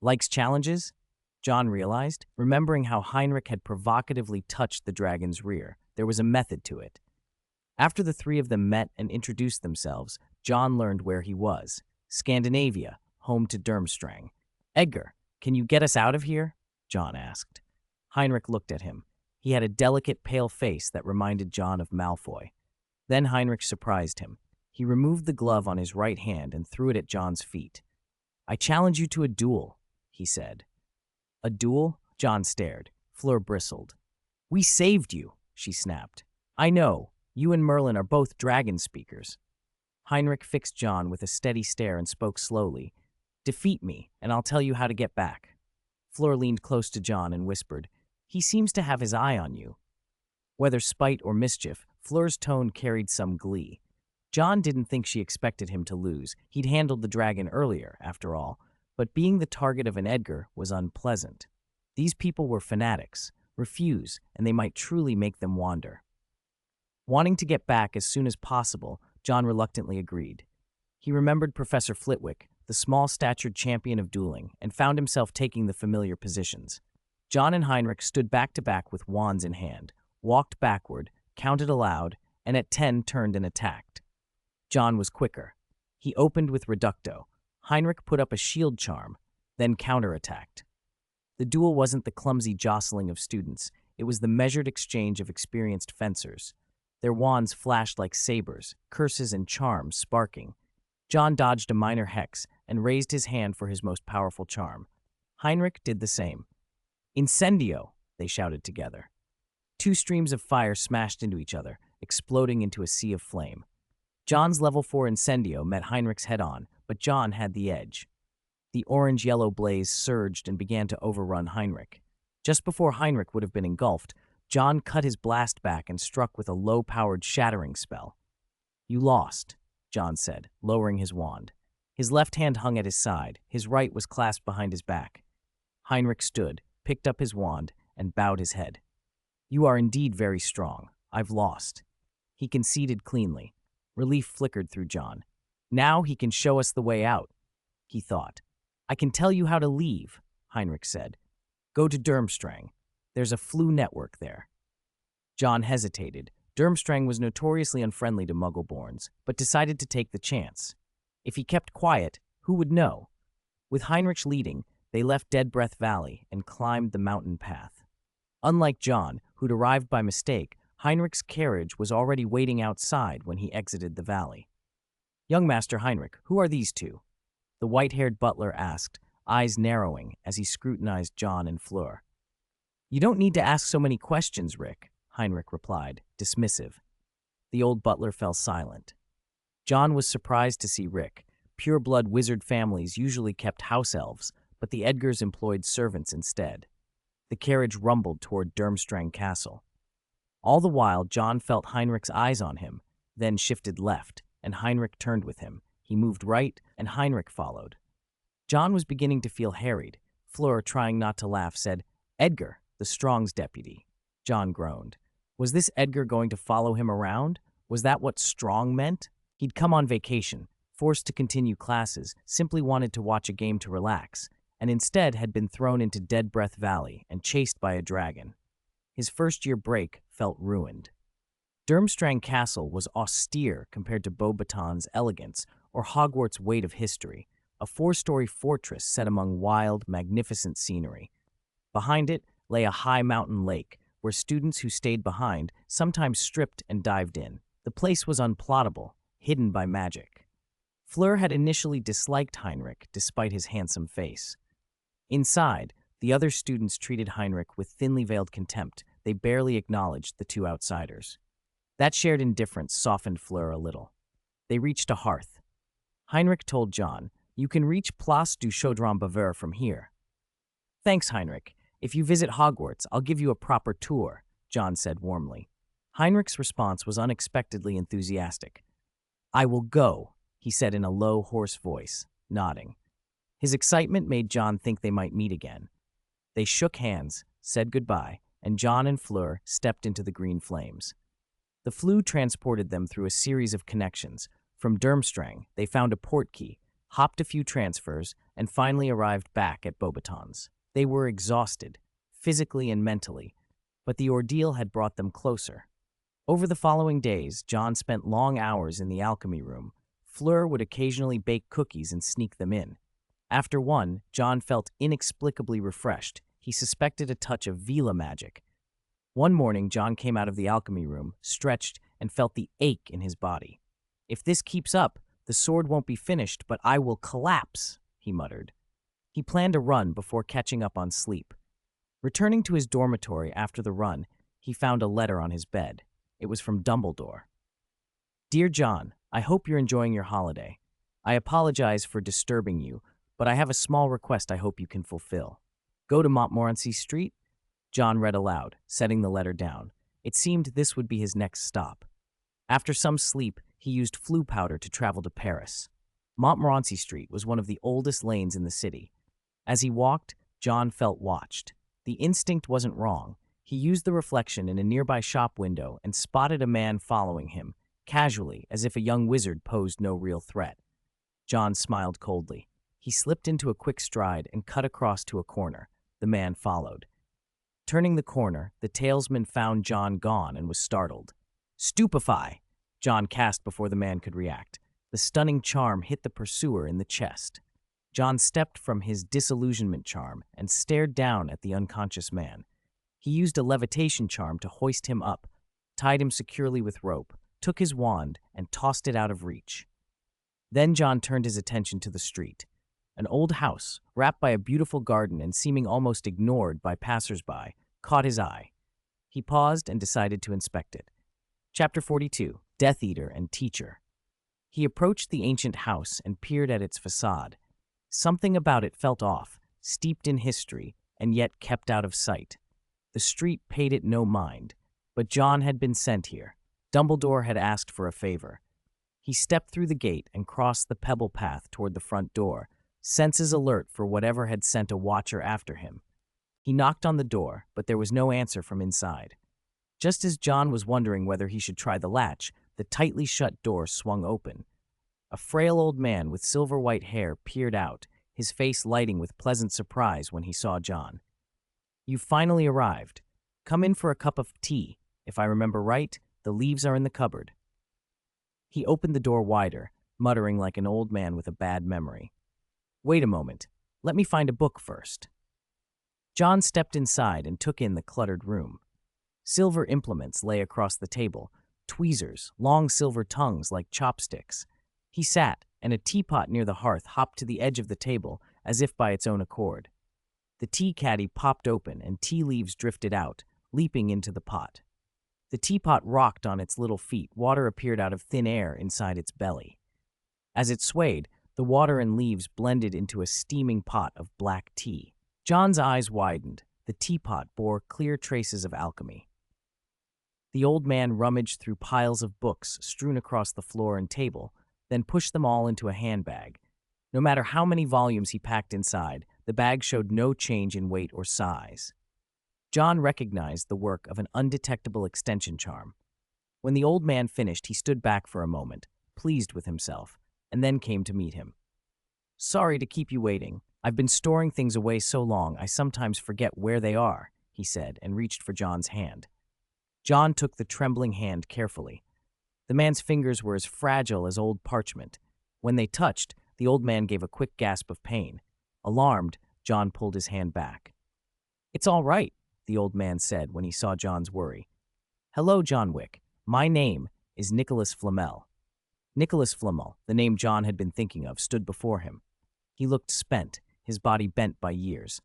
Likes challenges? John realized, remembering how Heinrich had provocatively touched the dragon's rear. There was a method to it. After the three of them met and introduced themselves, John learned where he was. Scandinavia, home to Durmstrang. Edgar, can you get us out of here? John asked. Heinrich looked at him. He had a delicate, pale face that reminded John of Malfoy. Then Heinrich surprised him. He removed the glove on his right hand and threw it at John's feet. I challenge you to a duel, he said. A duel? John stared. Fleur bristled. We saved you, she snapped. I know. You and Merlin are both dragon speakers. Heinrich fixed John with a steady stare and spoke slowly. Defeat me, and I'll tell you how to get back. Fleur leaned close to John and whispered, He seems to have his eye on you. Whether spite or mischief, Fleur's tone carried some glee. John didn't think she expected him to lose. He'd handled the dragon earlier, after all, but being the target of an Edgar was unpleasant. These people were fanatics. Refuse, and they might truly make them wander. Wanting to get back as soon as possible, John reluctantly agreed. He remembered Professor Flitwick, the small-statured champion of dueling, and found himself taking the familiar positions. John and Heinrich stood back-to-back with wands in hand, walked backward, counted aloud, and at 10 turned and attacked. John was quicker. He opened with Reducto. Heinrich put up a shield charm, then counterattacked. The duel wasn't the clumsy jostling of students. It was the measured exchange of experienced fencers. Their wands flashed like sabers, curses and charms sparking. John dodged a minor hex and raised his hand for his most powerful charm. Heinrich did the same. Incendio, they shouted together. Two streams of fire smashed into each other, exploding into a sea of flame. John's level 4 Incendio met Heinrich's head-on, but John had the edge. The orange-yellow blaze surged and began to overrun Heinrich. Just before Heinrich would have been engulfed, John cut his blast back and struck with a low-powered shattering spell. You lost, John said, lowering his wand. His left hand hung at his side, his right was clasped behind his back. Heinrich stood, picked up his wand, and bowed his head. You are indeed very strong. I've lost. He conceded cleanly. Relief flickered through John. Now he can show us the way out, he thought. I can tell you how to leave, Heinrich said. Go to Durmstrang. There's a flu network there. John hesitated. Durmstrang was notoriously unfriendly to Muggle-borns, but decided to take the chance. If he kept quiet, who would know? With Heinrich leading, they left Dead Breath Valley and climbed the mountain path. Unlike John, who'd arrived by mistake, Heinrich's carriage was already waiting outside when he exited the valley. Young Master Heinrich, who are these two? The white-haired butler asked, eyes narrowing as he scrutinized John and Fleur. You don't need to ask so many questions, Rick, Heinrich replied, dismissive. The old butler fell silent. John was surprised to see Rick. Pure-blood wizard families usually kept house elves, but the Edgars employed servants instead. The carriage rumbled toward Durmstrang Castle. All the while, John felt Heinrich's eyes on him, then shifted left, and Heinrich turned with him. He moved right, and Heinrich followed. John was beginning to feel harried. Fleur, trying not to laugh, said, Edgar, the Strong's deputy. John groaned. Was this Edgar going to follow him around? Was that what strong meant? He'd come on vacation, forced to continue classes, simply wanted to watch a game to relax, and instead had been thrown into Dead Breath Valley and chased by a dragon. His first-year break felt ruined. Durmstrang Castle was austere compared to Beauxbaton's elegance or Hogwarts' weight of history, a 4-story fortress set among wild, magnificent scenery. Behind it lay a high mountain lake, where students who stayed behind sometimes stripped and dived in. The place was unplottable, hidden by magic. Fleur had initially disliked Heinrich despite his handsome face. Inside, the other students treated Heinrich with thinly veiled contempt. They barely acknowledged the two outsiders. That shared indifference softened Fleur a little. They reached a hearth. Heinrich told John, You can reach Place du Chaudron Baveur from here. Thanks, Heinrich. If you visit Hogwarts, I'll give you a proper tour, John said warmly. Heinrich's response was unexpectedly enthusiastic. I will go, he said in a low, hoarse voice, nodding. His excitement made John think they might meet again. They shook hands, said goodbye, and John and Fleur stepped into the green flames. The flu transported them through a series of connections. From Durmstrang, they found a port key, hopped a few transfers, and finally arrived back at Beauxbaton's. They were exhausted, physically and mentally, but the ordeal had brought them closer. Over the following days, John spent long hours in the alchemy room. Fleur would occasionally bake cookies and sneak them in. After one, John felt inexplicably refreshed. He suspected a touch of Vila magic. One morning, John came out of the alchemy room, stretched, and felt the ache in his body. "If this keeps up, the sword won't be finished, but I will collapse," he muttered. He planned a run before catching up on sleep. Returning to his dormitory after the run, he found a letter on his bed. It was from Dumbledore. "Dear John, I hope you're enjoying your holiday. I apologize for disturbing you, but I have a small request I hope you can fulfill. Go to Montmorency Street." John read aloud, setting the letter down. It seemed this would be his next stop. After some sleep, he used flue powder to travel to Paris. Montmorency Street was one of the oldest lanes in the city. As he walked, John felt watched. The instinct wasn't wrong. He used the reflection in a nearby shop window and spotted a man following him, casually, as if a young wizard posed no real threat. John smiled coldly. He slipped into a quick stride and cut across to a corner. The man followed. Turning the corner, the talesman found John gone and was startled. "Stupefy!" John cast before the man could react. The stunning charm hit the pursuer in the chest. John stepped from his disillusionment charm and stared down at the unconscious man. He used a levitation charm to hoist him up, tied him securely with rope, took his wand, and tossed it out of reach. Then John turned his attention to the street. An old house, wrapped by a beautiful garden and seeming almost ignored by passers-by, caught his eye. He paused and decided to inspect it. Chapter 42, Death Eater and Teacher. He approached the ancient house and peered at its facade. Something about it felt off, steeped in history, and yet kept out of sight. The street paid it no mind, but John had been sent here. Dumbledore had asked for a favor. He stepped through the gate and crossed the pebble path toward the front door, senses alert for whatever had sent a watcher after him. He knocked on the door, but there was no answer from inside. Just as John was wondering whether he should try the latch, the tightly shut door swung open. A frail old man with silver-white hair peered out, his face lighting with pleasant surprise when he saw John. "You've finally arrived. Come in for a cup of tea. If I remember right, the leaves are in the cupboard." He opened the door wider, muttering like an old man with a bad memory. "Wait a moment. Let me find a book first." John stepped inside and took in the cluttered room. Silver implements lay across the table, tweezers, long silver tongues like chopsticks. He sat, and a teapot near the hearth hopped to the edge of the table as if by its own accord. The tea caddy popped open and tea leaves drifted out, leaping into the pot. The teapot rocked on its little feet. Water appeared out of thin air inside its belly. As it swayed, the water and leaves blended into a steaming pot of black tea. John's eyes widened. The teapot bore clear traces of alchemy. The old man rummaged through piles of books strewn across the floor and table, then pushed them all into a handbag. No matter how many volumes he packed inside, the bag showed no change in weight or size. John recognized the work of an undetectable extension charm. When the old man finished, he stood back for a moment, pleased with himself, and then came to meet him. "Sorry to keep you waiting. I've been storing things away so long I sometimes forget where they are," he said, and reached for John's hand. John took the trembling hand carefully. The man's fingers were as fragile as old parchment. When they touched, the old man gave a quick gasp of pain. Alarmed, John pulled his hand back. "It's all right," the old man said when he saw John's worry. "Hello, John Wick. My name is Nicholas Flamel." Nicholas Flamel, the name John had been thinking of, stood before him. He looked spent, his body bent by years.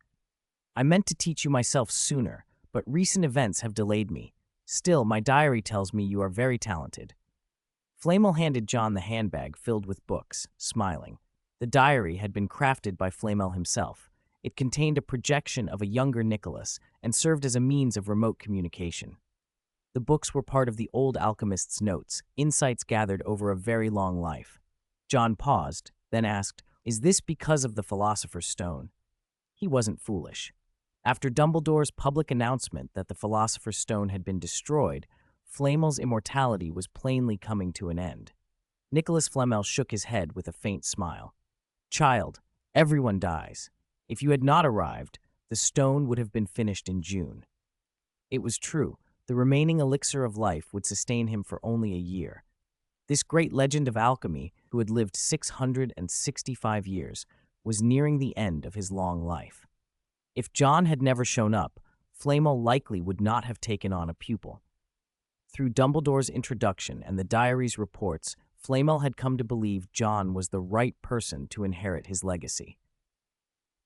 "I meant to teach you myself sooner, but recent events have delayed me. Still, my diary tells me you are very talented." Flamel handed John the handbag filled with books, smiling. The diary had been crafted by Flamel himself. It contained a projection of a younger Nicholas and served as a means of remote communication. The books were part of the old alchemist's notes, insights gathered over a very long life. John paused, then asked, "Is this because of the Philosopher's Stone?" He wasn't foolish. After Dumbledore's public announcement that the Philosopher's Stone had been destroyed, Flamel's immortality was plainly coming to an end. Nicholas Flamel shook his head with a faint smile. "Child, everyone dies. If you had not arrived, The stone would have been finished in June. It was true. The remaining elixir of life would sustain him for only a year. This great legend of alchemy, who had lived 665 years, was nearing the end of his long life. If John had never shown up, Flamel likely would not have taken on a pupil. Through Dumbledore's introduction and the diary's reports, Flamel had come to believe John was the right person to inherit his legacy.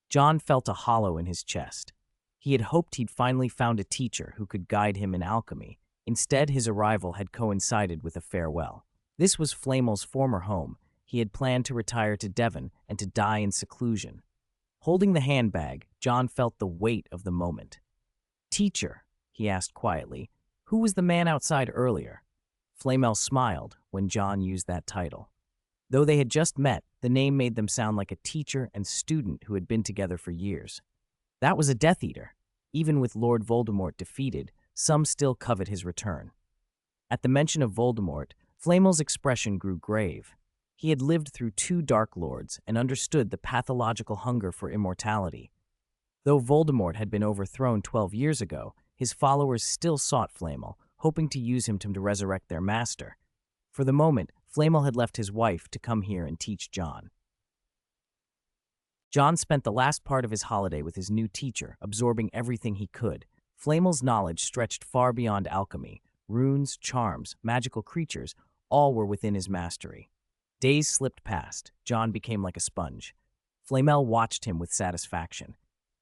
John felt a hollow in his chest. He had hoped he'd finally found a teacher who could guide him in alchemy. Instead, his arrival had coincided with a farewell. This was Flamel's former home. He had planned to retire to Devon and to die in seclusion. Holding the handbag, John felt the weight of the moment. "Teacher," he asked quietly, "who was the man outside earlier?" Flamel smiled when John used that title. Though they had just met, the name made them sound like a teacher and student who had been together for years. That was a Death Eater. Even with Lord Voldemort defeated, some still covet his return. At the mention of Voldemort, Flamel's expression grew grave. He had lived through 2 Dark Lords and understood the pathological hunger for immortality. Though Voldemort had been overthrown 12 years ago, his followers still sought Flamel, hoping to use him to resurrect their master. For the moment, Flamel had left his wife to come here and teach John. John spent the last part of his holiday with his new teacher, absorbing everything he could. Flamel's knowledge stretched far beyond alchemy. Runes, charms, magical creatures, all were within his mastery. Days slipped past. John became like a sponge. Flamel watched him with satisfaction.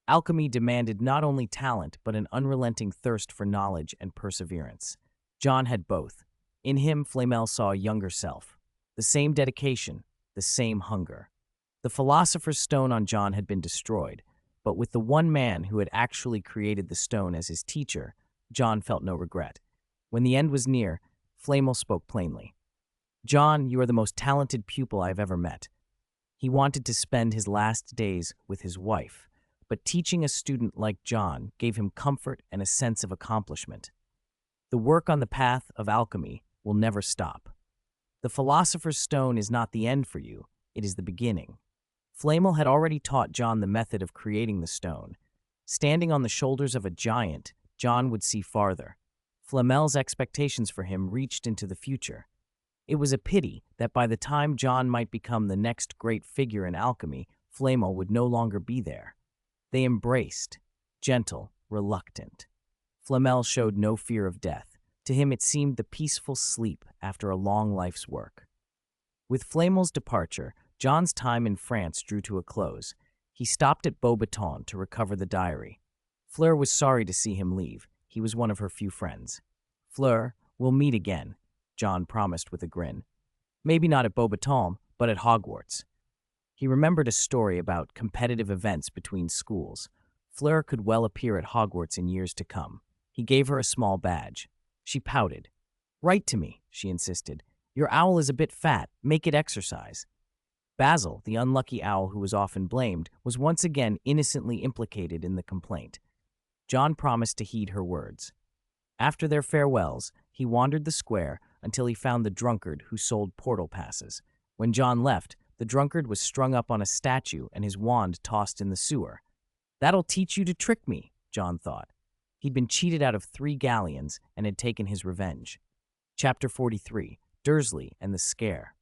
Alchemy demanded not only talent, but an unrelenting thirst for knowledge and perseverance. John had both. In him, Flamel saw a younger self. The same dedication, the same hunger. The Philosopher's Stone on John had been destroyed, but with the one man who had actually created the stone as his teacher, John felt no regret. When the end was near, Flamel spoke plainly. "John, you are the most talented pupil I have ever met." He wanted to spend his last days with his wife, but teaching a student like John gave him comfort and a sense of accomplishment. The work on the path of alchemy will never stop. The Philosopher's Stone is not the end for you, it is the beginning. Flamel had already taught John the method of creating the stone. Standing on the shoulders of a giant, John would see farther. Flamel's expectations for him reached into the future. It was a pity that by the time John might become the next great figure in alchemy, Flamel would no longer be there. They embraced, gentle, reluctant. Flamel showed no fear of death. To him it seemed the peaceful sleep after a long life's work. With Flamel's departure, John's time in France drew to a close. He stopped at Beauxbaton to recover the diary. Fleur was sorry to see him leave. He was one of her few friends. "Fleur, we'll meet again," John promised with a grin. "Maybe not at Beauxbaton, but at Hogwarts." He remembered a story about competitive events between schools. Fleur could well appear at Hogwarts in years to come. He gave her a small badge. She pouted. "Write to me," she insisted. "Your owl is a bit fat. Make it exercise." Basil, the unlucky owl who was often blamed, was once again innocently implicated in the complaint. John promised to heed her words. After their farewells, he wandered the square until he found the drunkard who sold portal passes. When John left, the drunkard was strung up on a statue and his wand tossed in the sewer. "That'll teach you to trick me," John thought. He'd been cheated out of 3 galleons and had taken his revenge. Chapter 43, Dursley and the Scare.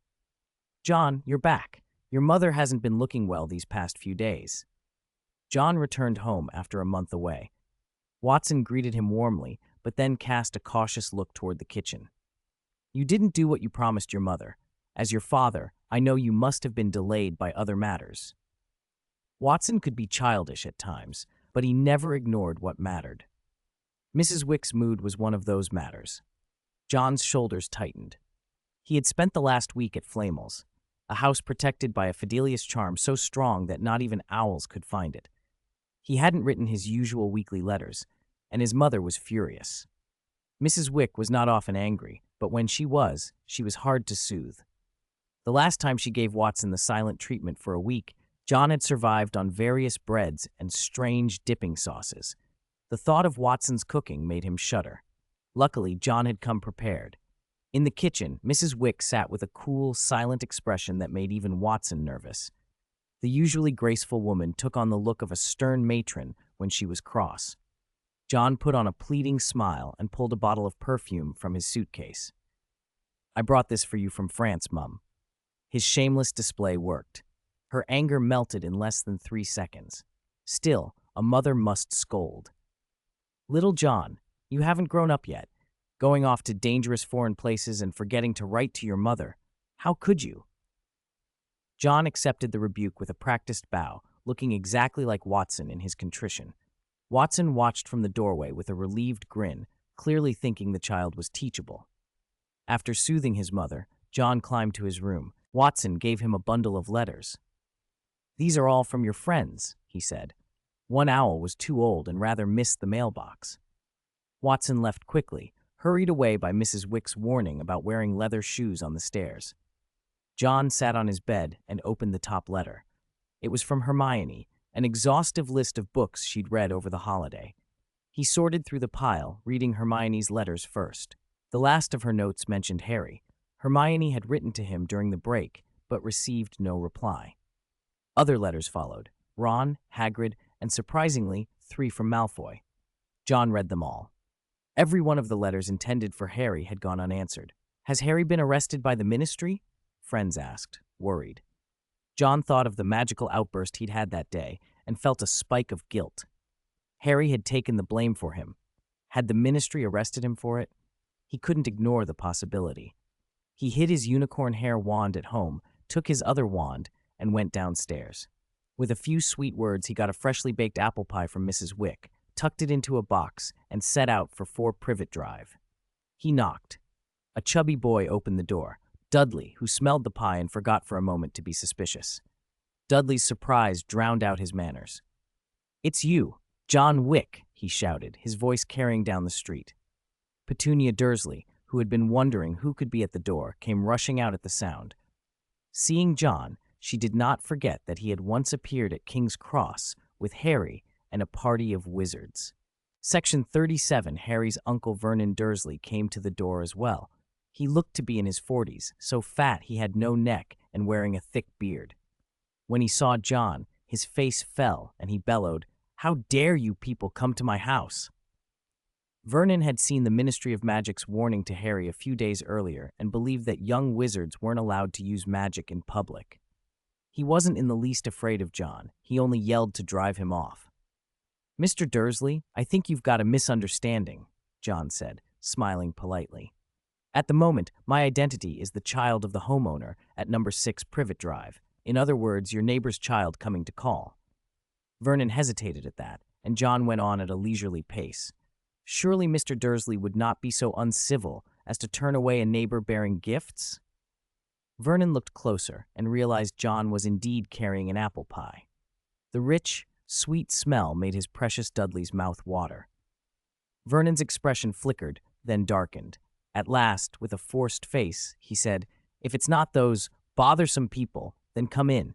"John, you're back. Your mother hasn't been looking well these past few days." John returned home after a month away. Watson greeted him warmly, but then cast a cautious look toward the kitchen. "You didn't do what you promised your mother. As your father, I know you must have been delayed by other matters." Watson could be childish at times, but he never ignored what mattered. Mrs. Wick's mood was one of those matters. John's shoulders tightened. He had spent the last week at Flamel's, a house protected by a Fidelius charm so strong that not even owls could find it. He hadn't written his usual weekly letters, and his mother was furious. Mrs. Wick was not often angry, but when she was hard to soothe. The last time she gave Watson the silent treatment for a week, John had survived on various breads and strange dipping sauces. The thought of Watson's cooking made him shudder. Luckily, John had come prepared. In the kitchen, Mrs. Wick sat with a cool, silent expression that made even Watson nervous. The usually graceful woman took on the look of a stern matron when she was cross. John put on a pleading smile and pulled a bottle of perfume from his suitcase. "I brought this for you from France, Mum." His shameless display worked. Her anger melted in less than 3 seconds. Still, a mother must scold. "Little John, you haven't grown up yet. Going off to dangerous foreign places and forgetting to write to your mother. How could you?" John accepted the rebuke with a practiced bow, looking exactly like Watson in his contrition. Watson watched from the doorway with a relieved grin, clearly thinking the child was teachable. After soothing his mother, John climbed to his room. Watson gave him a bundle of letters. "These are all from your friends," he said. One owl was too old and rather missed the mailbox. Watson left quickly, hurried away by Mrs. Wick's warning about wearing leather shoes on the stairs. John sat on his bed and opened the top letter. It was from Hermione, an exhaustive list of books she'd read over the holiday. He sorted through the pile, reading Hermione's letters first. The last of her notes mentioned Harry. Hermione had written to him during the break, but received no reply. Other letters followed: Ron, Hagrid, and surprisingly, 3 from Malfoy. John read them all. Every one of the letters intended for Harry had gone unanswered. "Has Harry been arrested by the Ministry?" friends asked, worried. John thought of the magical outburst he'd had that day and felt a spike of guilt. Harry had taken the blame for him. Had the Ministry arrested him for it? He couldn't ignore the possibility. He hid his unicorn hair wand at home, took his other wand, and went downstairs. With a few sweet words, he got a freshly baked apple pie from Mrs. Wick, tucked it into a box, and set out for 4 Privet Drive. He knocked. A chubby boy opened the door, Dudley, who smelled the pie and forgot for a moment to be suspicious. Dudley's surprise drowned out his manners. "It's you, John Wick," he shouted, his voice carrying down the street. Petunia Dursley, who had been wondering who could be at the door, came rushing out at the sound. Seeing John, she did not forget that he had once appeared at King's Cross with Harry and a party of wizards. Section 37, Harry's uncle Vernon Dursley came to the door as well. He looked to be in his 40s, so fat he had no neck and wearing a thick beard. When he saw John, his face fell and he bellowed, "How dare you people come to my house?" Vernon had seen the Ministry of Magic's warning to Harry a few days earlier and believed that young wizards weren't allowed to use magic in public. He wasn't in the least afraid of John. He only yelled to drive him off. "Mr. Dursley, I think you've got a misunderstanding," John said, smiling politely. "At the moment, my identity is the child of the homeowner at number 6 Privet Drive. In other words, your neighbor's child coming to call." Vernon hesitated at that, and John went on at a leisurely pace. Surely Mr. Dursley would not be so uncivil as to turn away a neighbor bearing gifts? Vernon looked closer and realized John was indeed carrying an apple pie. The rich, sweet smell made his precious Dudley's mouth water. Vernon's expression flickered, then darkened. At last, with a forced face, he said, "If it's not those bothersome people, then come in."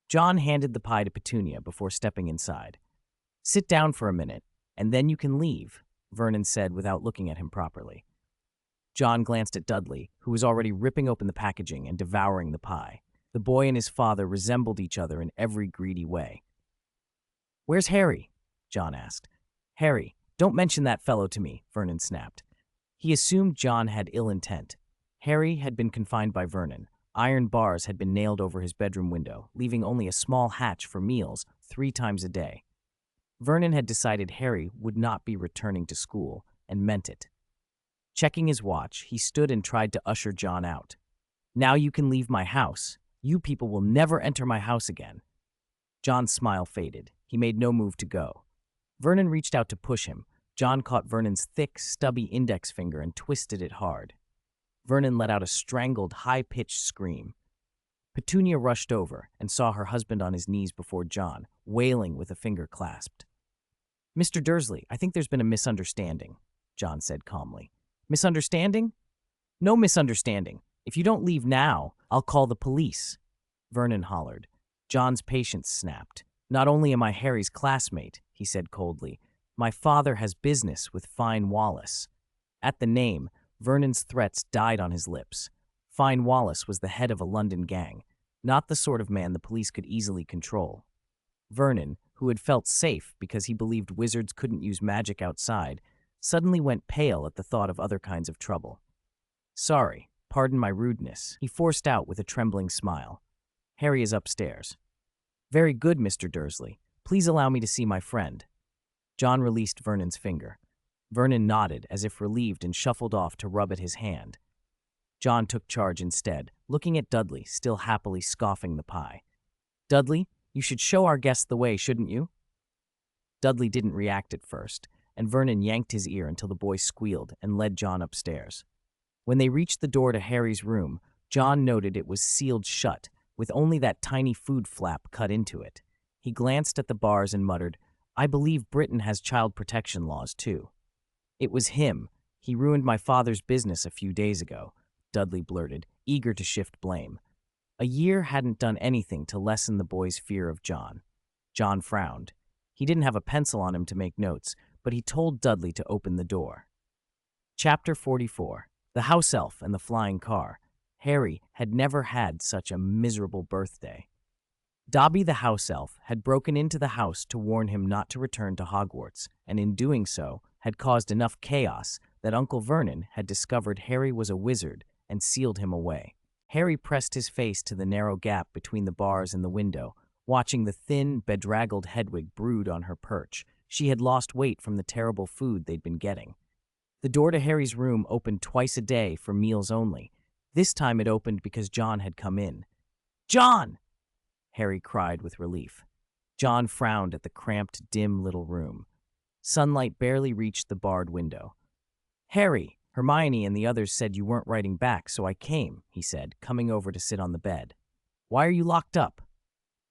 John handed the pie to Petunia before stepping inside. "Sit down for a minute, and then you can leave," Vernon said without looking at him properly. John glanced at Dudley, who was already ripping open the packaging and devouring the pie. The boy and his father resembled each other in every greedy way. "Where's Harry?" John asked. "Harry, don't mention that fellow to me," Vernon snapped. He assumed John had ill intent. Harry had been confined by Vernon. Iron bars had been nailed over his bedroom window, leaving only a small hatch for meals 3 times a day. Vernon had decided Harry would not be returning to school, and meant it. Checking his watch, he stood and tried to usher John out. "Now you can leave my house. You people will never enter my house again." John's smile faded. He made no move to go. Vernon reached out to push him. John caught Vernon's thick, stubby index finger and twisted it hard. Vernon let out a strangled, high-pitched scream. Petunia rushed over and saw her husband on his knees before John, wailing with a finger clasped. "Mr. Dursley, I think there's been a misunderstanding," John said calmly. "Misunderstanding? No misunderstanding. If you don't leave now, I'll call the police," Vernon hollered. John's patience snapped. "Not only am I Harry's classmate," he said coldly, "my father has business with Fine Wallace." At the name, Vernon's threats died on his lips. Fine Wallace was the head of a London gang, not the sort of man the police could easily control. Vernon, who had felt safe because he believed wizards couldn't use magic outside, suddenly went pale at the thought of other kinds of trouble. "Sorry, pardon my rudeness," he forced out with a trembling smile. "Harry is upstairs." "Very good, Mr. Dursley. Please allow me to see my friend." John released Vernon's finger. Vernon nodded as if relieved and shuffled off to rub at his hand. John took charge instead, looking at Dudley, still happily scoffing the pie. "Dudley, you should show our guests the way, shouldn't you?" Dudley didn't react at first, and Vernon yanked his ear until the boy squealed and led John upstairs. When they reached the door to Harry's room, John noted it was sealed shut, with only that tiny food flap cut into it. He glanced at the bars and muttered, "I believe Britain has child protection laws, too." "It was him. He ruined my father's business a few days ago," Dudley blurted, eager to shift blame. A year hadn't done anything to lessen the boy's fear of John. John frowned. He didn't have a pencil on him to make notes, but he told Dudley to open the door. Chapter 44. The House Elf and the Flying Car. Harry had never had such a miserable birthday. Dobby the house elf had broken into the house to warn him not to return to Hogwarts, and in doing so had caused enough chaos that Uncle Vernon had discovered Harry was a wizard and sealed him away. Harry pressed his face to the narrow gap between the bars and the window, watching the thin, bedraggled Hedwig brood on her perch. She had lost weight from the terrible food they'd been getting. The door to Harry's room opened twice a day for meals only. This time it opened because John had come in. "John!" Harry cried with relief. John frowned at the cramped, dim little room. Sunlight barely reached the barred window. "Harry, Hermione and the others said you weren't writing back, so I came," he said, coming over to sit on the bed. "Why are you locked up?"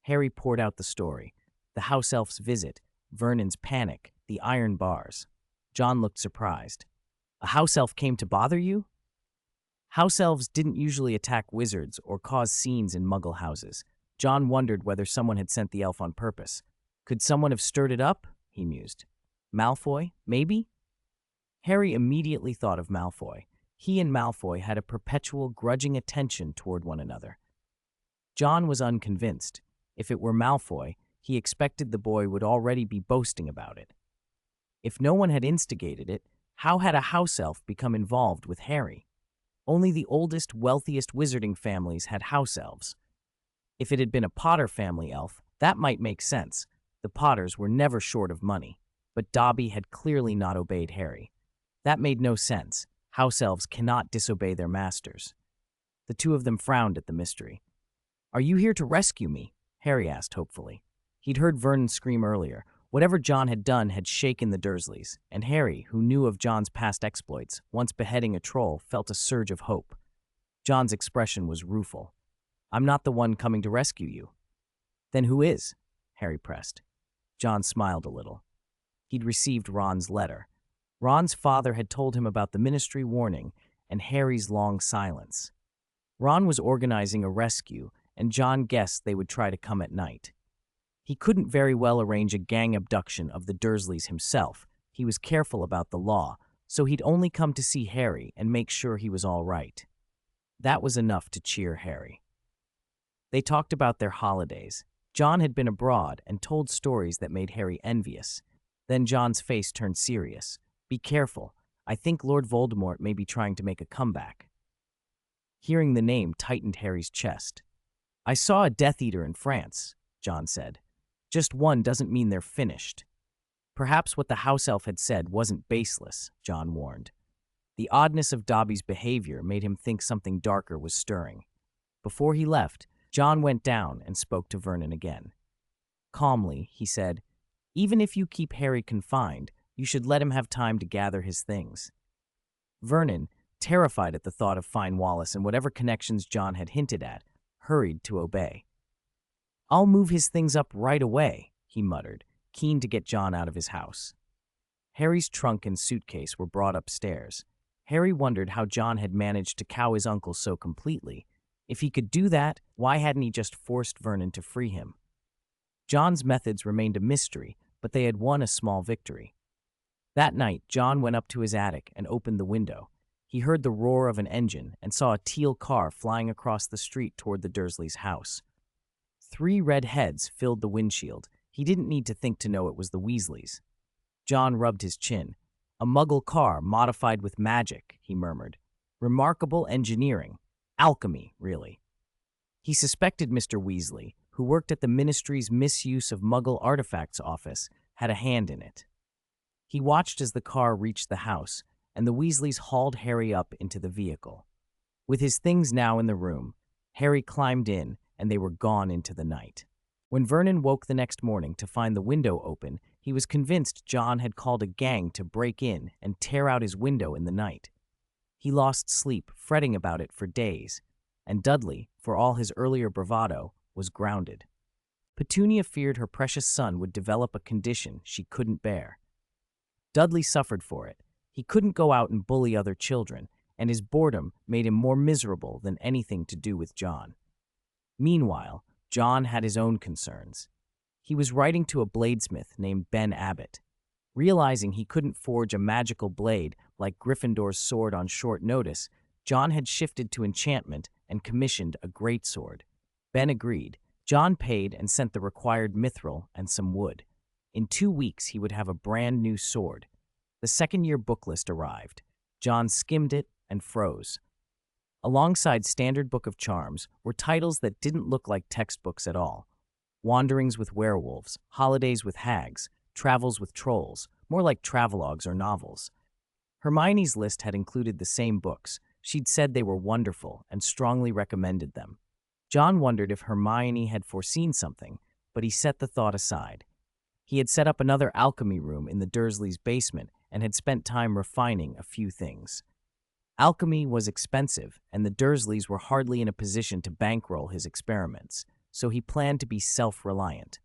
Harry poured out the story. The house elf's visit, Vernon's panic, the iron bars. John looked surprised. "A house elf came to bother you?" House elves didn't usually attack wizards or cause scenes in muggle houses. John wondered whether someone had sent the elf on purpose. Could someone have stirred it up? He mused. Malfoy, maybe? Harry immediately thought of Malfoy. He and Malfoy had a perpetual grudging attention toward one another. John was unconvinced. If it were Malfoy, he expected the boy would already be boasting about it. If no one had instigated it, how had a house elf become involved with Harry? Only the oldest, wealthiest wizarding families had house elves. If it had been a Potter family elf, that might make sense. The Potters were never short of money, but Dobby had clearly not obeyed Harry. That made no sense. House elves cannot disobey their masters. The two of them frowned at the mystery. "Are you here to rescue me?" Harry asked hopefully. He'd heard Vernon scream earlier. Whatever John had done had shaken the Dursleys, and Harry, who knew of John's past exploits, once beheading a troll, felt a surge of hope. John's expression was rueful. "I'm not the one coming to rescue you." "Then who is?" Harry pressed. John smiled a little. He'd received Ron's letter. Ron's father had told him about the ministry warning and Harry's long silence. Ron was organizing a rescue, and John guessed they would try to come at night. He couldn't very well arrange a gang abduction of the Dursleys himself. He was careful about the law, so he'd only come to see Harry and make sure he was all right. That was enough to cheer Harry. They talked about their holidays. John had been abroad and told stories that made Harry envious. Then John's face turned serious. "Be careful. I think Lord Voldemort may be trying to make a comeback." Hearing the name tightened Harry's chest. "I saw a Death Eater in France," John said. "Just one doesn't mean they're finished." Perhaps what the house elf had said wasn't baseless, John warned. The oddness of Dobby's behavior made him think something darker was stirring. Before he left, John went down and spoke to Vernon again. Calmly, he said, "Even if you keep Harry confined, you should let him have time to gather his things." Vernon, terrified at the thought of Fine Wallace and whatever connections John had hinted at, hurried to obey. "I'll move his things up right away," he muttered, keen to get John out of his house. Harry's trunk and suitcase were brought upstairs. Harry wondered how John had managed to cow his uncle so completely. If he could do that, why hadn't he just forced Vernon to free him? John's methods remained a mystery, but they had won a small victory. That night, John went up to his attic and opened the window. He heard the roar of an engine and saw a teal car flying across the street toward the Dursleys' house. 3 red heads filled the windshield. He didn't need to think to know it was the Weasleys. John rubbed his chin. A Muggle car modified with magic, he murmured. Remarkable engineering. Alchemy, really. He suspected Mr. Weasley, who worked at the Ministry's misuse of Muggle artifacts office, had a hand in it. He watched as the car reached the house, and the Weasleys hauled Harry up into the vehicle. With his things now in the room, Harry climbed in, and they were gone into the night. When Vernon woke the next morning to find the window open, he was convinced John had called a gang to break in and tear out his window in the night. He lost sleep, fretting about it for days, and Dudley, for all his earlier bravado, was grounded. Petunia feared her precious son would develop a condition she couldn't bear. Dudley suffered for it. He couldn't go out and bully other children, and his boredom made him more miserable than anything to do with John. Meanwhile, John had his own concerns. He was writing to a bladesmith named Ben Abbott. Realizing he couldn't forge a magical blade like Gryffindor's sword on short notice, John had shifted to enchantment and commissioned a greatsword. Ben agreed. John paid and sent the required mithril and some wood. In 2 weeks, he would have a brand new sword. The second-year book list arrived. John skimmed it and froze. Alongside Standard Book of Charms were titles that didn't look like textbooks at all. Wanderings with Werewolves, Holidays with Hags, Travels with Trolls, more like travelogues or novels. Hermione's list had included the same books. She'd said they were wonderful and strongly recommended them. John wondered if Hermione had foreseen something, but he set the thought aside. He had set up another alchemy room in the Dursleys' basement and had spent time refining a few things. Alchemy was expensive, and the Dursleys were hardly in a position to bankroll his experiments, so he planned to be self-reliant.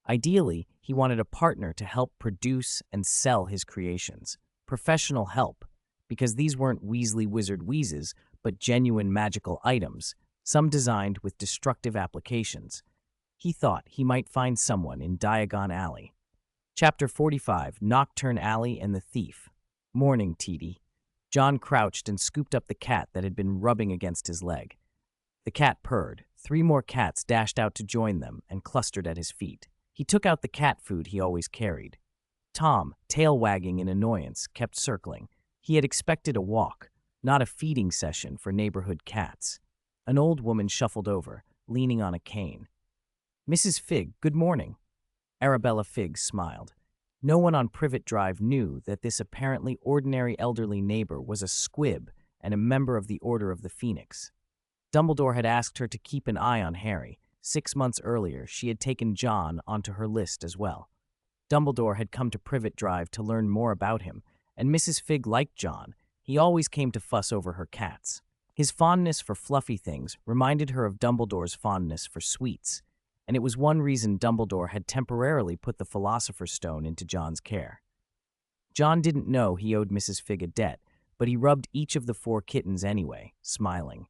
Ideally, he wanted a partner to help produce and sell his creations. Professional help, because these weren't Weasley Wizard Wheezes, but genuine magical items, some designed with destructive applications. He thought he might find someone in Diagon Alley. Chapter 45, Nocturne Alley and the Thief. Morning, Teedy. John crouched and scooped up the cat that had been rubbing against his leg. The cat purred. 3 more cats dashed out to join them and clustered at his feet. He took out the cat food he always carried. Tom, tail wagging in annoyance, kept circling. He had expected a walk, not a feeding session for neighborhood cats. An old woman shuffled over, leaning on a cane. Mrs. Figg, good morning. Arabella Figg smiled. No one on Privet Drive knew that this apparently ordinary elderly neighbor was a squib and a member of the Order of the Phoenix. Dumbledore had asked her to keep an eye on Harry. 6 months earlier, she had taken John onto her list as well. Dumbledore had come to Privet Drive to learn more about him, and Mrs. Figg liked John. He always came to fuss over her cats. His fondness for fluffy things reminded her of Dumbledore's fondness for sweets, and it was one reason Dumbledore had temporarily put the Philosopher's Stone into John's care. John didn't know he owed Mrs. Figg a debt, but he rubbed each of the 4 kittens anyway, smiling.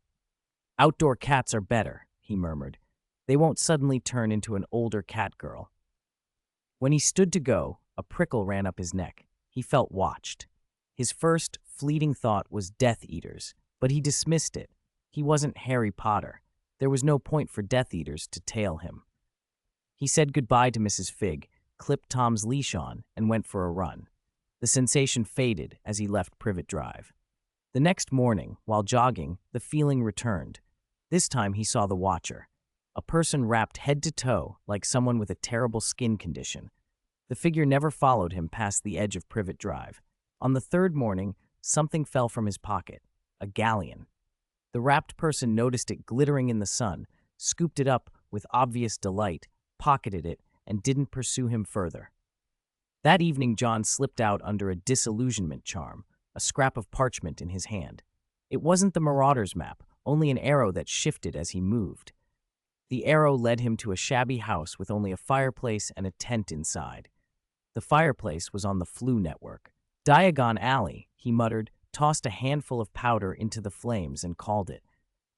Outdoor cats are better, he murmured. They won't suddenly turn into an older cat girl. When he stood to go, a prickle ran up his neck. He felt watched. His first, fleeting thought was Death Eaters, but he dismissed it. He wasn't Harry Potter. There was no point for Death Eaters to tail him. He said goodbye to Mrs. Figg, clipped Tom's leash on, and went for a run. The sensation faded as he left Privet Drive. The next morning, while jogging, the feeling returned. This time he saw the Watcher, a person wrapped head to toe like someone with a terrible skin condition. The figure never followed him past the edge of Privet Drive. On the 3rd morning, something fell from his pocket, a galleon. The wrapped person noticed it glittering in the sun, scooped it up with obvious delight, pocketed it, and didn't pursue him further. That evening, John slipped out under a disillusionment charm, a scrap of parchment in his hand. It wasn't the Marauder's map, only an arrow that shifted as he moved. The arrow led him to a shabby house with only a fireplace and a tent inside. The fireplace was on the Floo network. Diagon Alley, he muttered, tossed a handful of powder into the flames and called it.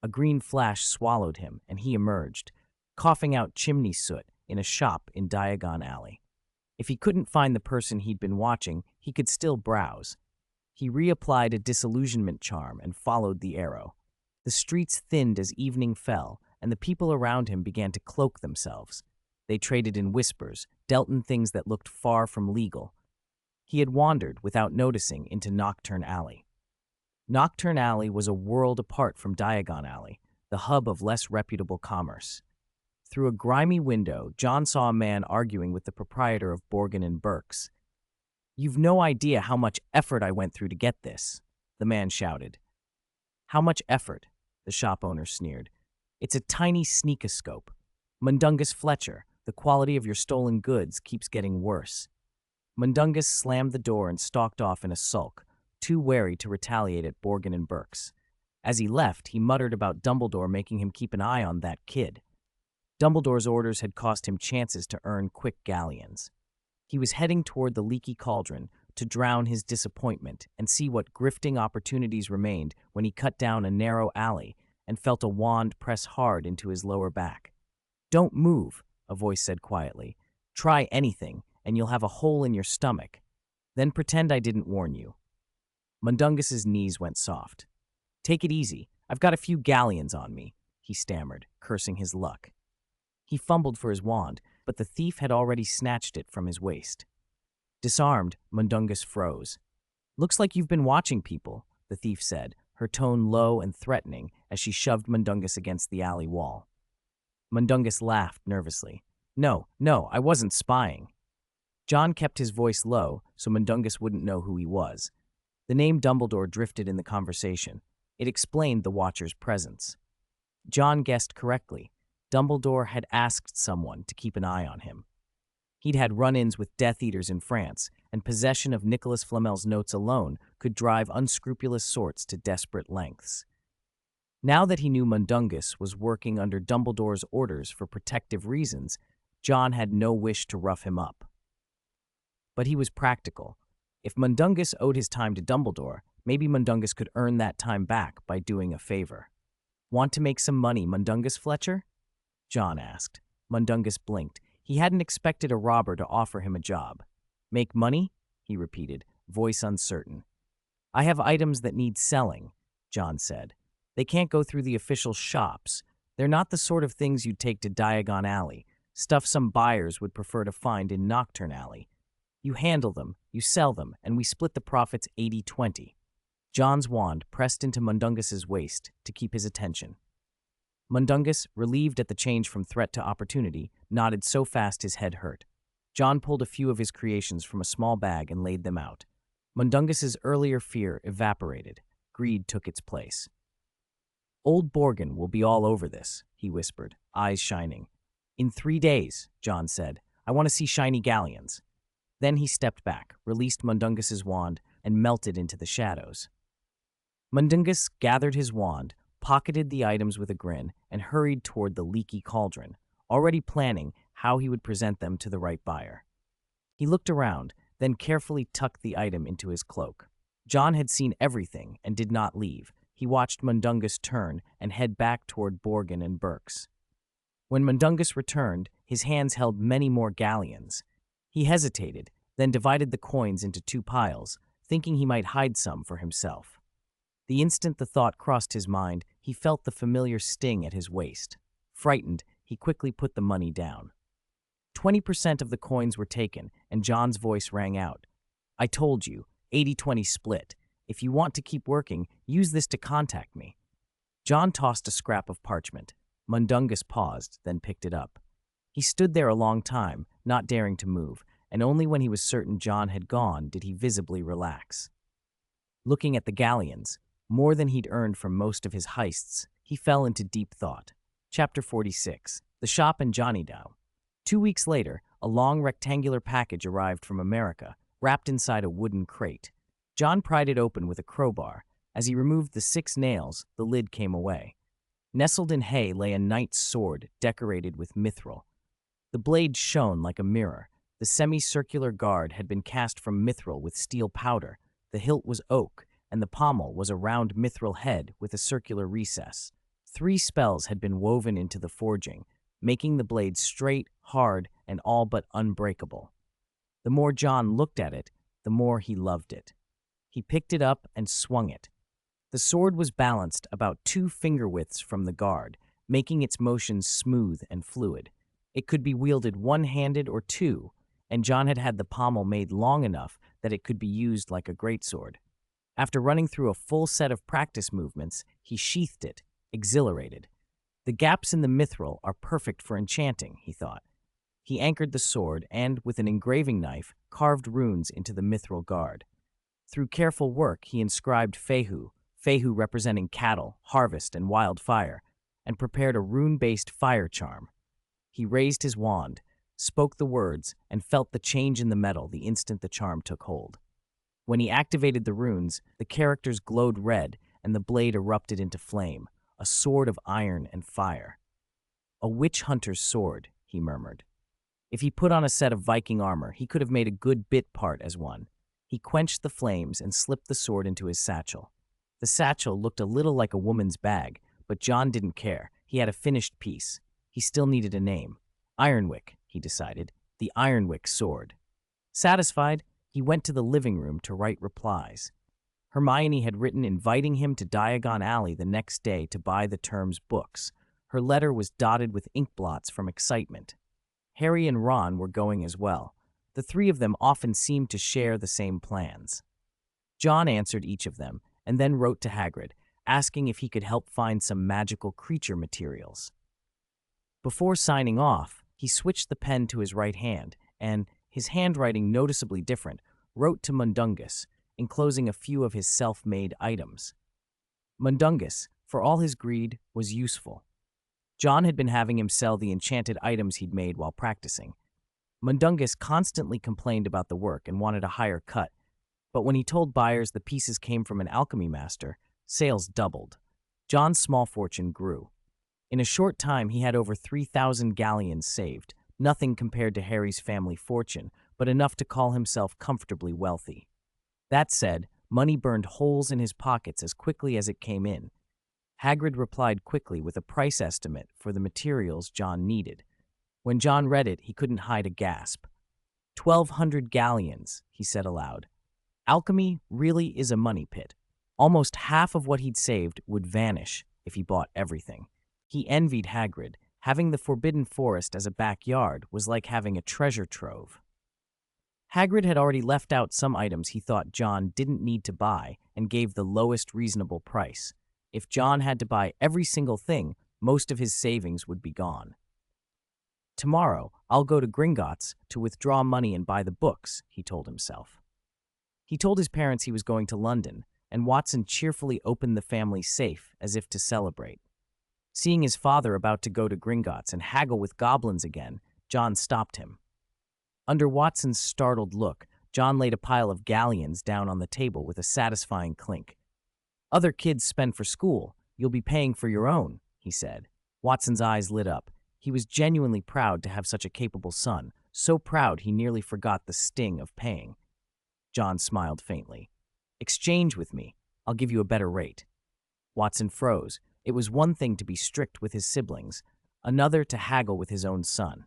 A green flash swallowed him, and he emerged, coughing out chimney soot in a shop in Diagon Alley. If he couldn't find the person he'd been watching, he could still browse. He reapplied a disillusionment charm and followed the arrow. The streets thinned as evening fell, and the people around him began to cloak themselves. They traded in whispers, dealt in things that looked far from legal. He had wandered, without noticing, into Nocturne Alley. Nocturne Alley was a world apart from Diagon Alley, the hub of less reputable commerce. Through a grimy window, John saw a man arguing with the proprietor of Borgin and Burke's. "You've no idea how much effort I went through to get this," the man shouted. "How much effort?" the shop owner sneered. "It's a tiny sneakoscope. Mundungus Fletcher, the quality of your stolen goods keeps getting worse." Mundungus slammed the door and stalked off in a sulk, too wary to retaliate at Borgin and Burke's. As he left, he muttered about Dumbledore making him keep an eye on that kid. Dumbledore's orders had cost him chances to earn quick galleons. He was heading toward the leaky cauldron to drown his disappointment and see what grifting opportunities remained when he cut down a narrow alley and felt a wand press hard into his lower back. "Don't move," a voice said quietly. "Try anything, and you'll have a hole in your stomach. Then pretend I didn't warn you." Mundungus's knees went soft. "Take it easy. I've got a few galleons on me," he stammered, cursing his luck. He fumbled for his wand, but the thief had already snatched it from his waist. Disarmed, Mundungus froze. "Looks like you've been watching people," the thief said, her tone low and threatening as she shoved Mundungus against the alley wall. Mundungus laughed nervously. No, I wasn't spying." John kept his voice low so Mundungus wouldn't know who he was. The name Dumbledore drifted in the conversation. It explained the Watcher's presence. John guessed correctly. Dumbledore had asked someone to keep an eye on him. He'd had run-ins with Death Eaters in France, and possession of Nicholas Flamel's notes alone could drive unscrupulous sorts to desperate lengths. Now that he knew Mundungus was working under Dumbledore's orders for protective reasons, John had no wish to rough him up. But he was practical. If Mundungus owed his time to Dumbledore, maybe Mundungus could earn that time back by doing a favor. "Want to make some money, Mundungus Fletcher?" John asked. Mundungus blinked. He hadn't expected a robber to offer him a job. "Make money?" he repeated, voice uncertain. "I have items that need selling," John said. "They can't go through the official shops. They're not the sort of things you'd take to Diagon Alley, stuff some buyers would prefer to find in Nocturne Alley. You handle them, you sell them, and we split the profits 80-20. John's wand pressed into Mundungus's waist to keep his attention. Mundungus, relieved at the change from threat to opportunity, nodded so fast his head hurt. John pulled a few of his creations from a small bag and laid them out. Mundungus's earlier fear evaporated. Greed took its place. "Old Borgin will be all over this," he whispered, eyes shining. "In 3 days," John said. "I want to see shiny galleons." Then he stepped back, released Mundungus's wand, and melted into the shadows. Mundungus gathered his wand, pocketed the items with a grin, and hurried toward the leaky cauldron, already planning how he would present them to the right buyer. He looked around, then carefully tucked the item into his cloak. John had seen everything and did not leave. He watched Mundungus turn and head back toward Borgin and Burke's. When Mundungus returned, his hands held many more galleons. He hesitated, then divided the coins into 2 piles, thinking he might hide some for himself. The instant the thought crossed his mind, he felt the familiar sting at his waist. Frightened, he quickly put the money down. 20% of the coins were taken, and John's voice rang out. "I told you, 80-20 split. If you want to keep working, use this to contact me." John tossed a scrap of parchment. Mundungus paused, then picked it up. He stood there a long time, not daring to move, and only when he was certain John had gone did he visibly relax. Looking at the galleons, more than he'd earned from most of his heists, he fell into deep thought. Chapter 46. The Shop and Johnny Dow. 2 weeks later, a long rectangular package arrived from America, wrapped inside a wooden crate. John pried it open with a crowbar. As he removed the 6 nails, the lid came away. Nestled in hay lay a knight's sword decorated with mithril. The blade shone like a mirror. The semicircular guard had been cast from mithril with steel powder. The hilt was oak, and the pommel was a round mithril head with a circular recess. 3 spells had been woven into the forging, making the blade straight, hard, and all but unbreakable. The more John looked at it, the more he loved it. He picked it up and swung it. The sword was balanced about 2 finger widths from the guard, making its motions smooth and fluid. It could be wielded one-handed or two, and John had had the pommel made long enough that it could be used like a greatsword. After running through a full set of practice movements, he sheathed it, exhilarated. The gaps in the mithril are perfect for enchanting, he thought. He anchored the sword and, with an engraving knife, carved runes into the mithril guard. Through careful work, he inscribed Fehu representing cattle, harvest, and wildfire, and prepared a rune-based fire charm. He raised his wand, spoke the words, and felt the change in the metal the instant the charm took hold. When he activated the runes, the characters glowed red, and the blade erupted into flame, a sword of iron and fire. A witch hunter's sword, he murmured. If he put on a set of Viking armor, he could have made a good bit part as one. He quenched the flames and slipped the sword into his satchel. The satchel looked a little like a woman's bag, but John didn't care. He had a finished piece. He still needed a name. Ironwick, he decided. The Ironwick sword. Satisfied, he went to the living room to write replies. Hermione had written inviting him to Diagon Alley the next day to buy the term's books. Her letter was dotted with ink blots from excitement. Harry and Ron were going as well. The three of them often seemed to share the same plans. John answered each of them, and then wrote to Hagrid, asking if he could help find some magical creature materials. Before signing off, he switched the pen to his right hand, and, his handwriting noticeably different, wrote to Mundungus, enclosing a few of his self-made items. Mundungus, for all his greed, was useful. John had been having him sell the enchanted items he'd made while practicing. Mundungus constantly complained about the work and wanted a higher cut, but when he told buyers the pieces came from an alchemy master, sales doubled. John's small fortune grew. In a short time, he had over 3,000 galleons saved, nothing compared to Harry's family fortune, but enough to call himself comfortably wealthy. That said, money burned holes in his pockets as quickly as it came in. Hagrid replied quickly with a price estimate for the materials John needed. When John read it, he couldn't hide a gasp. 1,200 galleons, he said aloud. Alchemy really is a money pit. Almost half of what he'd saved would vanish if he bought everything. He envied Hagrid. Having the Forbidden Forest as a backyard was like having a treasure trove. Hagrid had already left out some items he thought John didn't need to buy and gave the lowest reasonable price. If John had to buy every single thing, most of his savings would be gone. Tomorrow, I'll go to Gringotts to withdraw money and buy the books, he told himself. He told his parents he was going to London, and Watson cheerfully opened the family safe as if to celebrate. Seeing his father about to go to Gringotts and haggle with goblins again, John stopped him. Under Watson's startled look, John laid a pile of galleons down on the table with a satisfying clink. "Other kids spend for school. You'll be paying for your own," he said. Watson's eyes lit up. He was genuinely proud to have such a capable son, so proud he nearly forgot the sting of paying. John smiled faintly. "Exchange with me. I'll give you a better rate." Watson froze. It was one thing to be strict with his siblings, another to haggle with his own son.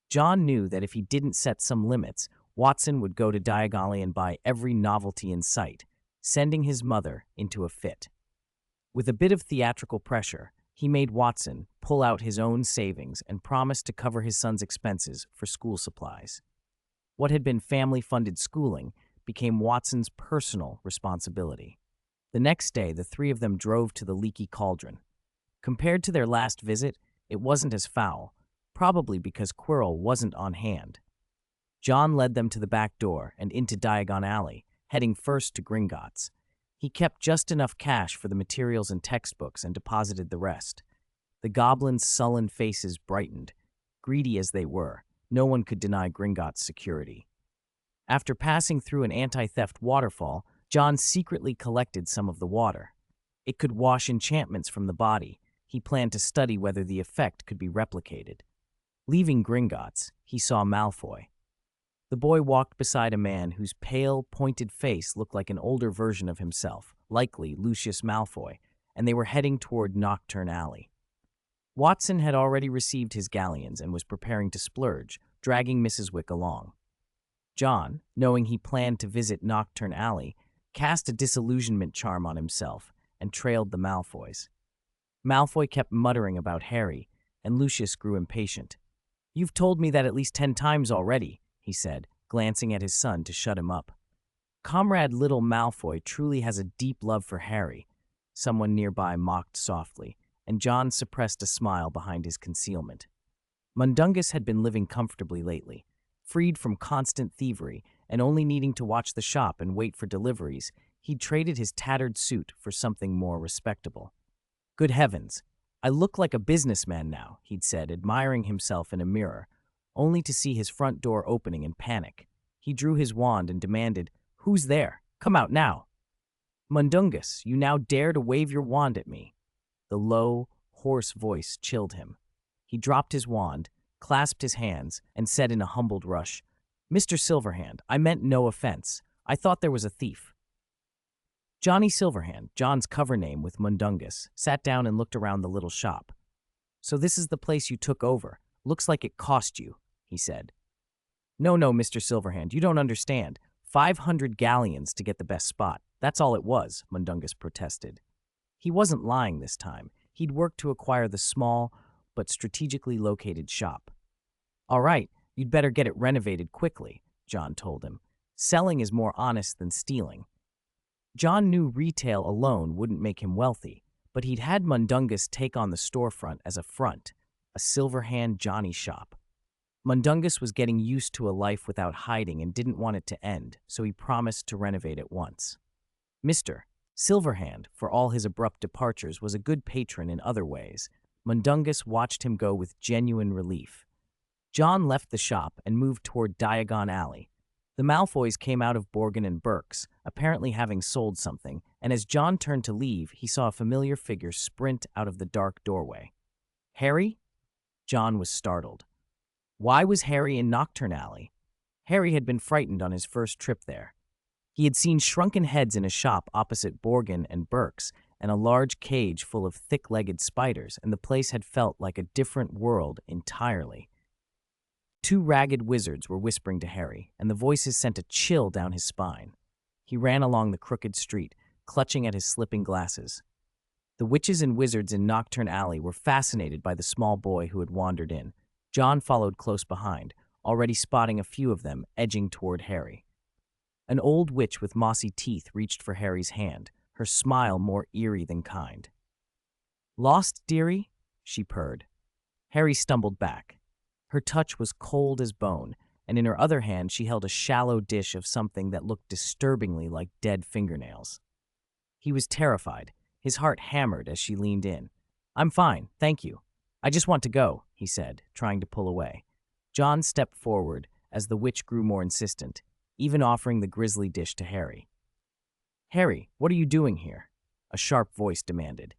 John knew that if he didn't set some limits, Watson would go to Diagon Alley and buy every novelty in sight, sending his mother into a fit. With a bit of theatrical pressure, he made Watson pull out his own savings and promised to cover his son's expenses for school supplies. What had been family-funded schooling became Watson's personal responsibility. The next day, the three of them drove to the Leaky Cauldron. Compared to their last visit, it wasn't as foul, probably because Quirrell wasn't on hand. John led them to the back door and into Diagon Alley, heading first to Gringotts. He kept just enough cash for the materials and textbooks and deposited the rest. The goblins' sullen faces brightened. Greedy as they were, no one could deny Gringotts' security. After passing through an anti-theft waterfall, John secretly collected some of the water. It could wash enchantments from the body. He planned to study whether the effect could be replicated. Leaving Gringotts, he saw Malfoy. The boy walked beside a man whose pale, pointed face looked like an older version of himself, likely Lucius Malfoy, and they were heading toward Nocturne Alley. Watson had already received his galleons and was preparing to splurge, dragging Mrs. Wick along. John, knowing he planned to visit Nocturne Alley, cast a disillusionment charm on himself and trailed the Malfoys. Malfoy kept muttering about Harry, and Lucius grew impatient. You've told me that at least 10 times already, he said, glancing at his son to shut him up. Comrade Little Malfoy truly has a deep love for Harry, someone nearby mocked softly, and John suppressed a smile behind his concealment. Mundungus had been living comfortably lately. Freed from constant thievery and only needing to watch the shop and wait for deliveries, he'd traded his tattered suit for something more respectable. Good heavens, I look like a businessman now, he'd said, admiring himself in a mirror, only to see his front door opening in panic. He drew his wand and demanded, "Who's there? Come out now." "Mundungus, you now dare to wave your wand at me." The low, hoarse voice chilled him. He dropped his wand, clasped his hands, and said in a humbled rush, "Mr. Silverhand, I meant no offense. I thought there was a thief." Johnny Silverhand, John's cover name with Mundungus, sat down and looked around the little shop. "So this is the place you took over. Looks like it cost you," he said. No, Mr. Silverhand, you don't understand. 500 galleons to get the best spot. That's all it was," Mundungus protested. He wasn't lying this time. He'd worked to acquire the small but strategically located shop. "All right, you'd better get it renovated quickly," John told him. "Selling is more honest than stealing." John knew retail alone wouldn't make him wealthy, but he'd had Mundungus take on the storefront as a front, a Silverhand Johnny shop. Mundungus was getting used to a life without hiding and didn't want it to end, so he promised to renovate it once. Mr. Silverhand, for all his abrupt departures, was a good patron in other ways. Mundungus watched him go with genuine relief. John left the shop and moved toward Diagon Alley. The Malfoys came out of Borgin and Burke's, apparently having sold something, and as John turned to leave, he saw a familiar figure sprint out of the dark doorway. "Harry?" John was startled. Why was Harry in Nocturne Alley? Harry had been frightened on his first trip there. He had seen shrunken heads in a shop opposite Borgin and Burke's and a large cage full of thick-legged spiders, and the place had felt like a different world entirely. Two ragged wizards were whispering to Harry, and the voices sent a chill down his spine. He ran along the crooked street, clutching at his slipping glasses. The witches and wizards in Nocturne Alley were fascinated by the small boy who had wandered in. John followed close behind, already spotting a few of them edging toward Harry. An old witch with mossy teeth reached for Harry's hand, her smile more eerie than kind. "Lost, dearie?" she purred. Harry stumbled back. Her touch was cold as bone, and in her other hand she held a shallow dish of something that looked disturbingly like dead fingernails. He was terrified, his heart hammered as she leaned in. "I'm fine, thank you. I just want to go," he said, trying to pull away. John stepped forward as the witch grew more insistent, even offering the grisly dish to Harry. "Harry, what are you doing here?" a sharp voice demanded.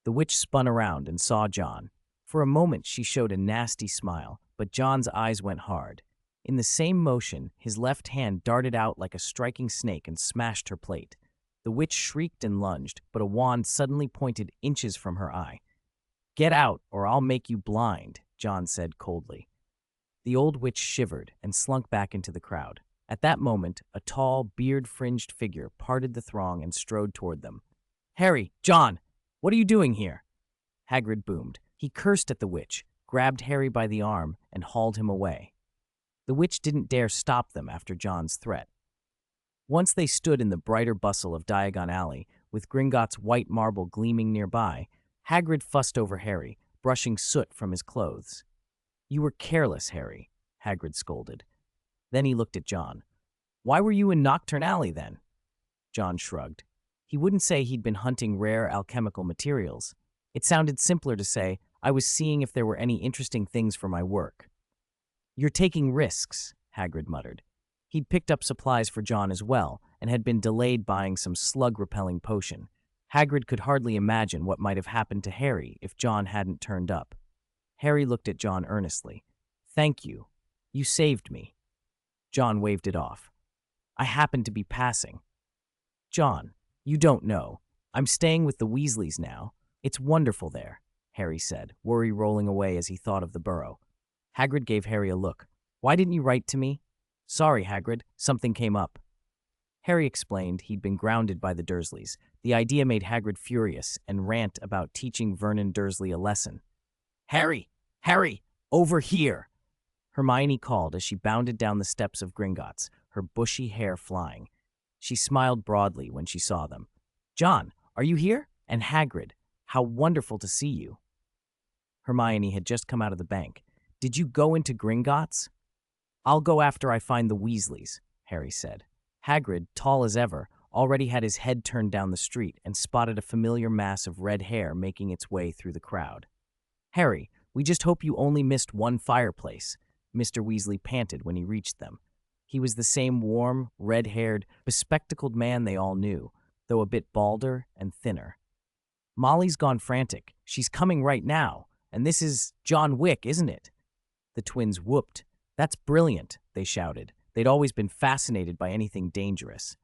The witch spun around and saw John. For a moment she showed a nasty smile, but John's eyes went hard. In the same motion, his left hand darted out like a striking snake and smashed her plate. The witch shrieked and lunged, but a wand suddenly pointed inches from her eye. "Get out, or I'll make you blind," John said coldly. The old witch shivered and slunk back into the crowd. At that moment, a tall, beard-fringed figure parted the throng and strode toward them. "Harry, John, what are you doing here?" Hagrid boomed. He cursed at the witch, grabbed Harry by the arm, and hauled him away. The witch didn't dare stop them after John's threat. Once they stood in the brighter bustle of Diagon Alley, with Gringotts' white marble gleaming nearby, Hagrid fussed over Harry, brushing soot from his clothes. "You were careless, Harry," Hagrid scolded. Then he looked at John. "Why were you in Nocturne Alley, then?" John shrugged. He wouldn't say he'd been hunting rare alchemical materials. It sounded simpler to say, "I was seeing if there were any interesting things for my work." "You're taking risks," Hagrid muttered. He'd picked up supplies for John as well, and had been delayed buying some slug-repelling potion. Hagrid could hardly imagine what might have happened to Harry if John hadn't turned up. Harry looked at John earnestly. "Thank you. You saved me." John waved it off. "I happened to be passing." "John, you don't know. I'm staying with the Weasleys now. It's wonderful there," Harry said, worry rolling away as he thought of the burrow. Hagrid gave Harry a look. "Why didn't you write to me?" "Sorry, Hagrid. Something came up." Harry explained he'd been grounded by the Dursleys. The idea made Hagrid furious and rant about teaching Vernon Dursley a lesson. Harry, over here!" Hermione called as she bounded down the steps of Gringotts, her bushy hair flying. She smiled broadly when she saw them. "John, are you here? And Hagrid, how wonderful to see you." Hermione had just come out of the bank. "Did you go into Gringotts?" "I'll go after I find the Weasleys," Harry said. Hagrid, tall as ever, already had his head turned down the street and spotted a familiar mass of red hair making its way through the crowd. "Harry, we just hope you only missed one fireplace," Mr. Weasley panted when he reached them. He was the same warm, red-haired, bespectacled man they all knew, though a bit balder and thinner. "Molly's gone frantic. She's coming right now. And this is John Wick, isn't it?" The twins whooped. "That's brilliant," they shouted. They'd always been fascinated by anything dangerous.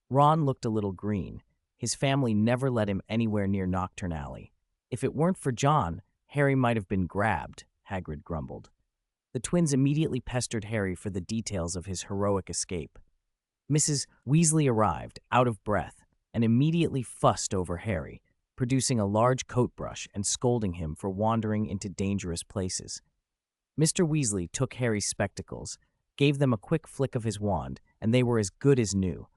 Ron looked a little green. His family never let him anywhere near Nocturne Alley. "If it weren't for John, Harry might have been grabbed," Hagrid grumbled. The twins immediately pestered Harry for the details of his heroic escape. Mrs. Weasley arrived, out of breath, and immediately fussed over Harry, producing a large coat brush and scolding him for wandering into dangerous places. Mr. Weasley took Harry's spectacles, gave them a quick flick of his wand, and they were as good as new.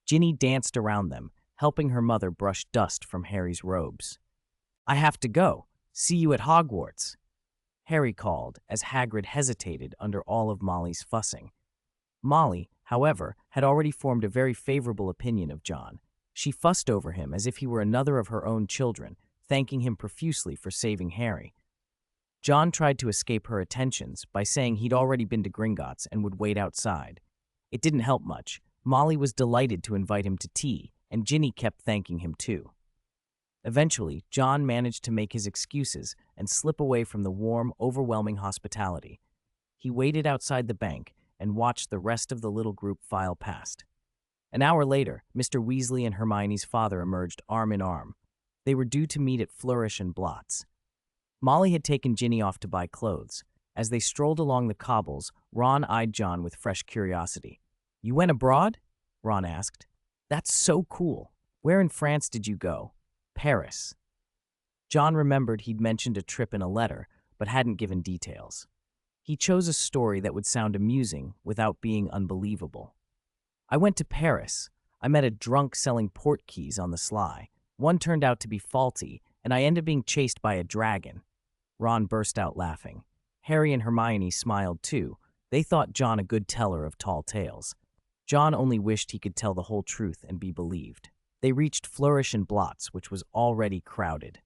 Ginny danced around them, helping her mother brush dust from Harry's robes. "I have to go. See you at Hogwarts," Harry called as Hagrid hesitated under all of Molly's fussing. Molly, however, had already formed a very favorable opinion of John. She fussed over him as if he were another of her own children, thanking him profusely for saving Harry. John tried to escape her attentions by saying he'd already been to Gringotts and would wait outside. It didn't help much. Molly was delighted to invite him to tea, and Ginny kept thanking him too. Eventually, John managed to make his excuses and slip away from the warm, overwhelming hospitality. He waited outside the bank and watched the rest of the little group file past. An hour later, Mr. Weasley and Hermione's father emerged arm in arm. They were due to meet at Flourish and Blott's. Molly had taken Ginny off to buy clothes. As they strolled along the cobbles, Ron eyed John with fresh curiosity. "You went abroad?" Ron asked. "That's so cool. Where in France did you go?" "Paris." John remembered he'd mentioned a trip in a letter, but hadn't given details. He chose a story that would sound amusing without being unbelievable. "I went to Paris. I met a drunk selling port keys on the sly. One turned out to be faulty, and I ended up being chased by a dragon." Ron burst out laughing. Harry and Hermione smiled too. They thought John a good teller of tall tales. John only wished he could tell the whole truth and be believed. They reached Flourish and Blott's, which was already crowded.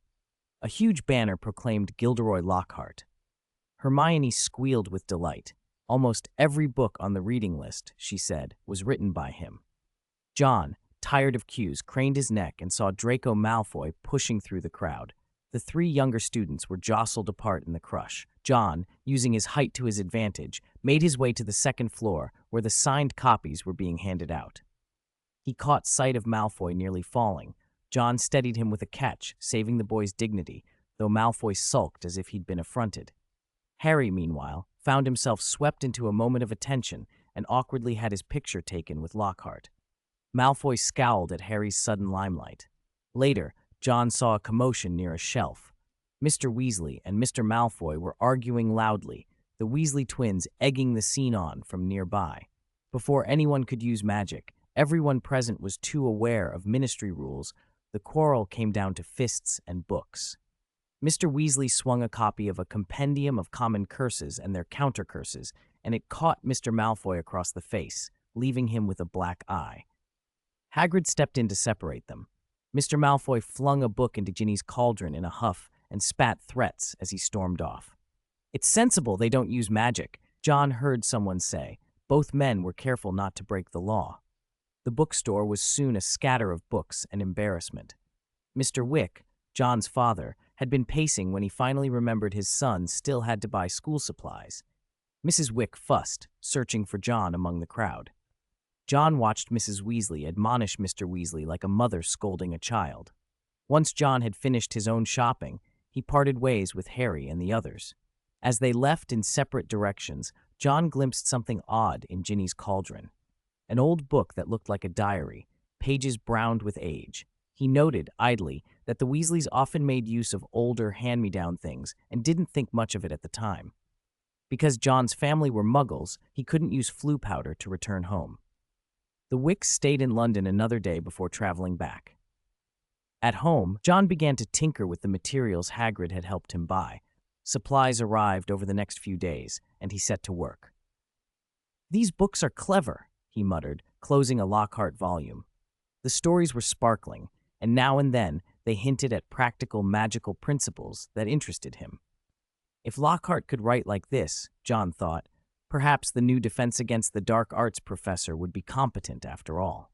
A huge banner proclaimed Gilderoy Lockhart. Hermione squealed with delight. Almost every book on the reading list, she said, was written by him. John, tired of cues, craned his neck and saw Draco Malfoy pushing through the crowd. The three younger students were jostled apart in the crush. John, using his height to his advantage, made his way to the second floor where the signed copies were being handed out. He caught sight of Malfoy nearly falling. John steadied him with a catch, saving the boy's dignity, though Malfoy sulked as if he'd been affronted. Harry, meanwhile, found himself swept into a moment of attention and awkwardly had his picture taken with Lockhart. Malfoy scowled at Harry's sudden limelight. Later, John saw a commotion near a shelf. Mr. Weasley and Mr. Malfoy were arguing loudly, the Weasley twins egging the scene on from nearby. Before anyone could use magic, everyone present was too aware of ministry rules. The quarrel came down to fists and books. Mr. Weasley swung a copy of a compendium of common curses and their counter-curses, and it caught Mr. Malfoy across the face, leaving him with a black eye. Hagrid stepped in to separate them. Mr. Malfoy flung a book into Ginny's cauldron in a huff and spat threats as he stormed off. "It's sensible they don't use magic," John heard someone say. Both men were careful not to break the law. The bookstore was soon a scatter of books and embarrassment. Mr. Wick, John's father, had been pacing when he finally remembered his son still had to buy school supplies. Mrs. Wick fussed, searching for John among the crowd. John watched Mrs. Weasley admonish Mr. Weasley like a mother scolding a child. Once John had finished his own shopping, he parted ways with Harry and the others. As they left in separate directions, John glimpsed something odd in Ginny's cauldron. An old book that looked like a diary, pages browned with age. He noted, idly, that the Weasleys often made use of older hand-me-down things and didn't think much of it at the time. Because John's family were muggles, he couldn't use flue powder to return home. The Wicks stayed in London another day before traveling back. At home, John began to tinker with the materials Hagrid had helped him buy. Supplies arrived over the next few days, and he set to work. "These books are clever," he muttered, closing a Lockhart volume. The stories were sparkling, and now and then they hinted at practical magical principles that interested him. If Lockhart could write like this, John thought, perhaps the new Defense Against the Dark Arts professor would be competent after all.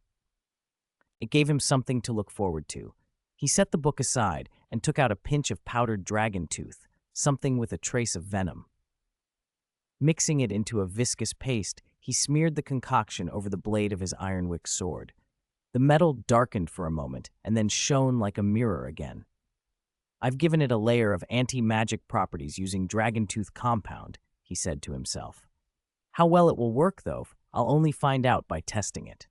It gave him something to look forward to. He set the book aside and took out a pinch of powdered dragon tooth, something with a trace of venom. Mixing it into a viscous paste, he smeared the concoction over the blade of his Ironwick sword. The metal darkened for a moment and then shone like a mirror again. "I've given it a layer of anti-magic properties using dragon tooth compound," he said to himself. "How well it will work, though, I'll only find out by testing it."